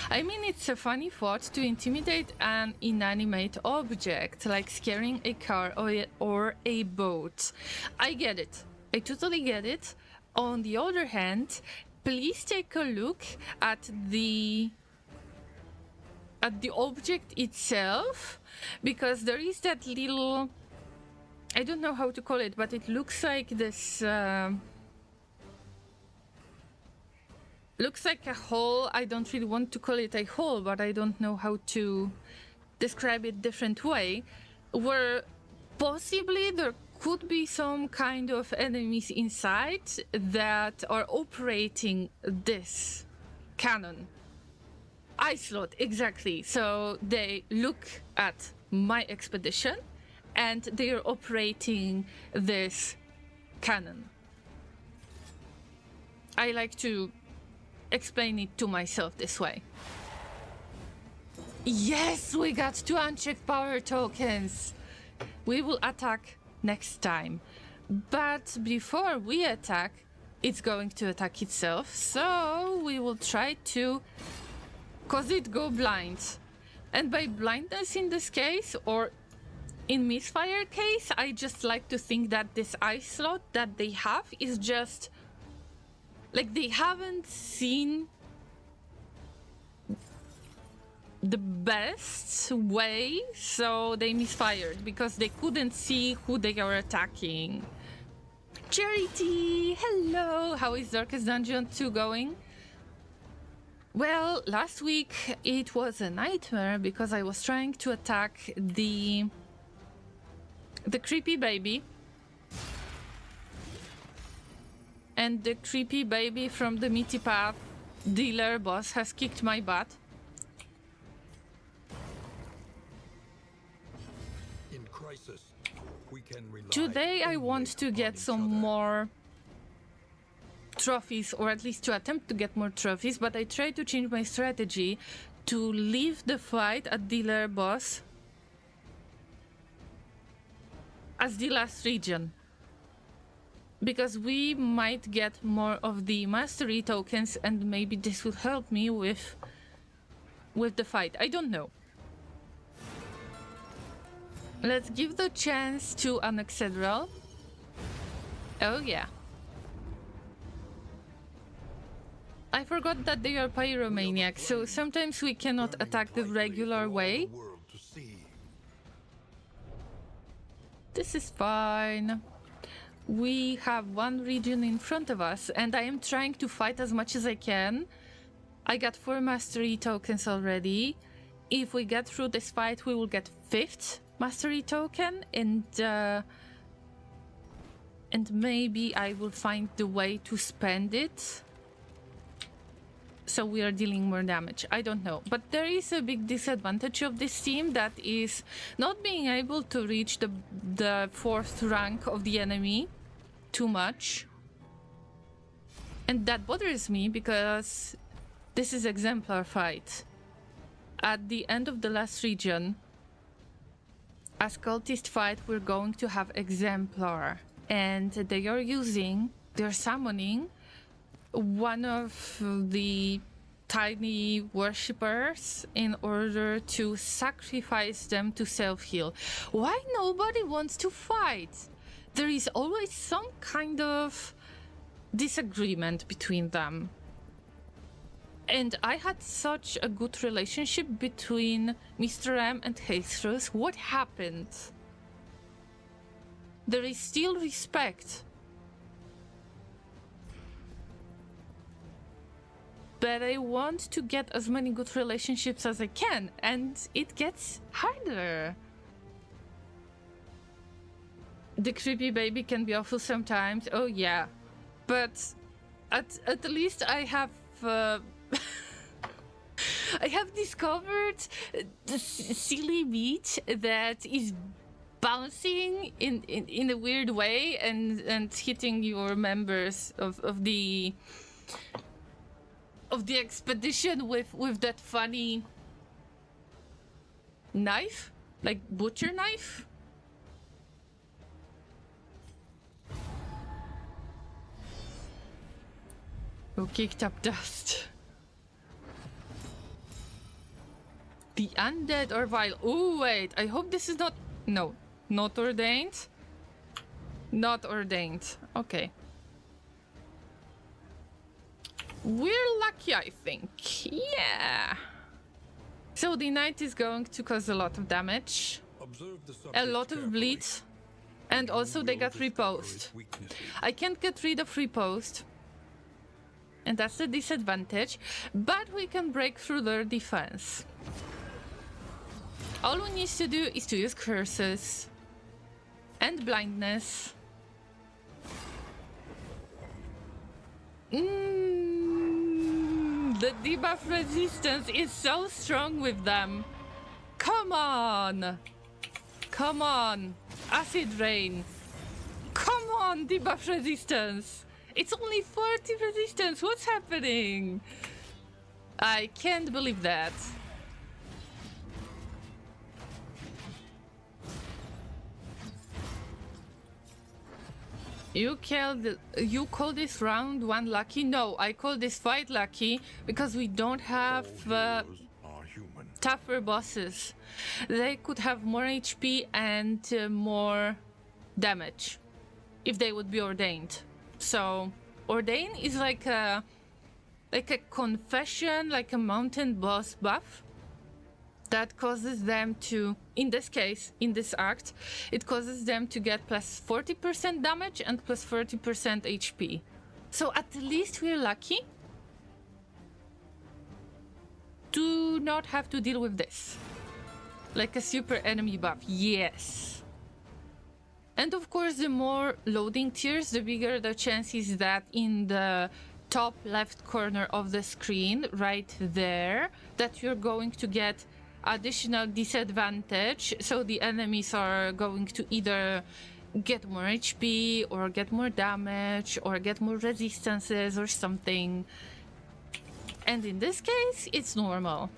I mean, it's a funny thought to intimidate an inanimate object, like scaring a car or a boat. I get it. I totally get it. On the other hand, please take a look at the object itself, because there is that little, I don't know how to call it, but it looks like this looks like a hole. I don't really want to call it a hole, but I don't know how to describe it different way, where possibly there could be some kind of enemies inside that are operating this cannon. Ice slot, exactly. So they look at my expedition and they are operating this cannon. I like to explain it to myself this way. Yes, we got 2 unchecked power tokens. We will attack next time. But before we attack, it's going to attack itself. So we will try to cause it go blind. And by blindness in this case, or in misfire case, I just like to think that this ice slot that they have is just like they haven't seen the best way, so they misfired because they couldn't see who they are attacking. Charity, hello! How is Darkest Dungeon 2 going? Well, last week it was a nightmare because I was trying to attack the creepy baby. And the creepy baby from the Meaty Path dealer boss has kicked my butt. In crisis, we can rely Today I only want to upon get each some other. more trophies, or at least to attempt to get more trophies, but I try to change my strategy to leave the fight at dealer boss as the last region, because we might get more of the mastery tokens and maybe this will help me with the fight. I don't know. Let's give the chance to an Excedral. Oh yeah. I forgot that they are pyromaniacs, so sometimes we cannot attack the regular way. This is fine. We have 1 region in front of us, and I am trying to fight as much as I can. I got 4 mastery tokens already. If we get through this fight, we will get 5th mastery token, and maybe I will find the way to spend it, so we are dealing more damage. I don't know. But there is a big disadvantage of this team, that is not being able to reach the 4th rank of the enemy too much. And that bothers me because this is exemplar fight. At the end of the last region, as cultist fight, we're going to have exemplar. And they're summoning one of the tiny worshippers in order to sacrifice them to self-heal. Why nobody wants to fight? There is always some kind of disagreement between them. And I had such a good relationship between Mr. M and Jesus. What happened? There is still respect. But I want to get as many good relationships as I can, and it gets harder. The creepy baby can be awful sometimes, oh yeah. But at least I have I have discovered the silly beach that is bouncing in a weird way and hitting your members of the expedition with that funny knife, like butcher knife. Who kicked up dust? The undead are vile. Oh wait, I hope this is not... No, not ordained. Not ordained. Okay. We're lucky, I think. Yeah. So the knight is going to cause a lot of damage. A lot of bleed. And also they got repost. I can't get rid of repost. And that's the disadvantage. But we can break through their defense. All we need to do is to use curses. And blindness. The debuff resistance is so strong with them. Come on! Come on! Acid rain! Come on, debuff resistance! It's only 40 resistance! What's happening? I can't believe that. You call this round 1 lucky? No, I call this fight lucky because we don't have tougher bosses. They could have more HP and more damage if they would be ordained. So ordain is like a confession, like a mountain boss buff that causes them to, in this case, in this act, it causes them to get plus 40% damage and plus 30% HP. So at least we're lucky to not have to deal with this. Like a super enemy buff, yes. And of course, the more loading tiers, the bigger the chances that in the top left corner of the screen, right there, that you're going to get additional disadvantage. So the enemies are going to either get more HP or get more damage or get more resistances or something. And in this case, it's normal.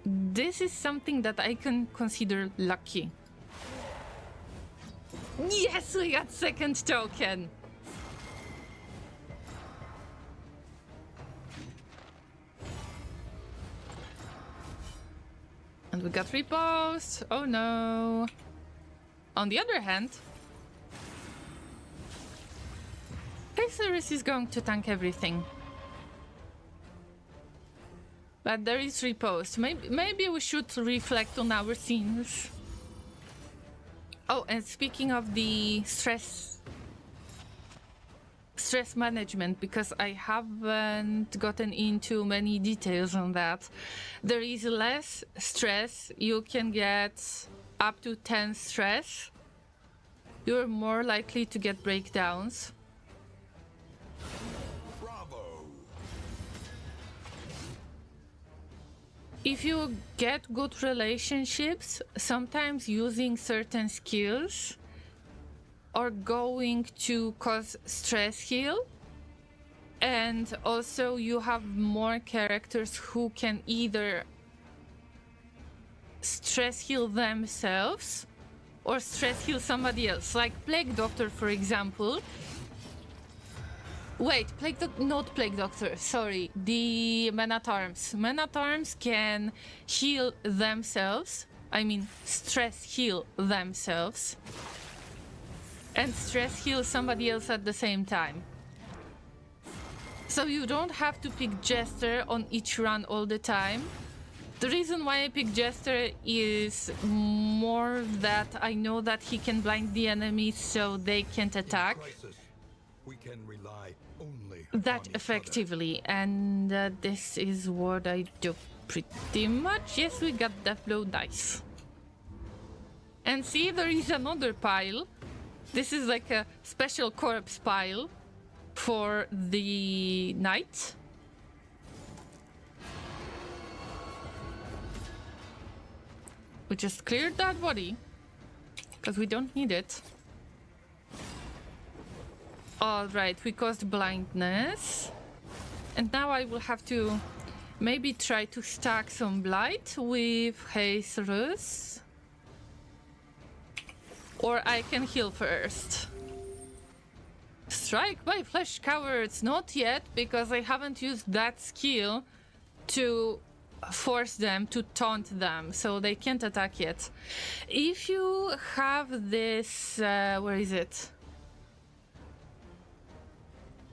This is something that I can consider lucky. Yes, we got second token! And we got repost. Oh no. On the other hand, Pixaris is going to tank everything. But there is repost. Maybe we should reflect on our scenes. Oh, and speaking of the stress management, because I haven't gotten into many details on that. There is less stress. You can get up to 10 stress. You're more likely to get breakdowns. Bravo! If you get good relationships, sometimes using certain skills are going to cause stress heal. And also you have more characters who can either stress heal themselves or stress heal somebody else. Like Plague Doctor, for example. Wait, not Plague Doctor, sorry. The Men-at-Arms. Men-at-Arms can heal themselves. I mean, stress heal themselves. And stress heal somebody else at the same time. So you don't have to pick Jester on each run all the time. The reason why I pick Jester is more that I know that he can blind the enemies so they can't attack We can rely only that on each effectively. And this is what I do pretty much. Yes, we got Death Blow dice. And see, there is another pile. This is like a special corpse pile for the knight. We just cleared that body because we don't need it. All right, we caused blindness. And now I will have to maybe try to stack some blight with Hacerus. Or I can heal first. Strike by flesh cowards, not yet, because I haven't used that skill to force them to taunt them, so they can't attack yet. If you have this, where is it?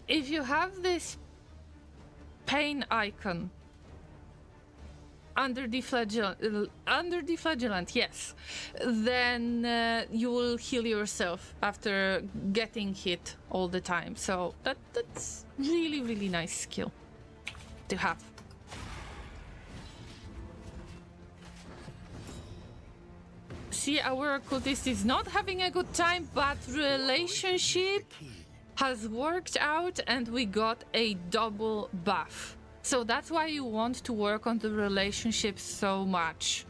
If you have this pain icon under the flagellant, yes, then you will heal yourself after getting hit all the time. So that's really, really nice skill to have. See, our occultist is not having a good time, but relationship has worked out and we got a double buff. So that's why you want to work on the relationship so much.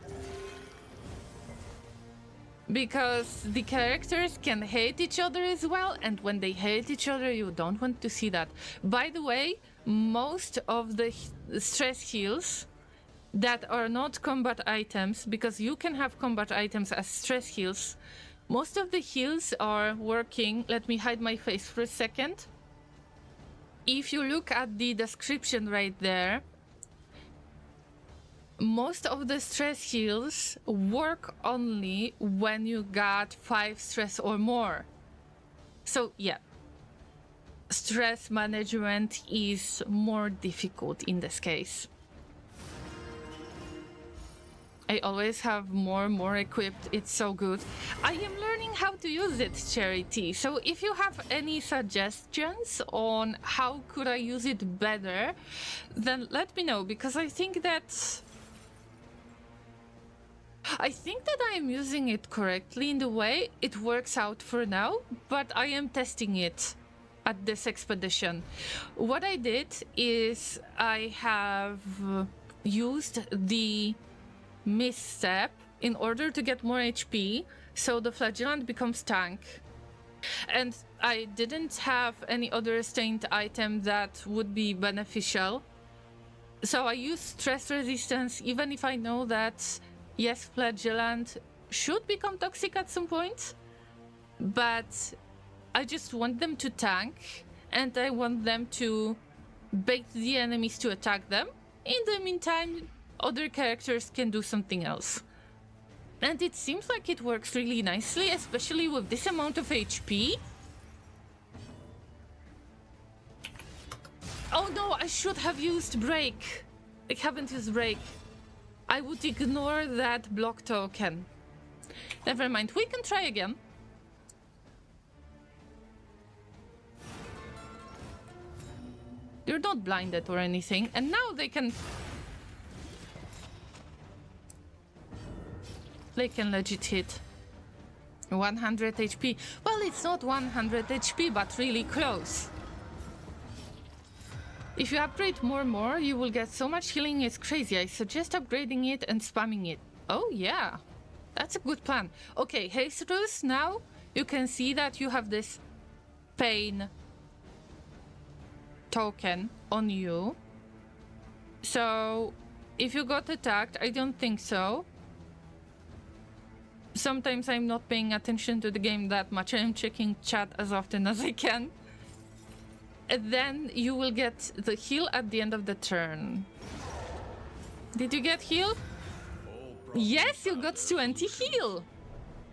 Because the characters can hate each other as well, and when they hate each other, you don't want to see that. By the way, most of the stress heals that are not combat items, because you can have combat items as stress heals, most of the heals are working. Let me hide my face for a second. If you look at the description right there, most of the stress heals work only when you got 5 stress or more. So yeah, stress management is more difficult in this case. I always have more equipped. It's so good. I am learning how to use it, Charity. So if you have any suggestions on how could I use it better, then let me know, because I think that I am using it correctly in the way it works out for now, but I am testing it at this expedition. What I did is I have used the misstep in order to get more HP, so the flagellant becomes tank. And I didn't have any other stained item that would be beneficial, so I use stress resistance, even if I know that yes, flagellant should become toxic at some point, but I just want them to tank and I want them to bait the enemies to attack them. In the meantime, other characters can do something else. And it seems like it works really nicely, especially with this amount of HP. Oh no, I should have used break. I haven't used break. I would ignore that block token. Never mind, we can try again. You're not blinded or anything, and now they can legit hit. 100 HP. Well, it's not 100 HP, but really close. If you upgrade more, you will get so much healing, it's crazy. I suggest upgrading it and spamming it. Oh yeah, that's a good plan. Okay, Hacerus, now you can see that you have this pain token on you. So, if you got attacked, I don't think so. Sometimes I'm not paying attention to the game that much. I'm checking chat as often as I can. And then you will get the heal at the end of the turn. Did you get healed? Yes, you got 20 heal.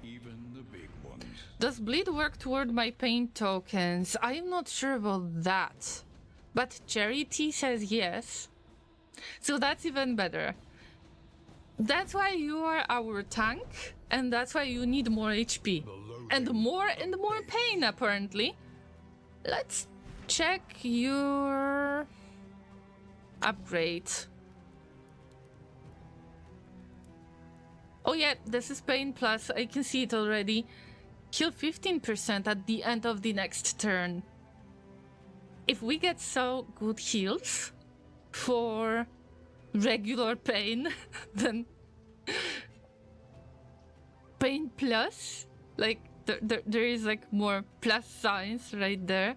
Even the big ones. Does bleed work toward my pain tokens? I am not sure about that. But Charity says yes. So that's even better. That's why you are our tank, and that's why you need more HP. And more pain, apparently. Let's check your upgrade. Oh yeah, this is pain plus. I can see it already. Heal 15% at the end of the next turn. if we get so good heals for regular pain, then pain plus, like there is like more plus signs right there.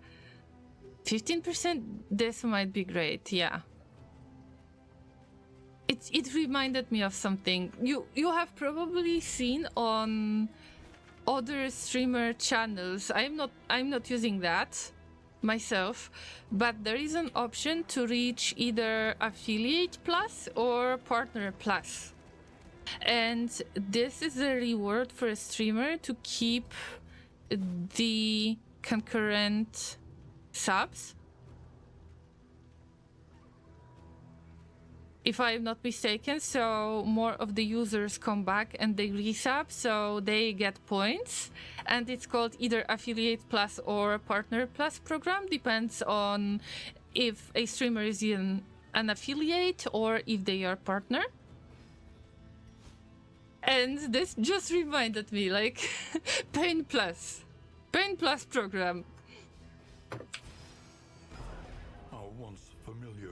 15%, this might be great, yeah. It reminded me of something you have probably seen on other streamer channels. I'm not using that myself, but there is an option to reach either affiliate plus or partner plus, and this is a reward for a streamer to keep the concurrent subs. If I'm not mistaken, so more of the users come back and they resub, so they get points. And it's called either Affiliate Plus or Partner Plus program, depends on if a streamer is in an affiliate or if they are partner. And this just reminded me, like, Pain Plus program.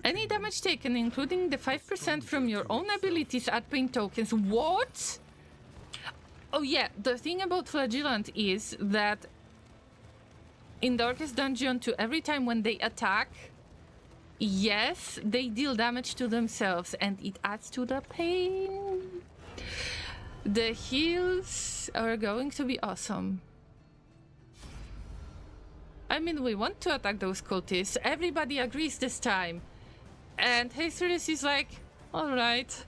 Any damage taken, including the 5% from your own abilities, add pain tokens. What? Oh yeah, the thing about Flagellant is that in Darkest Dungeon 2, every time when they attack, yes, they deal damage to themselves and it adds to the pain. The heals are going to be awesome. I mean, we want to attack those cultists. Everybody agrees this time. And Hasterus is like, alright.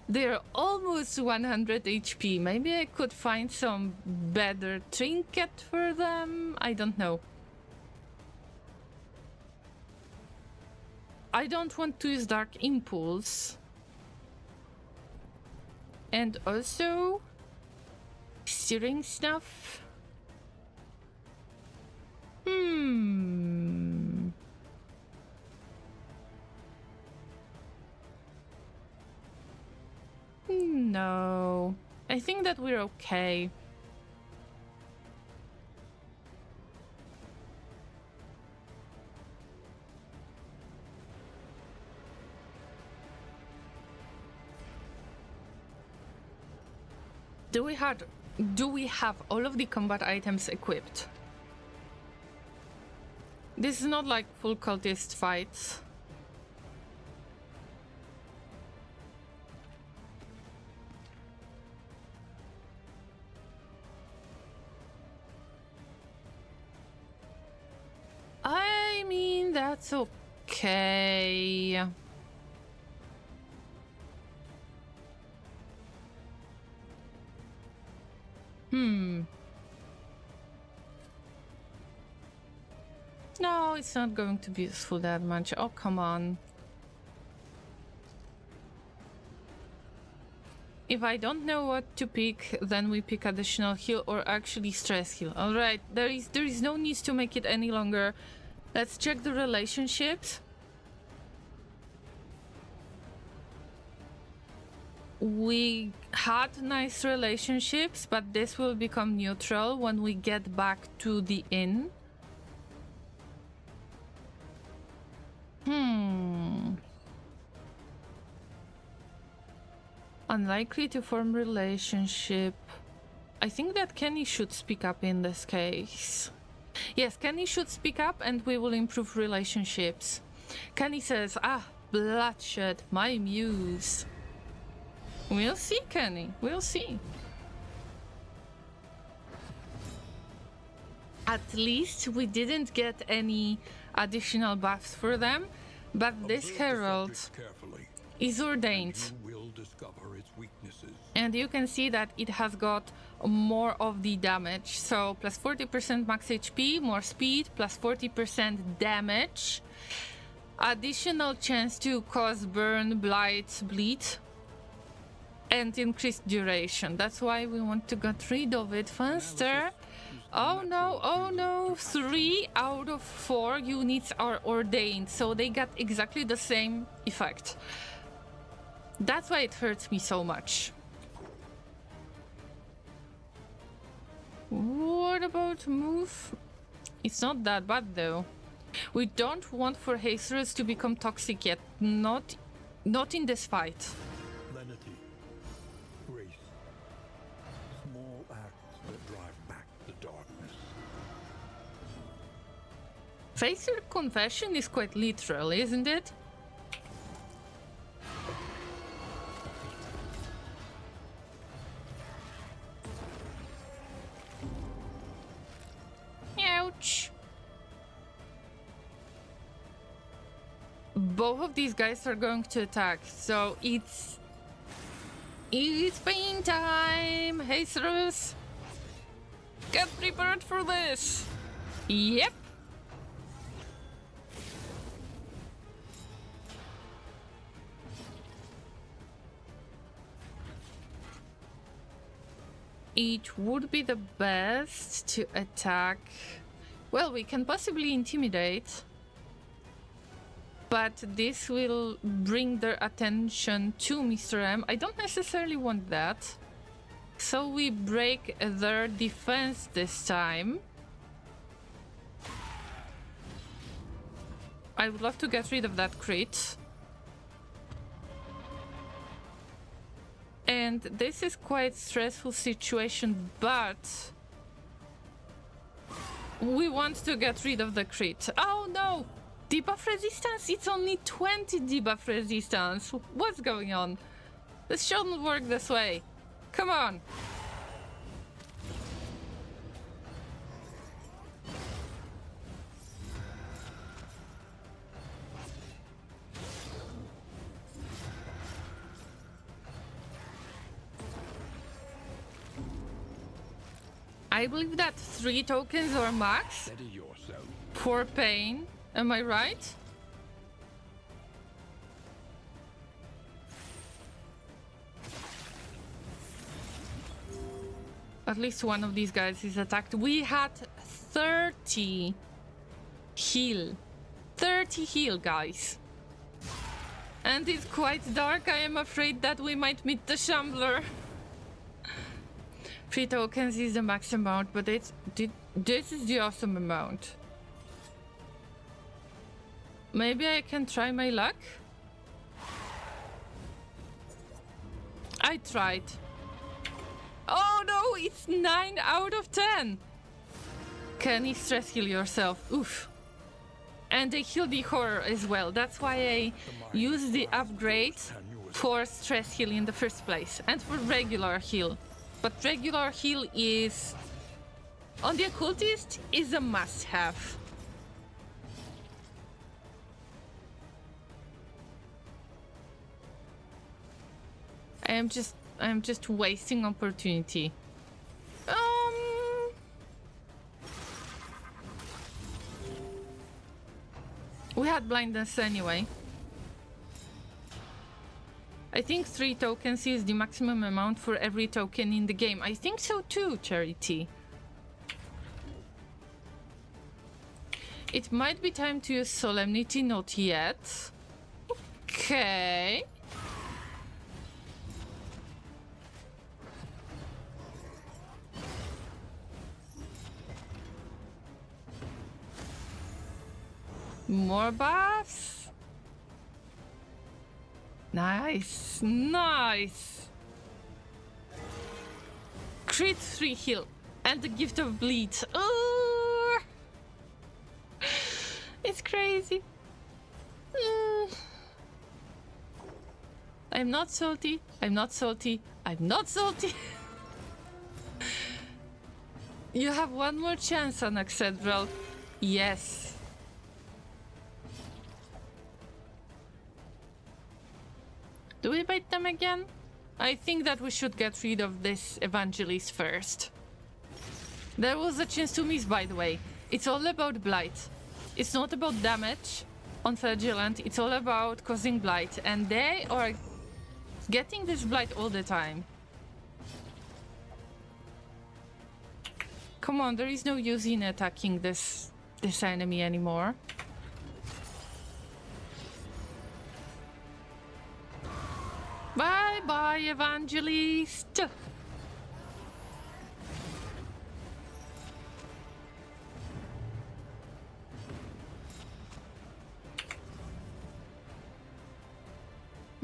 They're almost 100 HP. Maybe I could find some better trinket for them. I don't know. I don't want to use Dark Impulse. And also... Searing Snuff. No. I think that we're okay. Do we have all of the combat items equipped? This is not like full cultist fights. I mean, that's okay. No, it's not going to be useful that much. Oh, come on. If I don't know what to pick, then we pick additional heal or actually stress heal. Alright, there is no need to make it any longer. Let's check the relationships. We had nice relationships, but this will become neutral when we get back to the inn. Unlikely to form relationship. I think that Kenny should speak up in this case. Yes, Kenny should speak up and we will improve relationships. Kenny says, bloodshed, my muse. We'll see, Kenny, we'll see. At least we didn't get any additional buffs for them, but this herald is ordained. And you can see that it has got more of the damage. So plus 40% max HP, more speed, plus 40% damage. Additional chance to cause burn, blight, bleed. And increased duration. That's why we want to get rid of it faster. Oh no, 3 out of 4 units are ordained. So they got exactly the same effect. That's why it hurts me so much. What about move? It's not that bad though. We don't want for Hacerus to become toxic yet. Not in this fight. Lenity, grace, small acts that drive back the darkness. Facer confession is quite literal, isn't it? Ouch. Both of these guys are going to attack, so it's pain time. Hey, Cerus, get prepared for this. Yep. It would be the best to attack. Well, we can possibly intimidate, but this will bring their attention to Mr. M. I don't necessarily want that. So we break their defense this time. I would love to get rid of that crit. And this is quite stressful situation, but we want to get rid of the crit. Oh no! Debuff resistance? It's only 20 debuff resistance. What's going on? This shouldn't work this way. Come on. I believe that 3 tokens or max Steady yourself. for pain. Am I right? At least one of these guys is attacked. We had 30 heal. 30 heal, guys. And it's quite dark. I am afraid that we might meet the Shambler. 3 tokens is the max amount, but this is the awesome amount. Maybe I can try my luck? I tried. Oh no, it's 9 out of 10! Can you stress heal yourself? Oof. And they heal the horror as well. That's why I use the upgrade for stress heal in the first place. And for regular heal. But regular heal is... on the occultist is a must-have. I'm just wasting opportunity. We had blindness anyway. I think 3 tokens is the maximum amount for every token in the game. I think so too, Charity. It might be time to use Solemnity, not yet. Okay. More buffs. Nice, nice. Crit 3 heal and the gift of bleed. Oh, it's crazy. I'm not salty. I'm not salty. I'm not salty. You have one more chance, Anaxedral. Yes. Do we bait them again? I think that we should get rid of this Evangelist first. There was a chance to miss, by the way. It's all about blight. It's not about damage on Flagellant, it's all about causing blight. And they are getting this blight all the time. Come on, there is no use in attacking this enemy anymore. Bye bye, Evangelist.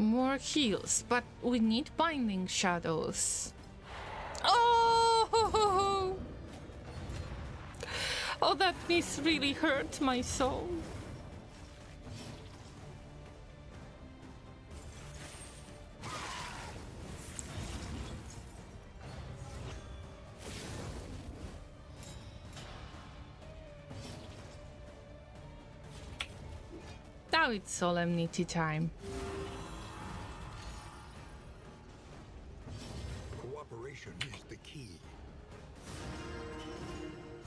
more heals, but we need binding shadows. Oh! Oh, that miss really hurt my soul. Now it's solemnity time. Cooperation is the key.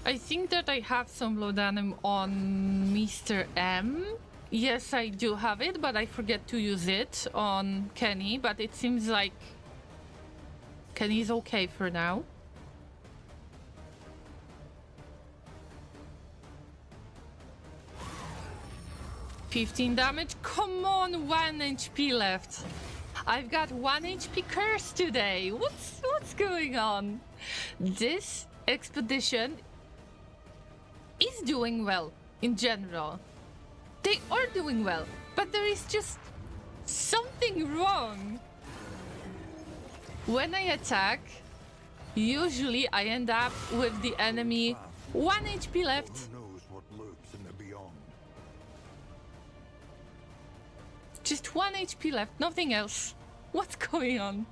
I think that I have some laudanum on Mr. M. Yes, I do have it, but I forget to use it on Kenny, but it seems like Kenny's okay for now. $15 damage. Come on, 1 HP left. I've got 1 HP curse today. What's going on? This expedition is doing well in general. They are doing well, but there is just something wrong. When I attack, usually I end up with the enemy 1 HP left. Who knows what lurks in the beyond? Just 1 HP left, nothing else. What's going on?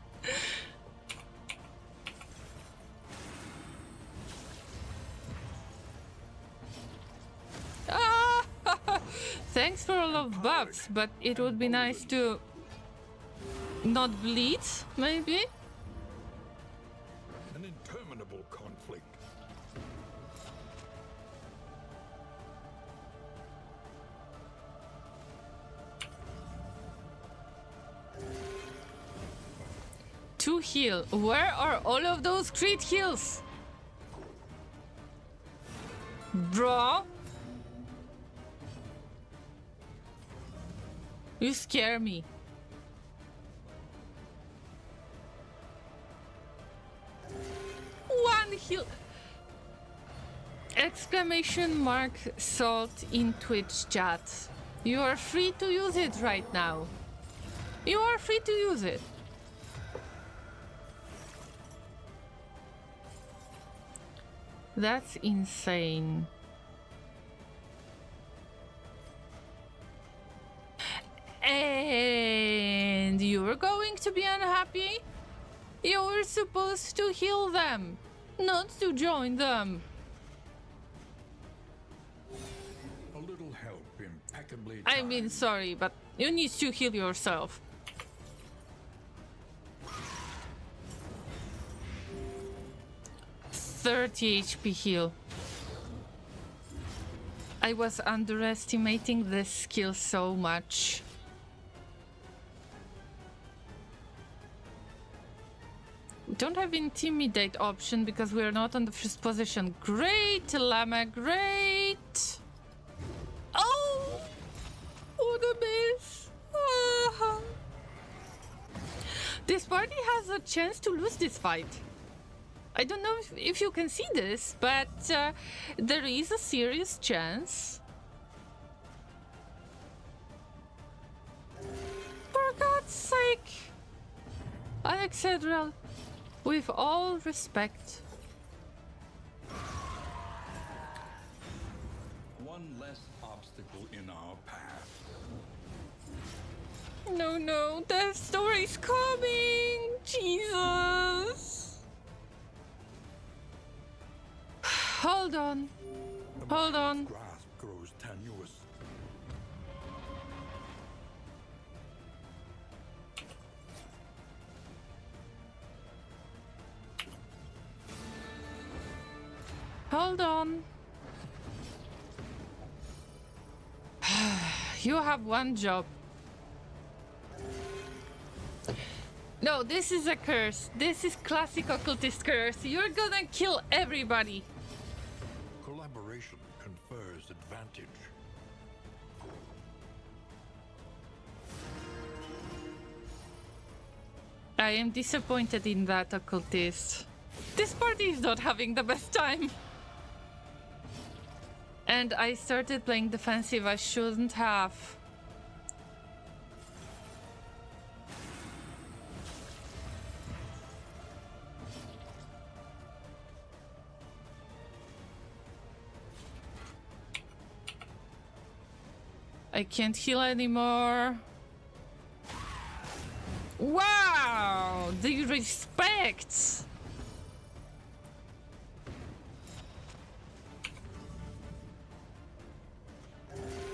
Ah! Thanks for all of buffs, but it would be nice to not bleed, maybe? An interminable conflict. To heal. Where are all of those crit heals? Bro? You scare me. One heal. Exclamation mark salt in Twitch chat. You are free to use it right now. You are free to use it. That's insane. And you were going to be unhappy? You were supposed to heal them, not to join them. A little help impeccably I mean, timed. sorry, but you need to heal yourself. $30 HP heal. I was underestimating this skill so much. We don't have intimidate option because we are not on the first position. Great, Llama, great. Oh, what a miss. Ah. This party has a chance to lose this fight. I don't know if you can see this, but there is a serious chance. For God's sake! Alexandra, with all respect. One less obstacle in our path. No, no, the story's coming! Jesus! Hold on. Hold on. Grasp grows tenuous. Hold on. You have one job. No, this is a curse. This is classic occultist curse. You're gonna kill everybody. Collaboration confers advantage. I am disappointed in that occultist. This party is not having the best time. And I started playing defensive. I shouldn't have. I can't heal anymore. Wow! The respect!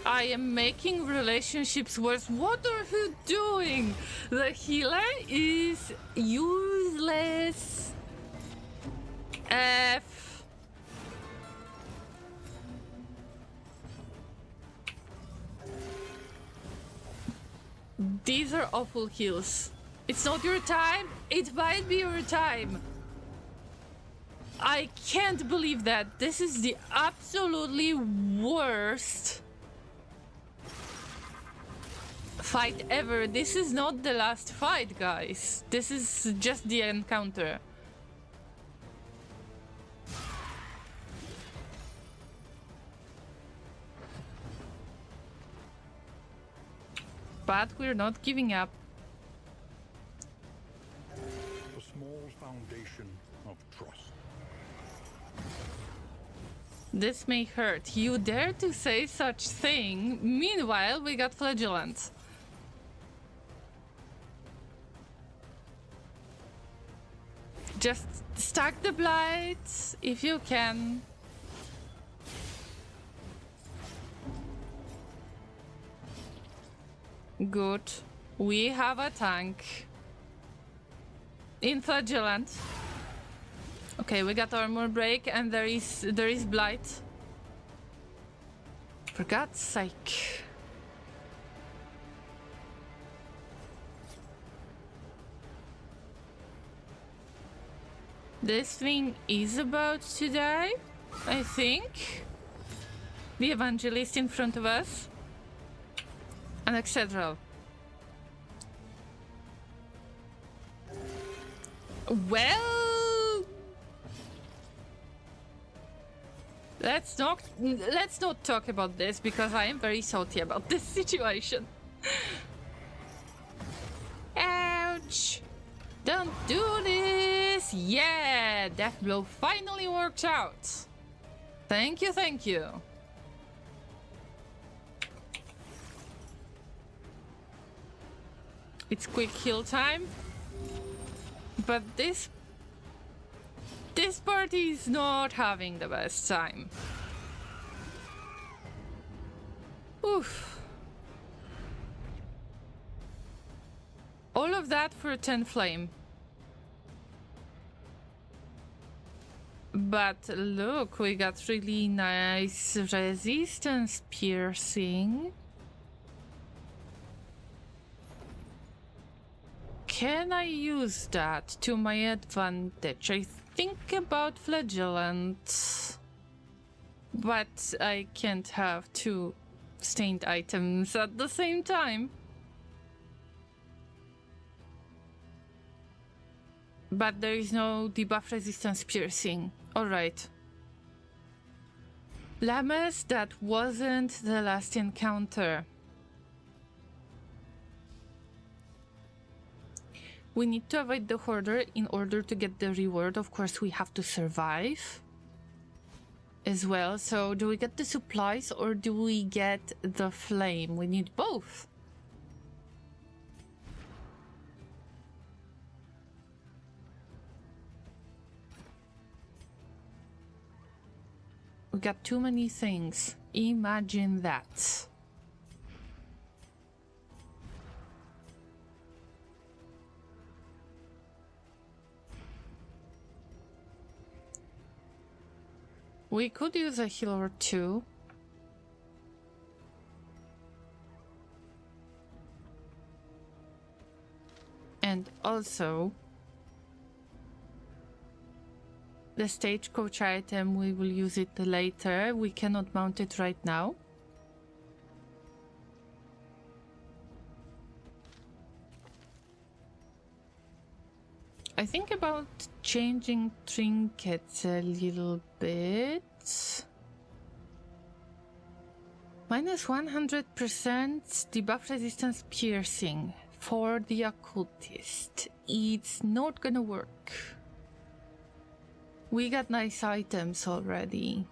I am making relationships worse. What are you doing? The healer is useless. F. These are awful heals. It's not your time. It might be your time. I can't believe that. This is the absolutely worst fight ever. This is not the last fight, guys. This is just the encounter. But we're not giving up. A small foundation of trust. This may hurt. You dare to say such thing? Meanwhile, we got flagellant. Just stack the blights if you can. Good. We have a tank. In flagellant. Okay, we got armor break and there is blight. For God's sake. This thing is about to die, I think. The evangelist in front of us. And etc. Well, let's not talk about this because I am very salty about this situation. Ouch! Don't do this! Yeah! Death blow finally worked out! Thank you, thank you. It's quick heal time. But this party is not having the best time. Oof. All of that for 10 flame. But look, we got really nice resistance piercing. Can I use that to my advantage? I think about flagellant. But I can't have two stained items at the same time. But there is no debuff resistance piercing. Alright. Llamas, that wasn't the last encounter. We need to avoid the hoarder in order to get the reward. Of course, we have to survive as well. So do we get the supplies or do we get the flame? We need both. We got too many things. Imagine that. We could use a heal or two. And also, the stagecoach item, we will use it later. We cannot mount it right now. I think about changing trinkets a little bit. Minus 100% debuff resistance piercing for the occultist. It's not gonna work. We got nice items already.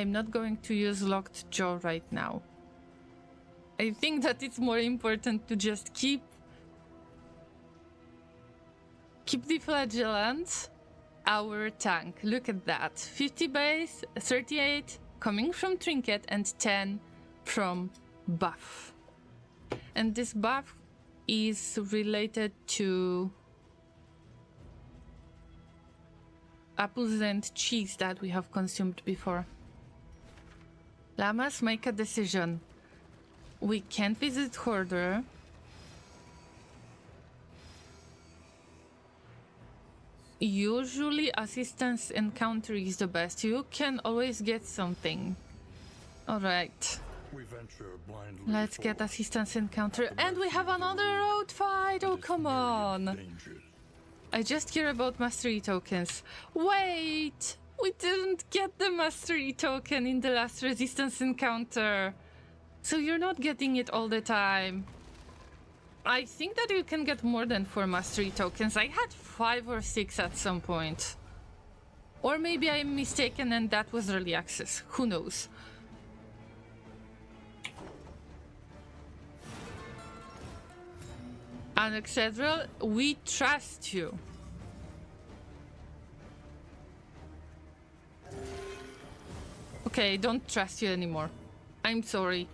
I'm not going to use Locked Jaw right now. I think that it's more important to just keep the flagellant our tank. Look at that. 50 base, 38 coming from Trinket, and 10 from buff. And this buff is related to apples and cheese that we have consumed before. Llamas, make a decision. We can't visit Hoarder. Usually assistance encounter is the best. You can always get something. Alright. We venture blindly Let's get forth. assistance encounter. And we have another road fight! Oh, come on! Dangers. I just care about mastery tokens. Wait! We didn't get the mastery token in the last resistance encounter. So you're not getting it all the time. I think that you can get more than 4 mastery tokens. I had 5 or 6 at some point. Or maybe I'm mistaken and that was early access. Who knows? Anexedral, we trust you. Okay, I don't trust you anymore. I'm sorry.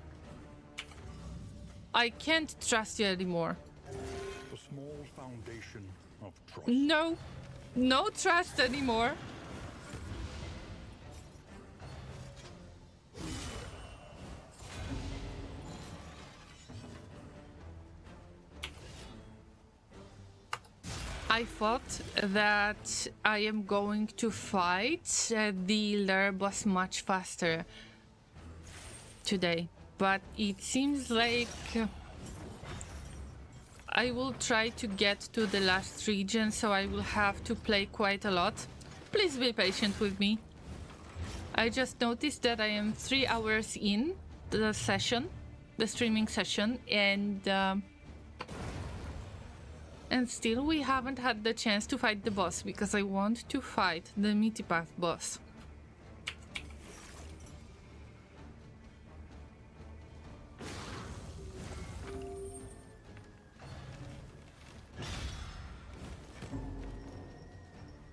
I can't trust you anymore. The small foundation of trust. No. No trust anymore. I thought that I am going to fight the lair boss much faster today, but it seems like I will try to get to the last region, so I will have to play quite a lot. Please be patient with me. I just noticed that I am 3 hours in the session, the streaming session, and still we haven't had the chance to fight the boss, because I want to fight the Meaty Path boss.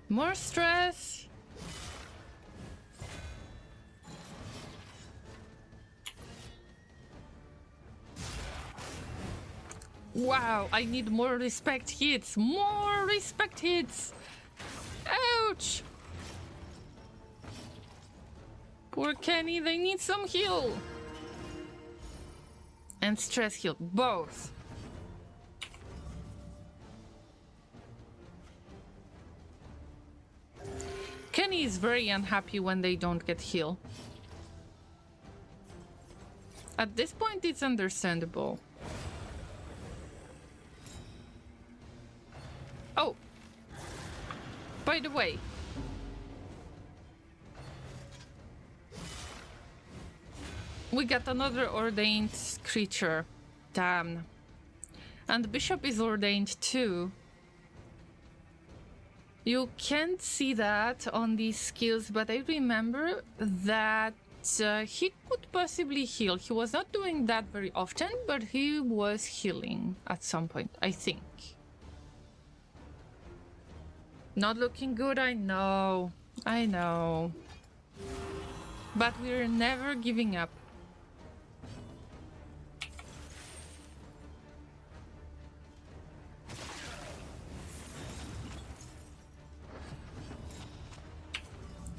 More stress! Wow, I need more respect hits! More respect hits! Ouch! Poor Kenny, they need some heal! And stress heal, both! Kenny is very unhappy when they don't get heal. At this point, it's understandable. Oh! By the way, we got another ordained creature. Damn. And Bishop is ordained too. You can't see that on these skills, but I remember that he could possibly heal. He was not doing that very often, but he was healing at some point, I think. Not looking good, I know. I know. But we're never giving up.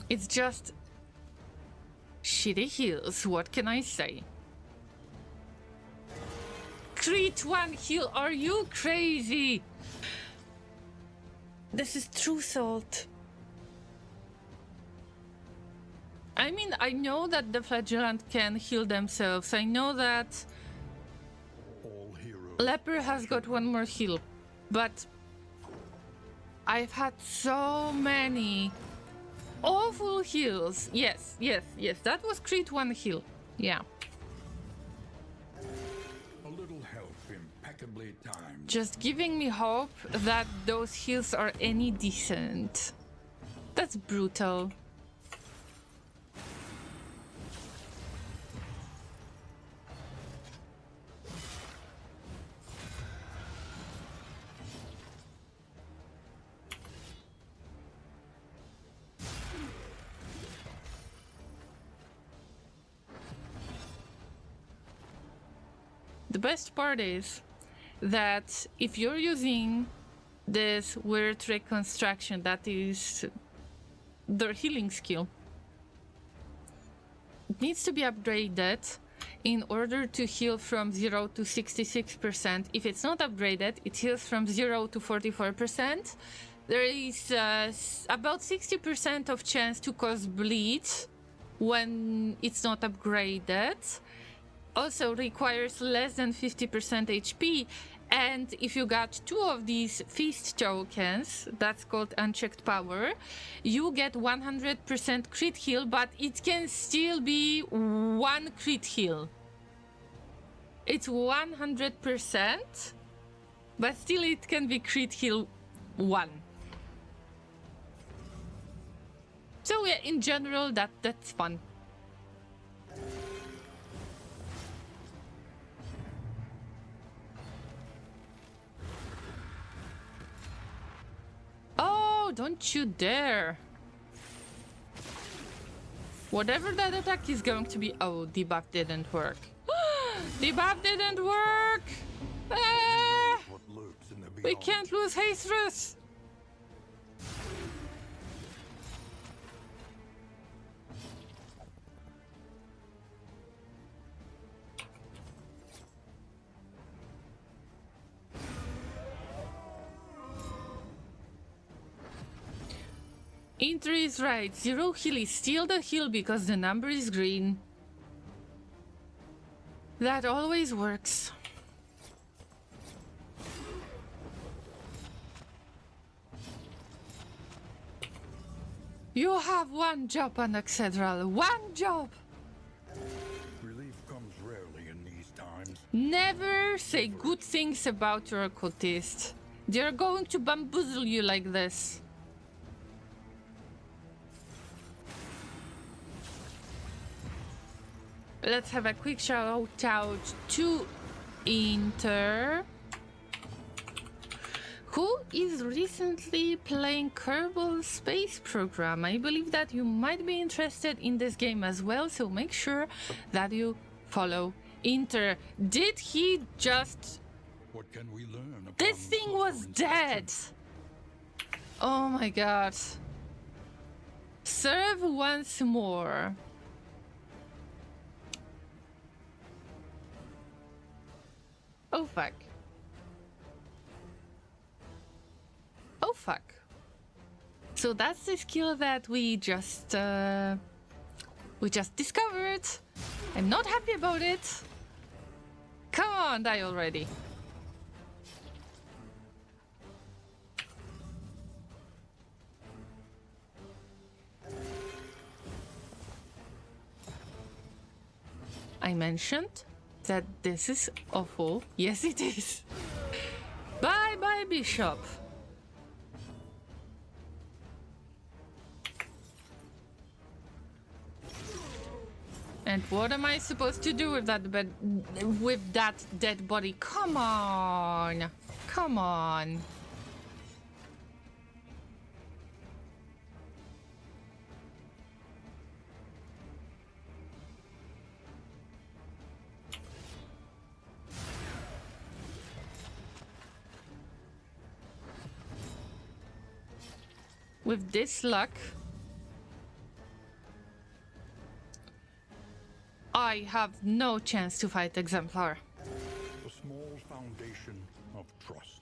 It's just shitty heals, what can I say? Crit 1 heal, are you crazy? This is true salt. I mean, I know that the flagellant can heal themselves. I know that All heroes. Leper has got 1 more heal, but I've had so many awful heals. Yes, yes, yes. That was crit 1 heal. Yeah. A little help impeccably timed. Just giving me hope that those heals are any decent. That's brutal. The best part is that if you're using this weird reconstruction, that is their healing skill, it needs to be upgraded in order to heal from 0 to 66%. If it's not upgraded, it heals from 0 to 44%. There is about 60% of chance to cause bleed when it's not upgraded. Also requires less than 50% HP. And if you got 2 of these feast tokens, that's called unchecked power, you get 100% crit heal, but it can still be 1 crit heal. It's 100%, but still it can be crit heal 1. So yeah, in general, that's fun. Oh, don't you dare. Whatever that attack is going to be... Oh, debuff didn't work. Debuff didn't work! Ah, we can't lose Hastrus! Inter is right. 0 heal is still the heal because the number is green. That always works. You have one job, Anaxedral. One job! Relief comes rarely in these times. Never say good things about your occultist. They're going to bamboozle you like this. Let's have a quick shout out to Inter, who is recently playing Kerbal Space Program. I believe that you might be interested in this game as well, so make sure that you follow Inter. Did he just... What can we learn upon This thing was dead! Oh my god. Serve once more. Oh fuck. Oh fuck. So that's the skill that we just discovered. I'm not happy about it. Come on, die already. I mentioned that this is awful. Yes, it is. Bye bye, Bishop. And what am I supposed to do with that dead body? Come on. Come on. With this luck, I have no chance to fight Exemplar. A small foundation of trust.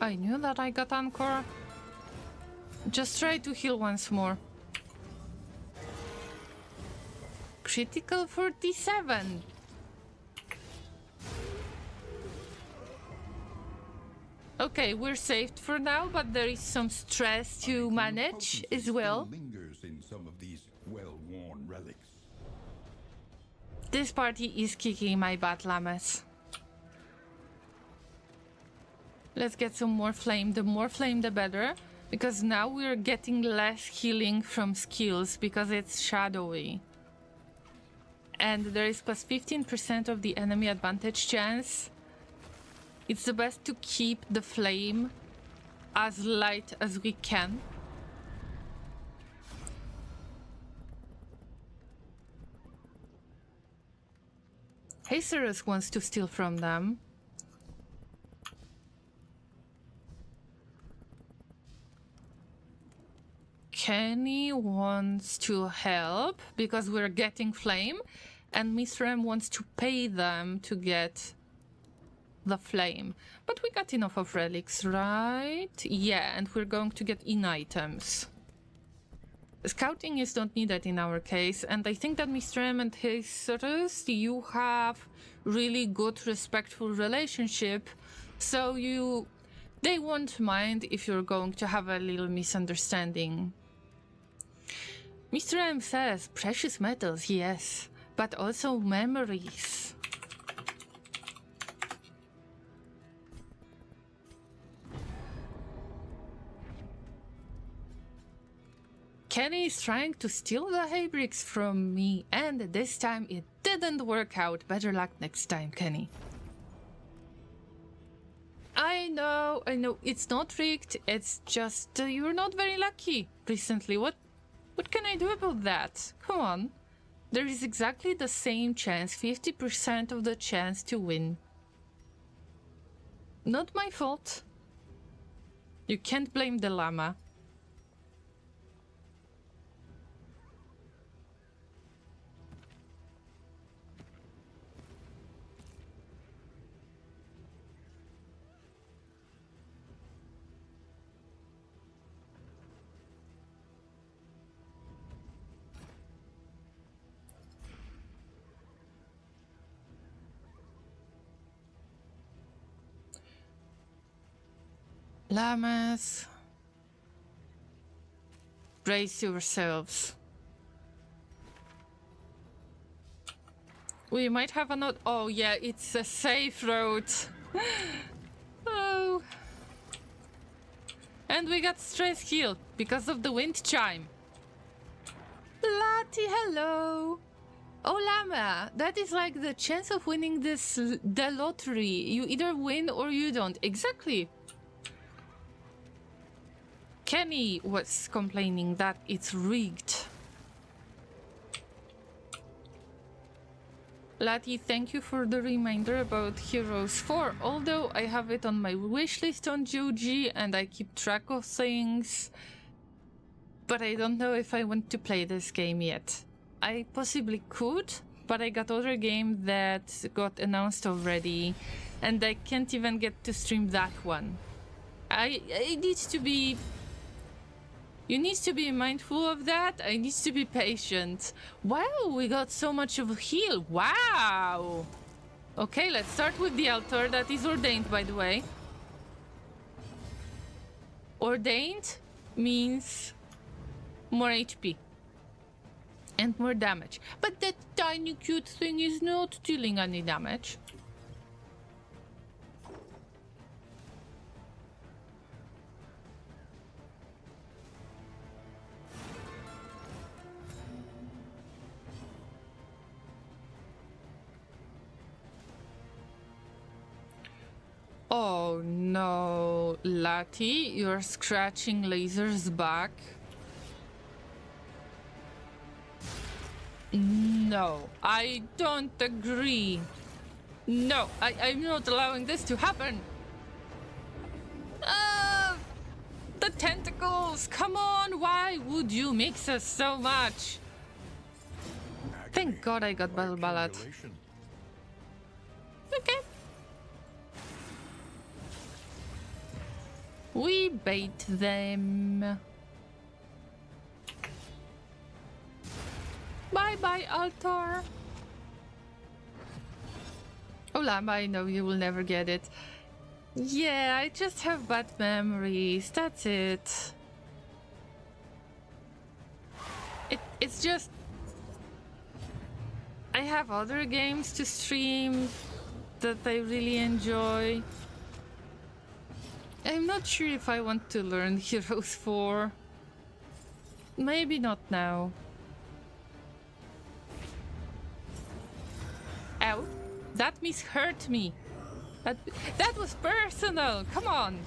I knew that I got Anchor. Just try to heal once more. Critical 47. Okay, we're saved for now, but there is some stress to manage as well. Lingers in some of these well-worn relics. This party is kicking my butt, Llamas. Let's get some more flame. The more flame, the better. Because now we're getting less healing from skills because it's shadowy. And there is plus 15% of the enemy advantage chance. It's the best to keep the flame as light as we can. Hacerus wants to steal from them. Kenny wants to help because we're getting flame, and Miss Rem wants to pay them to get the flame. But we got enough of relics, right? Yeah, and we're going to get in items. Scouting is not needed in our case, and I think that Miss Rem and Hacerus, you have really good, respectful relationship, so they won't mind if you're going to have a little misunderstanding. Mr. M says precious metals, yes, but also memories. Kenny is trying to steal the hay bricks from me, and this time it didn't work out. Better luck next time, Kenny. I know, it's not rigged, it's just you're not very lucky recently. What can I do about that? Come on. There is exactly the same chance, 50% of the chance to win. Not my fault. You can't blame the llama. Llamas, brace yourselves. We might have another. Oh, yeah, it's a safe road. Oh. And we got stress heal because of the wind chime. Lottie, hello. Oh, Llama, that is like the chance of winning the lottery. You either win or you don't. Exactly. Kenny was complaining that it's rigged. Lati, thank you for the reminder about Heroes 4, although I have it on my wishlist on GOG and I keep track of things, but I don't know if I want to play this game yet. I possibly could, but I got other game that got announced already, and I can't even get to stream that one. I need to be... You need to be mindful of that. I need to be patient. Wow, we got so much of a heal. Wow. Okay, let's start with the altar. That is ordained, by the way. Ordained means more HP and more damage. But that tiny cute thing is not dealing any damage. Oh no, Lati, you're scratching Laser's back. No, I don't agree. No, I'm not allowing this to happen. The tentacles, come on, why would you mix us so much? Thank God I got Battle Ballad. Okay. We bait them. Bye-bye, altar. Oh, Llama, I know you will never get it. Yeah, I just have bad memories. That's it. It's just... I have other games to stream that I really enjoy. I'm not sure if I want to learn Heroes 4. Maybe not now. Ow, that misheard me. That was personal. Come on.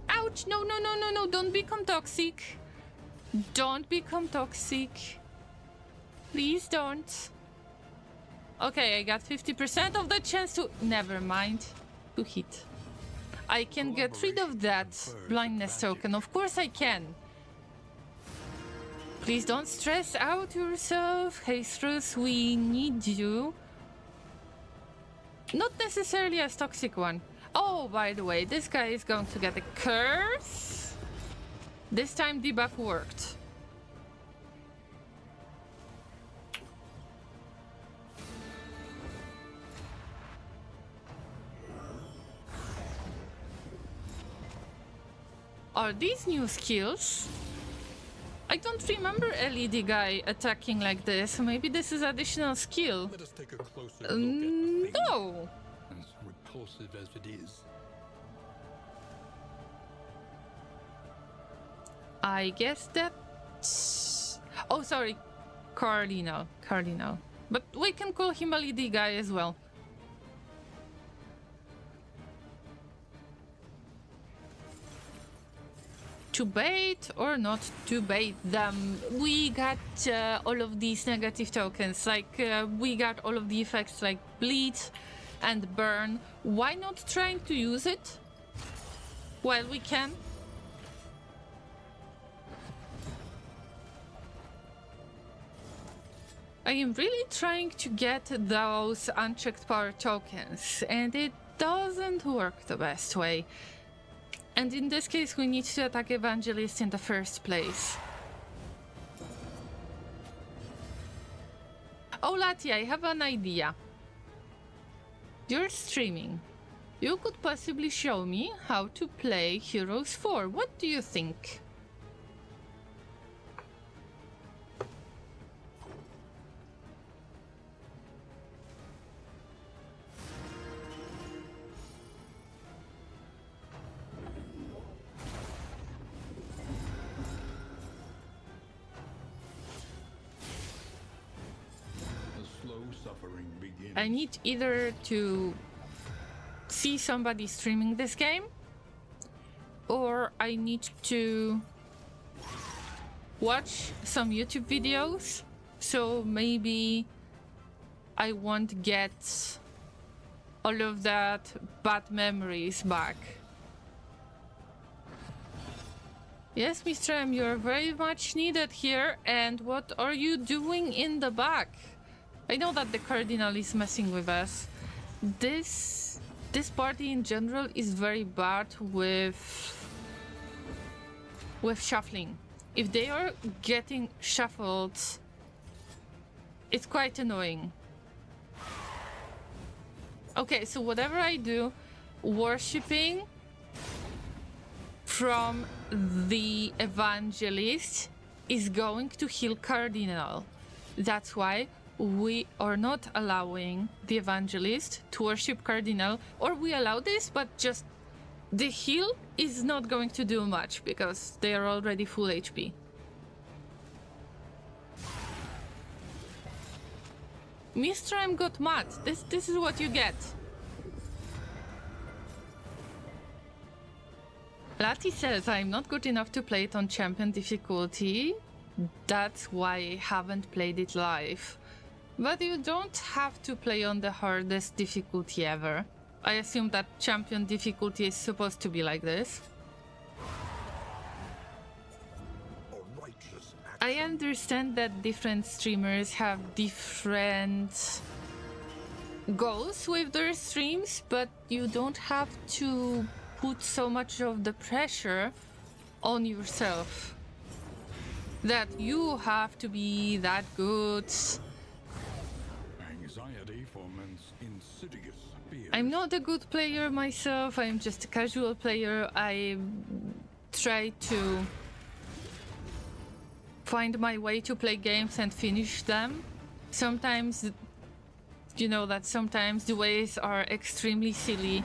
Ouch! No, no, no, no, no! Don't become toxic. Don't become toxic. Please don't. Okay, I got 50% of the chance to... Never mind. To hit. I can get rid of that blindness token. Of course I can. Please don't stress out yourself. Jesus, we need you. Not necessarily as toxic one. Oh, by the way, this guy is going to get a curse. This time debuff worked. Are these new skills? I don't remember LED guy attacking like this. Maybe this is additional skill. Let us take a closer look at the thing, No. as repulsive as it is. I guess that's... Oh, sorry. Cardinal. Cardinal. But we can call him a LED guy as well. To bait or not to bait them. We got all of these negative tokens. Like, we got all of the effects like bleed and burn. Why not trying to use it while we can? I am really trying to get those unchecked power tokens, and it doesn't work the best way. And in this case, we need to attack Evangelist in the first place. Oh, Lati, I have an idea. You're streaming. You could possibly show me how to play Heroes 4. What do you think? I need either to see somebody streaming this game, or I need to watch some YouTube videos, so maybe I won't get all of that bad memories back. Yes, Mr. M, you're very much needed here, and what are you doing in the back? I know that the Cardinal is messing with us. This party in general is very bad with shuffling. If they are getting shuffled, it's quite annoying. Okay, so whatever I do, worshipping from the Evangelist is going to heal Cardinal. That's why we are not allowing the Evangelist to worship Cardinal, or we allow this, but just the heal is not going to do much because they are already full HP. Mr. M got mad. This is what you get. Lati says I'm not good enough to play it on champion difficulty. That's why I haven't played it live. But you don't have to play on the hardest difficulty ever. I assume that champion difficulty is supposed to be like this. I understand that different streamers have different goals with their streams, but you don't have to put so much of the pressure on yourself that you have to be that good. Anxiety foments insidious fears. I'm not a good player myself, I'm just a casual player. I try to find my way to play games and finish them. Sometimes, you know that sometimes the ways are extremely silly,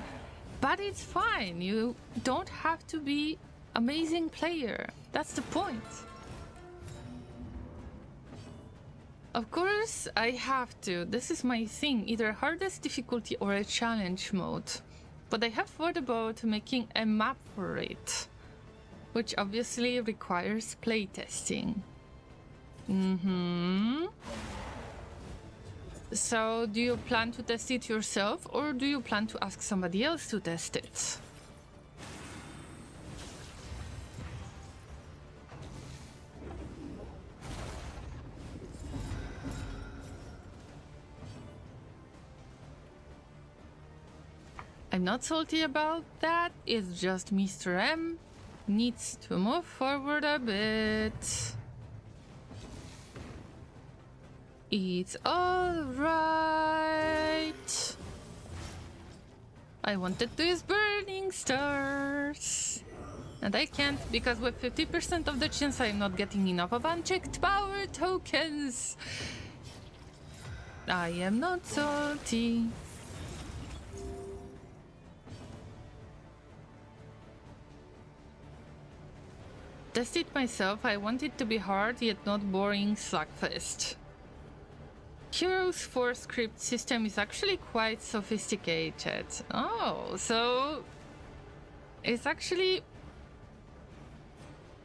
but it's fine. You don't have to be amazing player. That's the point. Of course, I have to. This is my thing, either hardest difficulty or a challenge mode. But I have thought about making a map for it, which obviously requires playtesting. So, do you plan to test it yourself, or do you plan to ask somebody else to test it? I'm not salty about that, it's just Mr. M needs to move forward a bit. It's alright. I wanted to use burning stars. And I can't, because with 50% of the chance I'm not getting enough of unchecked power tokens. I am not salty. Test it myself, I want it to be hard yet not boring slugfest. Heroes 4 script system is actually quite sophisticated. Oh, so it's actually...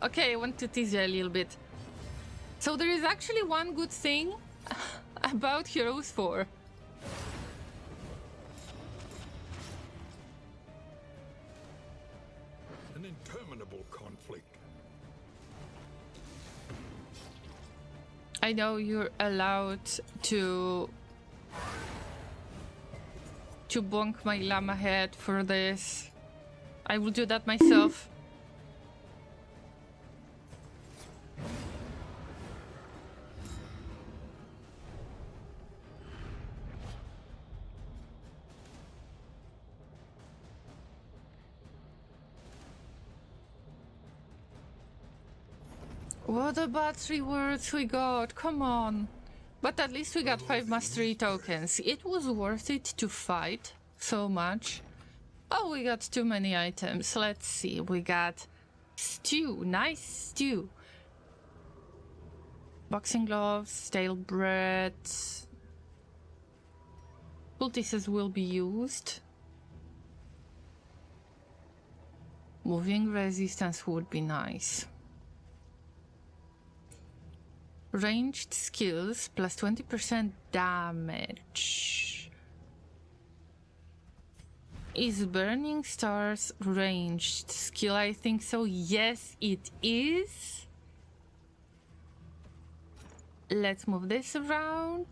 Okay, I want to tease you a little bit. So there is actually one good thing about Heroes 4. An interminable conflict. I know you're allowed to bonk my llama head for this. I will do that myself. What about rewards we got? Come on. But at least we got 5 mastery tokens. It was worth it to fight so much. Oh, we got too many items. Let's see. We got stew. Nice stew. Boxing gloves, stale bread. Poultices will be used. Moving resistance would be nice. Ranged skills plus 20% damage. Is burning stars ranged skill? I think so. Yes, it is. Let's move this around.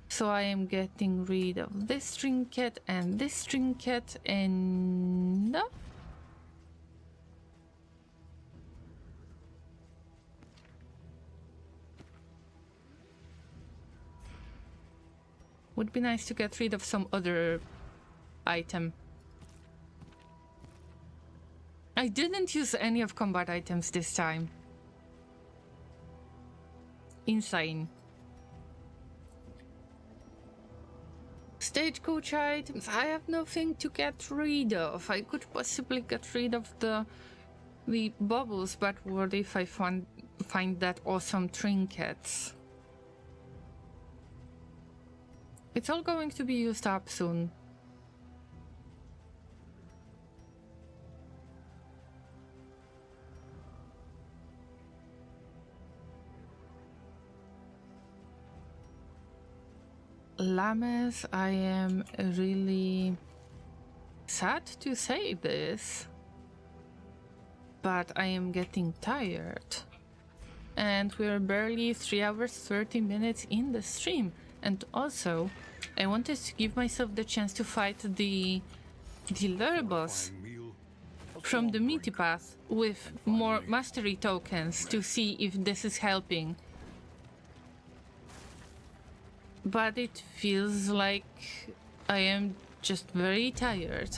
So I am getting rid of this trinket and this trinket and... No. Would be nice to get rid of some other item. I didn't use any of combat items this time. Insane. Stagecoach items. I have nothing to get rid of. I could possibly get rid of the bubbles, but what if I find that awesome trinkets? It's all going to be used up soon. Llamas, I am really sad to say this, but I am getting tired. And we're barely 3 hours 30 minutes in the stream. And also, I wanted to give myself the chance to fight the lure boss from the meaty path with more mastery tokens to see if this is helping. But it feels like I am just very tired.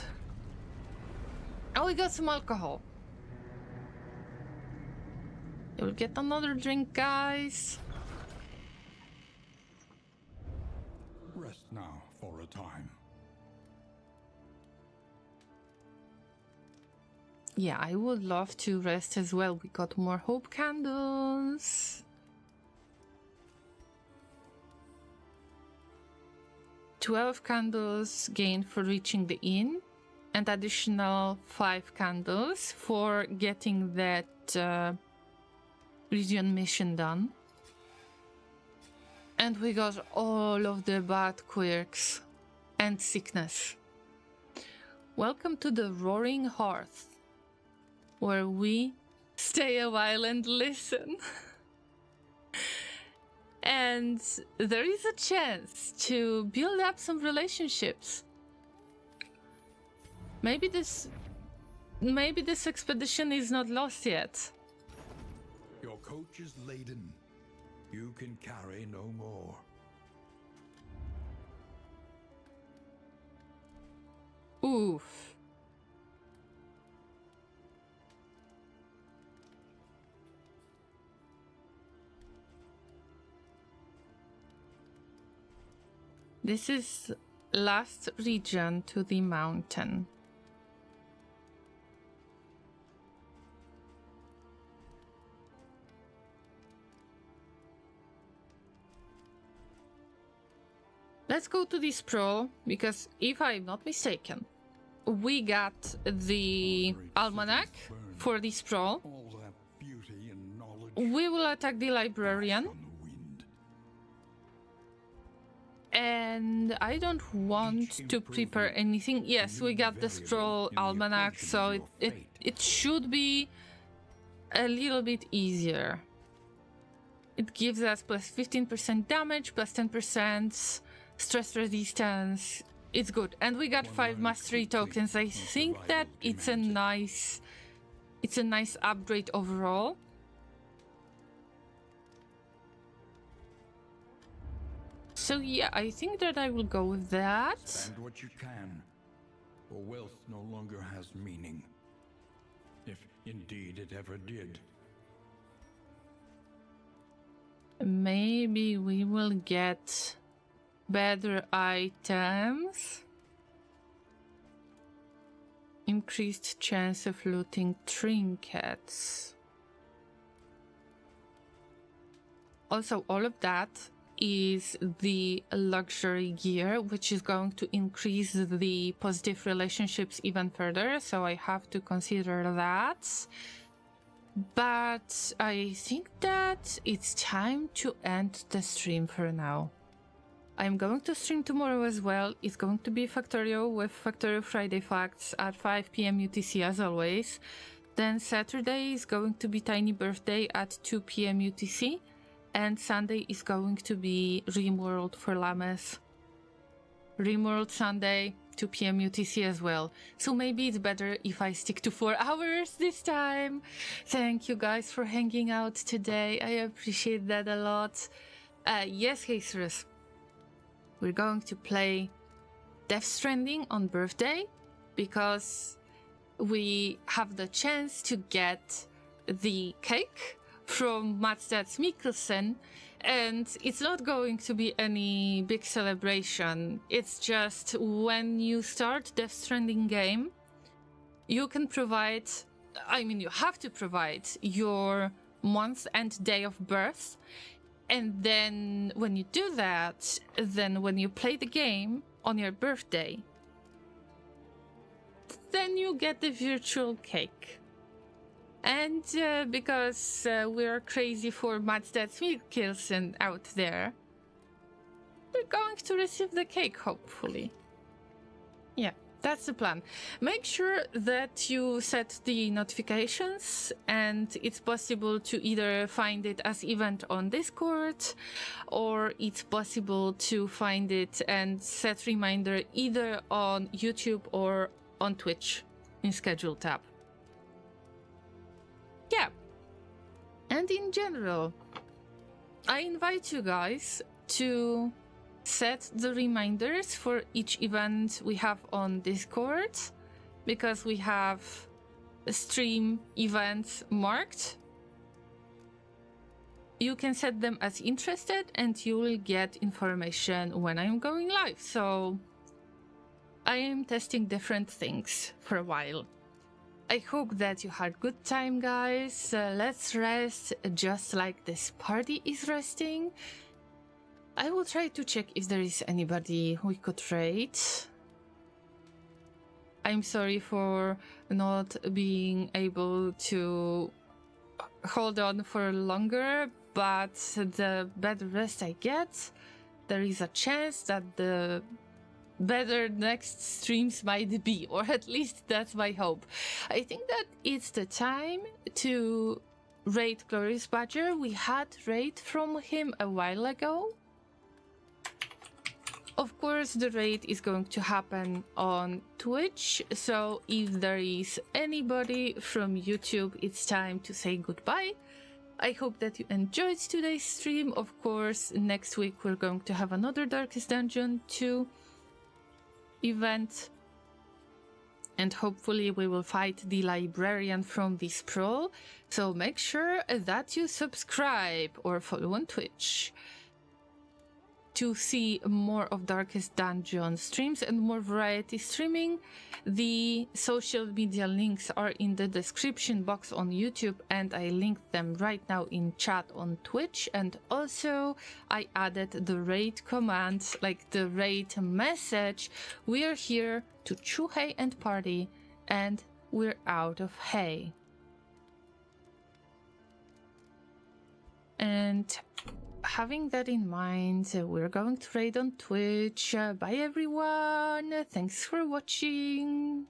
Oh, we got some alcohol. You'll get another drink, guys. Rest now for a time. Yeah, I would love to rest as well. We got more hope candles. 12 candles gained for reaching the inn, and additional 5 candles for getting that region mission done. And we got all of the bad quirks and sickness. Welcome to the Roaring Hearth, where we stay a while and listen. And there is a chance to build up some relationships. Maybe this expedition is not lost yet. Your coach is laden. You can carry no more. Oof. This is last region to the mountain. Let's go to the sprawl, because if I'm not mistaken, we got the almanac for the sprawl. All that beauty and knowledge We will attack the librarian. on the wind. And I don't want to prepare anything. Yes, we got the scroll almanac, so it should be a little bit easier. It gives us plus 15% damage, plus 10% stress resistance. It's good. And we got 5 mastery tokens. I think that it's a nice upgrade overall. So yeah, I think that I will go with that. Spend what you can, for wealth no longer has meaning. If indeed it ever did. Maybe we will get better items. Increased chance of looting trinkets. Also, all of that is the luxury gear, which is going to increase the positive relationships even further, so I have to consider that. But I think that it's time to end the stream for now. I'm going to stream tomorrow as well. It's going to be Factorio with Factorio Friday Facts at 5 PM UTC as always. Then Saturday is going to be Tiny Birthday at 2 PM UTC. And Sunday is going to be RimWorld for Llamas. RimWorld Sunday, 2 PM UTC as well. So maybe it's better if I stick to 4 hours this time. Thank you guys for hanging out today. I appreciate that a lot. Yes, Hazers. We're going to play Death Stranding on birthday because we have the chance to get the cake from Mads Mikkelsen, and it's not going to be any big celebration. It's just when you start Death Stranding game, you can provide, you have to provide your month and day of birth, and then when you do that, then when you play the game on your birthday, then you get the virtual cake. And because we're crazy for Mads Mikkelsen out there, we're going to receive the cake, hopefully. Yeah, that's the plan. Make sure that you set the notifications, and it's possible to either find it as event on Discord, or it's possible to find it and set reminder either on YouTube or on Twitch in schedule tab. Yeah, and in general, I invite you guys to set the reminders for each event we have on Discord, because we have stream events marked. You can set them as interested and you will get information when I'm going live. So I am testing different things for a while. I hope that you had good time, guys. Let's rest just like this party is resting. I will try to check if there is anybody we could raid. I'm sorry for not being able to hold on for longer, but the better rest I get, there is a chance that the better next streams might be, or at least that's my hope. I think that it's the time to raid Glorious Badger. We had raid from him a while ago. Of course, the raid is going to happen on Twitch, so if there is anybody from YouTube, it's time to say goodbye. I hope that you enjoyed today's stream. Of course, next week we're going to have another Darkest Dungeon 2 event, and hopefully we will fight the librarian from this sprawl. So make sure that you subscribe or follow on Twitch to see more of Darkest Dungeon streams and more variety streaming. The social media links are in the description box on YouTube, and I linked them right now in chat on Twitch. And also I added the raid command, like the raid message. We're here to chew hay and party, and we're out of hay. And having that in mind, we're going to raid on Twitch. Bye everyone, thanks for watching.